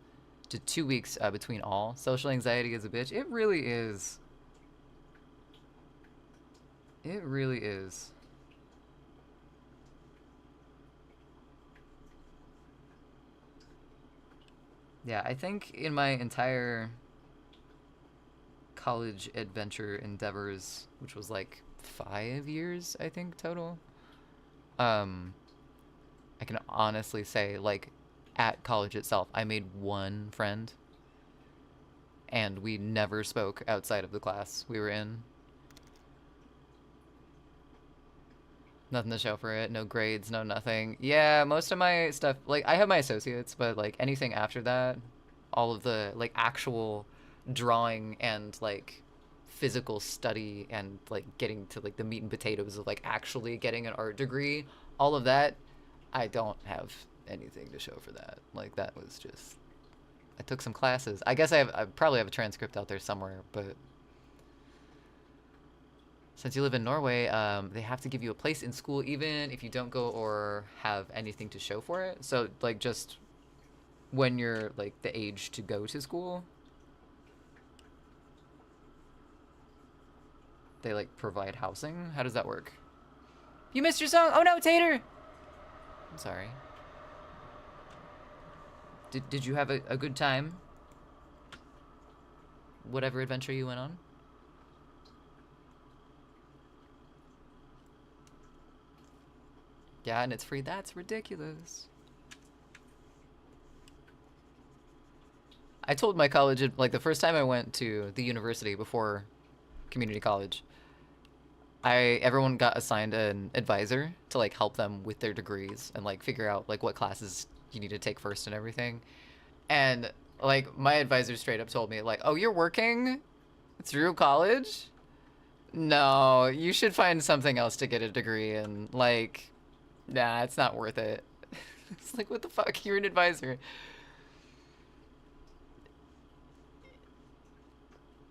to 2 weeks between all. Social anxiety is a bitch. It really is. It really is. Yeah, I think in my entire college adventure endeavors, which was like 5 years, I think, total, I can honestly say, like, at college itself, I made one friend, and we never spoke outside of the class we were in. Nothing to show for it, no grades, no nothing. Yeah, most of my stuff, like, I have my associates, but, like, anything after that, all of the, like, actual drawing and, like, physical study and, like, getting to, like, the meat and potatoes of, like, actually getting an art degree, all of that, I don't have anything to show for that. Like, that was just, I took some classes. I guess I probably have a transcript out there somewhere, but since you live in Norway, they have to give you a place in school even if you don't go or have anything to show for it. So, like, just when you're, like, the age to go to school, they, like, provide housing? How does that work? You missed your song! Oh no, Tater! I'm sorry. Did you have a good time? Whatever adventure you went on? Yeah, and it's free. That's ridiculous. I told my college, like, the first time I went to the university before community college, everyone got assigned an advisor to, like, help them with their degrees and, like, figure out, like, what classes you need to take first and everything. And, like, my advisor straight up told me, like, oh, you're working through college? No, you should find something else to get a degree in. Like, nah, it's not worth it. It's like, what the fuck? You're an advisor.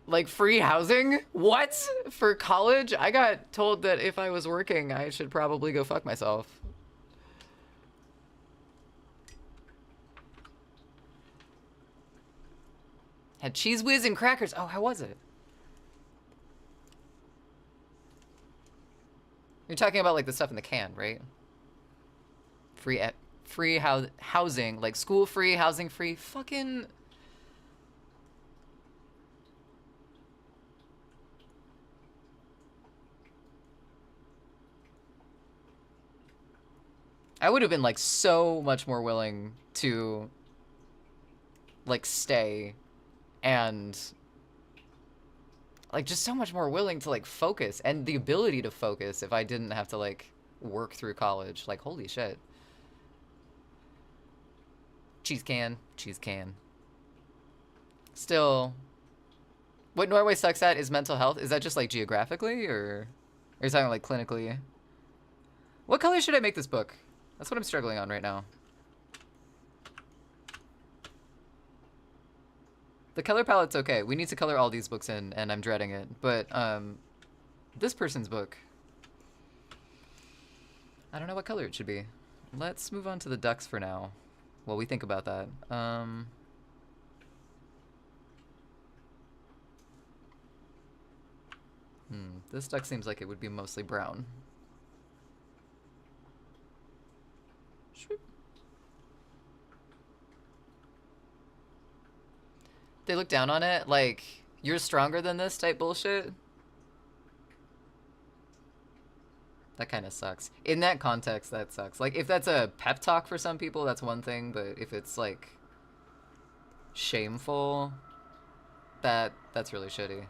Like, free housing? What? For college? I got told that if I was working, I should probably go fuck myself. Had Cheese Whiz and crackers. Oh, how was it? You're talking about, like, the stuff in the can, right? Free housing, like school free, housing free. Fucking... I would have been, like, so much more willing to, like, stay and, like, just so much more willing to, like, focus and the ability to focus if I didn't have to, like, work through college. Like, holy shit. Cheese can. Still, what Norway sucks at is mental health. Is that just, like, geographically, or are you talking, like, clinically? What color should I make this book? That's what I'm struggling on right now. The color palette's okay. We need to color all these books in, and I'm dreading it. But, this person's book, I don't know what color it should be. Let's move on to the ducks for now, while we think about that. This duck seems like it would be mostly brown. Shwoop. They look down on it like, you're stronger than this type bullshit. That kind of sucks. In that context, that sucks. Like, if that's a pep talk for some people, that's one thing, but if it's, like, shameful, that's really shitty.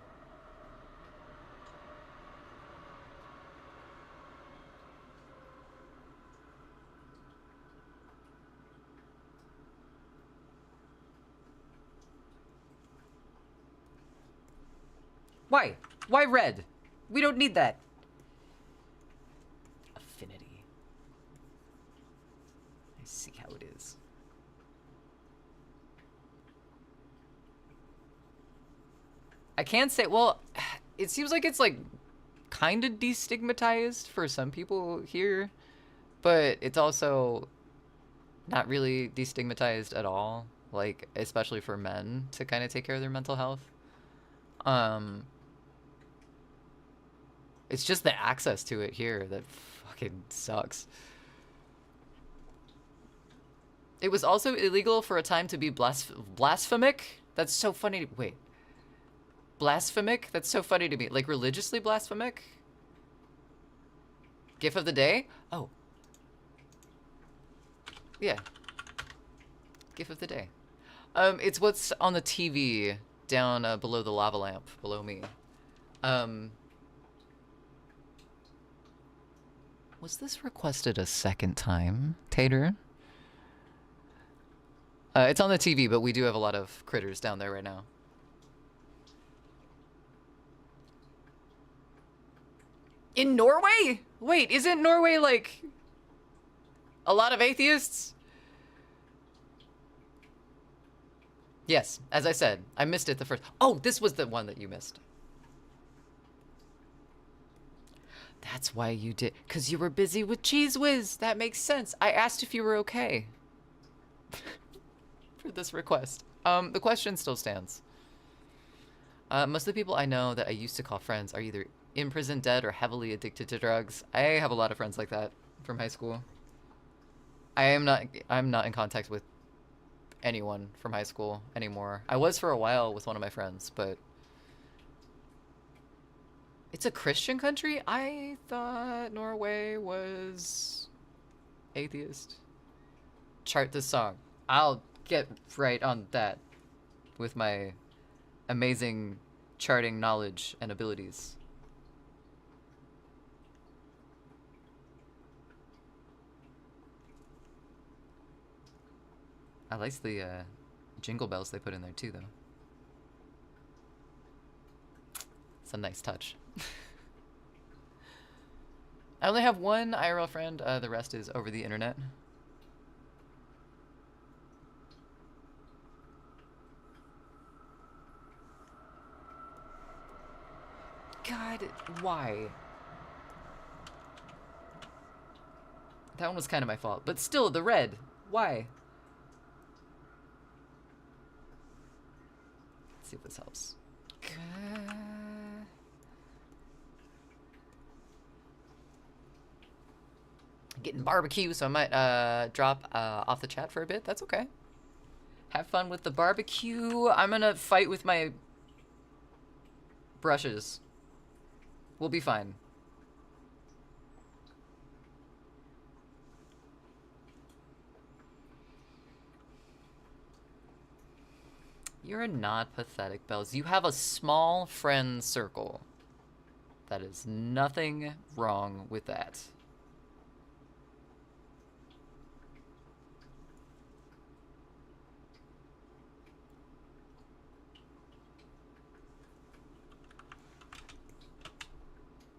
Why? Why red? We don't need that. Affinity. I see how it is. I can't say, well, it seems like it's like kind of destigmatized for some people here, but it's also not really destigmatized at all, like especially for men to kind of take care of their mental health. It's just the access to it here that fucking sucks. It was also illegal for a time to be blasphemic. That's so funny. Wait. Blasphemic? That's so funny to me. Like religiously blasphemic? GIF of the day? Oh. Yeah. GIF of the day. It's what's on the TV down below the lava lamp below me. Was this requested a second time, Tater? It's on the TV, but we do have a lot of critters down there right now. In Norway? Wait, isn't Norway like a lot of atheists? Yes, as I said, I missed it the first. Oh, this was the one that you missed. That's why you did, because you were busy with Cheese Whiz. That makes sense. I asked if you were okay for this request. The question still stands. Most of the people I know that I used to call friends are either in prison, dead, or heavily addicted to drugs. I have a lot of friends like that from high school. I'm not in contact with anyone from high school anymore. I was for a while with one of my friends, but it's a Christian country? I thought Norway was atheist. Chart this song. I'll get right on that with my amazing charting knowledge and abilities. I like the jingle bells they put in there too, though. It's a nice touch. I only have one IRL friend. The rest is over the internet. God, why? That one was kind of my fault. But still, the red. Why? Let's see if this helps. Getting barbecue, so I might drop off the chat for a bit. That's okay. Have fun with the barbecue. I'm gonna fight with my brushes. We'll be fine. You're not pathetic, Bells. You have a small friend circle. That is nothing wrong with that.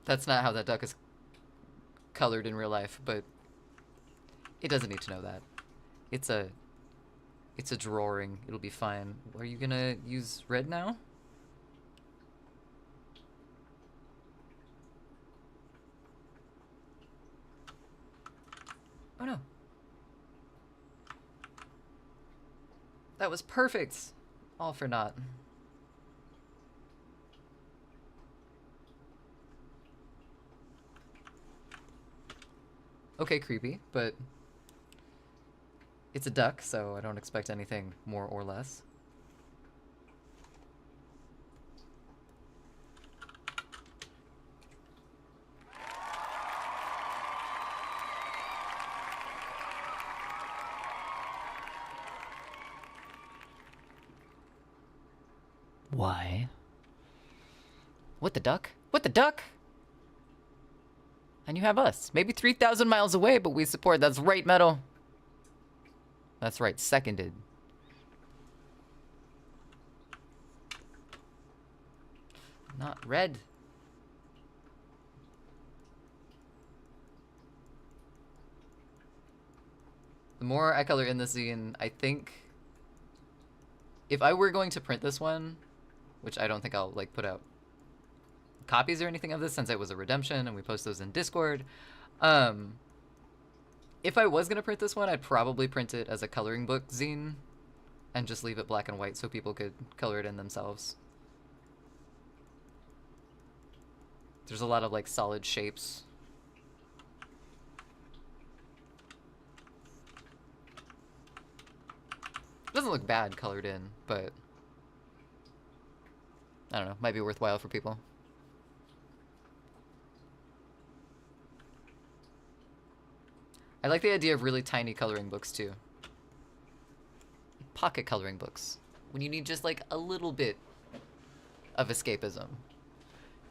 That's not how that duck is colored in real life, but it doesn't need to know that. It's a drawing. It'll be fine. Are you gonna use red now? Oh no. That was perfect. All for naught. okay creepy, but it's a duck, so I don't expect anything more or less. Why? What the duck? What the duck? And you have us. Maybe 3,000 miles away, but we support. That's right, Metal. That's right, seconded. Not red. The more I color in this zine, I think if I were going to print this one, which I don't think I'll like put out copies or anything of this since it was a redemption and we post those in Discord. If I was gonna print this one, I'd probably print it as a coloring book zine and just leave it black and white so people could color it in themselves. There's a lot of like solid shapes. It doesn't look bad colored in, but I don't know, might be worthwhile for people. I like the idea of really tiny coloring books too. Pocket coloring books. When you need just like a little bit of escapism.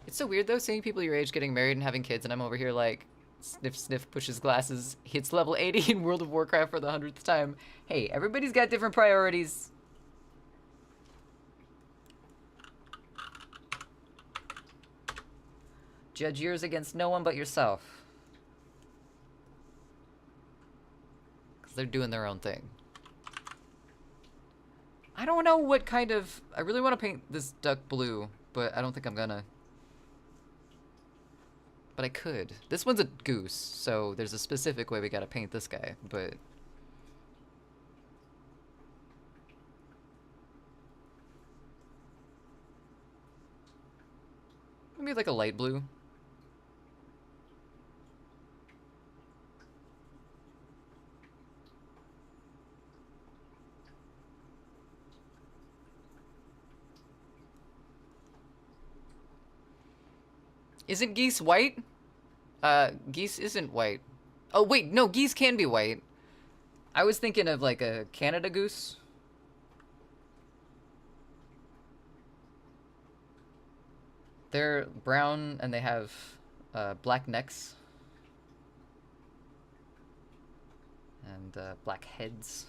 It's so weird though, seeing people your age getting married and having kids, and I'm over here like, sniff sniff, pushes glasses, hits level 80 in World of Warcraft for the 100th time. Hey, everybody's got different priorities. Judge yours against no one but yourself. They're doing their own thing. I don't know what kind of... I really want to paint this duck blue, but I don't think I'm gonna. But I could. This one's a goose, so there's a specific way we gotta paint this guy, but... maybe like a light blue. Isn't geese white? Geese isn't white. Oh, wait, no, geese can be white. I was thinking of like a Canada goose. They're brown and they have black necks. And black heads.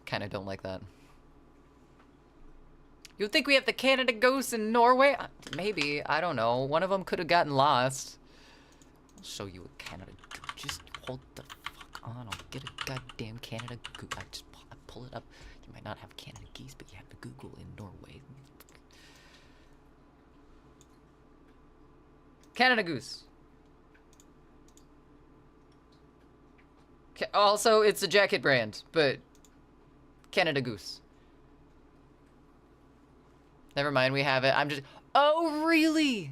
Kinda don't like that. You think we have the Canada Goose in Norway? Maybe, I don't know. One of them could have gotten lost. I'll show you a Canada Goose. Just hold the fuck on. I'll get a goddamn Canada Goose. I pull it up. You might not have Canada geese, but you have to Google in Norway. Canada Goose. Also, it's a jacket brand, but Canada Goose. Never mind, we have it. I'm just... Oh, really?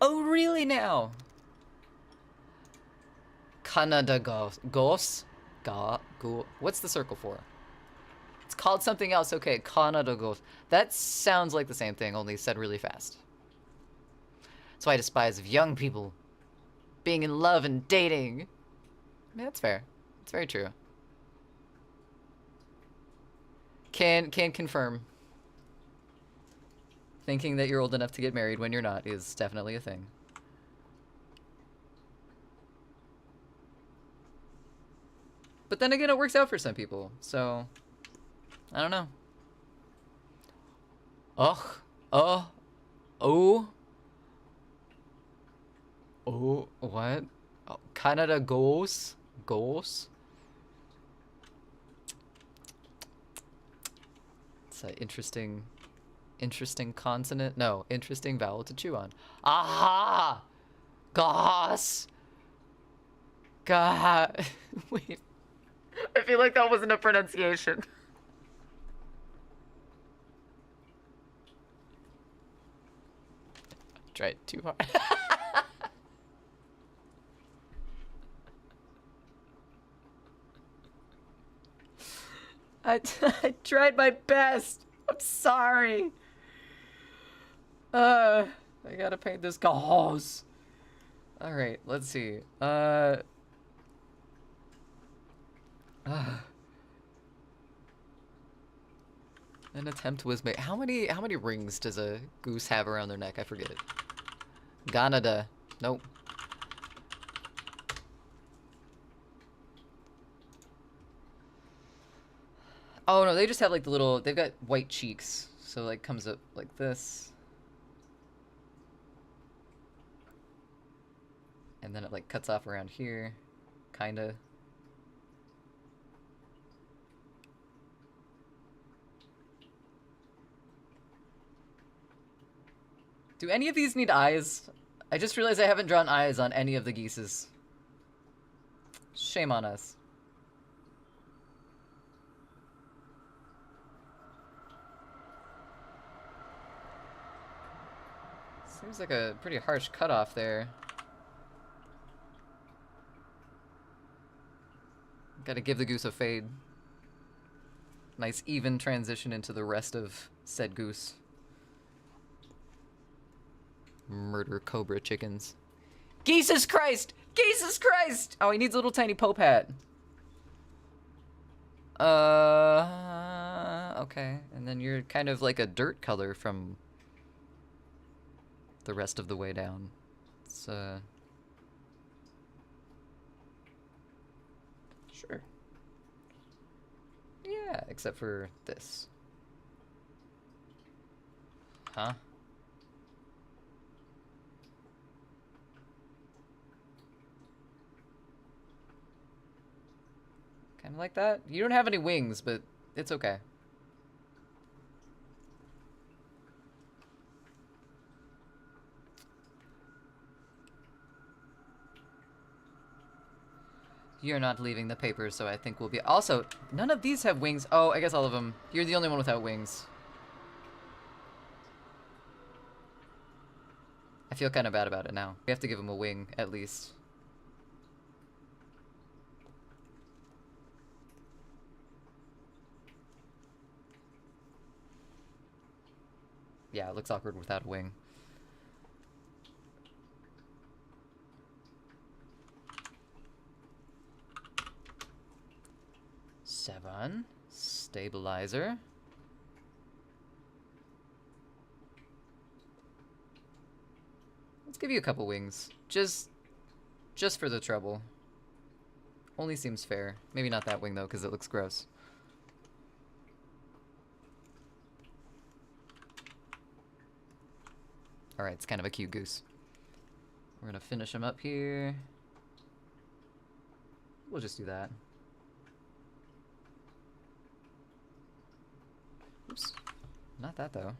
Oh, really now? Canada Goose. Goose? What's the circle for? It's called something else. Okay, Canada Goose. That sounds like the same thing, only said really fast. That's why I despise of young people being in love and dating. I mean, that's fair. It's very true. Can confirm. Thinking that you're old enough to get married when you're not is definitely a thing. But then again, it works out for some people, so... I don't know. Oh, what? Oh, Canada goes. Goes. It's an interesting consonant. No, interesting vowel to chew on. Aha! Goss! God. Wait. I feel like that wasn't a pronunciation. Tried too hard. I tried my best. I'm sorry. I gotta paint this house. All right, let's see. An attempt was made. How many rings does a goose have around their neck? I forget. Ganada. Nope. Oh no, they just have like the little. They've got white cheeks, so like comes up like this, and then it like cuts off around here, kinda. Do any of these need eyes? I just realized I haven't drawn eyes on any of the geeses. Shame on us. Seems like a pretty harsh cutoff there. Gotta give the goose a fade. Nice even transition into the rest of said goose. Murder cobra chickens. Jesus Christ! Jesus Christ! Oh, he needs a little tiny Pope hat. Okay. And then you're kind of like a dirt color from the rest of the way down. It's, sure. Yeah, except for this. Huh? Kind of like that. You don't have any wings, but it's okay. You're not leaving the paper, so I think we'll be... Also, none of these have wings. Oh, I guess all of them. You're the only one without wings. I feel kind of bad about it now. We have to give him a wing, at least. Yeah, it looks awkward without a wing. Seven. Stabilizer. Let's give you a couple wings. Just for the trouble. Only seems fair. Maybe not that wing, though, because it looks gross. Alright, it's kind of a cute goose. We're gonna finish him up here. We'll just do that. Oops. Not that, though.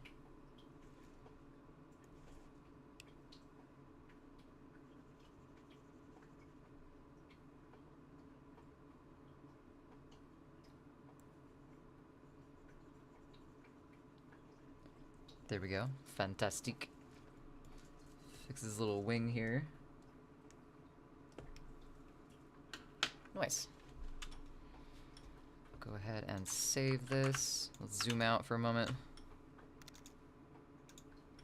There we go. Fantastic. Fix his little wing here. Nice. Go ahead and save this. Let's zoom out for a moment.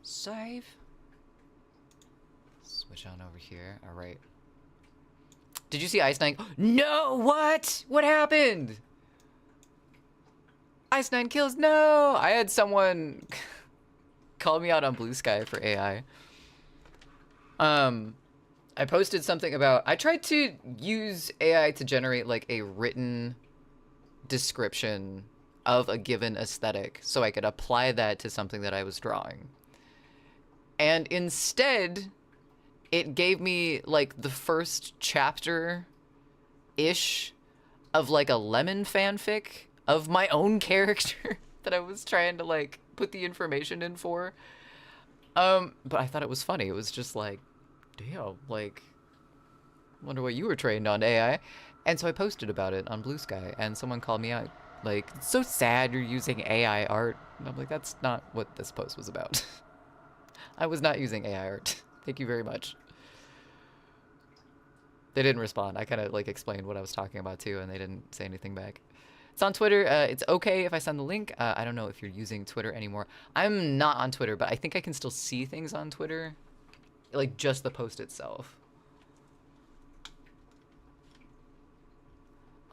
Save. Switch on over here. All right. Did you see Ice Nine? No! What? What happened? Ice Nine kills? No! I had someone call me out on Blue Sky for AI. I posted something about... I tried to use AI to generate, like, a written description of a given aesthetic so I could apply that to something that I was drawing. And instead, it gave me like the first chapter ish of like a Lemon fanfic of my own character that I was trying to like put the information in for. But I thought it was funny. It was just like, damn, like, wonder what you were trained on, AI. And so I posted about it on Blue Sky, and someone called me out, like, it's so sad you're using AI art. And I'm like, that's not what this post was about. I was not using AI art. Thank you very much. They didn't respond. I kind of like explained what I was talking about too, and they didn't say anything back. It's on Twitter. It's okay if I send the link. I don't know if you're using Twitter anymore. I'm not on Twitter, but I think I can still see things on Twitter. Like just the post itself.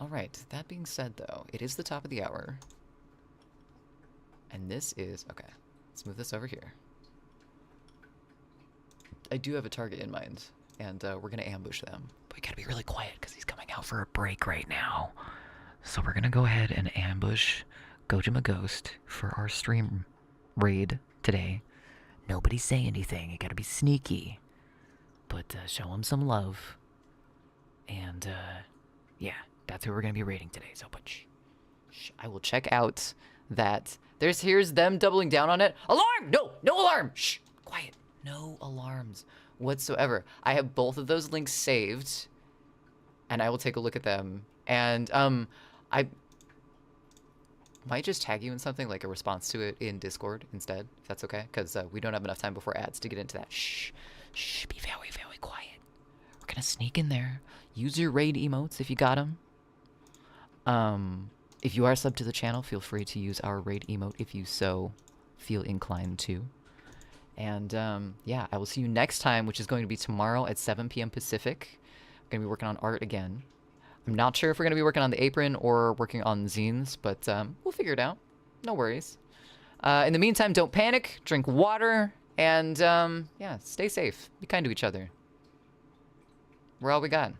All right, that being said though, it is the top of the hour. And this is, okay, let's move this over here. I do have a target in mind, and we're gonna ambush them. But we gotta be really quiet because he's coming out for a break right now. So we're gonna go ahead and ambush Gojima Ghost for our stream raid today. Nobody say anything, you gotta be sneaky. But show him some love. And yeah, that's who we're gonna be raiding today. So but shh, I will check out that. Here's them doubling down on it. Alarm! No alarm! Shh, quiet. No alarms whatsoever. I have both of those links saved, and I will take a look at them. And I might just tag you in something, like a response to it in Discord instead, if that's okay, because we don't have enough time before ads to get into that. Shh, shh, be very, very quiet. We're gonna sneak in there. Use your raid emotes if you got them. If you are subbed to the channel, feel free to use our raid emote if you so feel inclined to. And yeah, I will see you next time, which is going to be tomorrow at 7 p.m. Pacific. I'm going to be working on art again. I'm not sure if we're going to be working on the apron or working on zines, but we'll figure it out. No worries. In the meantime, don't panic, drink water, and yeah, stay safe. Be kind to each other. We're all we got.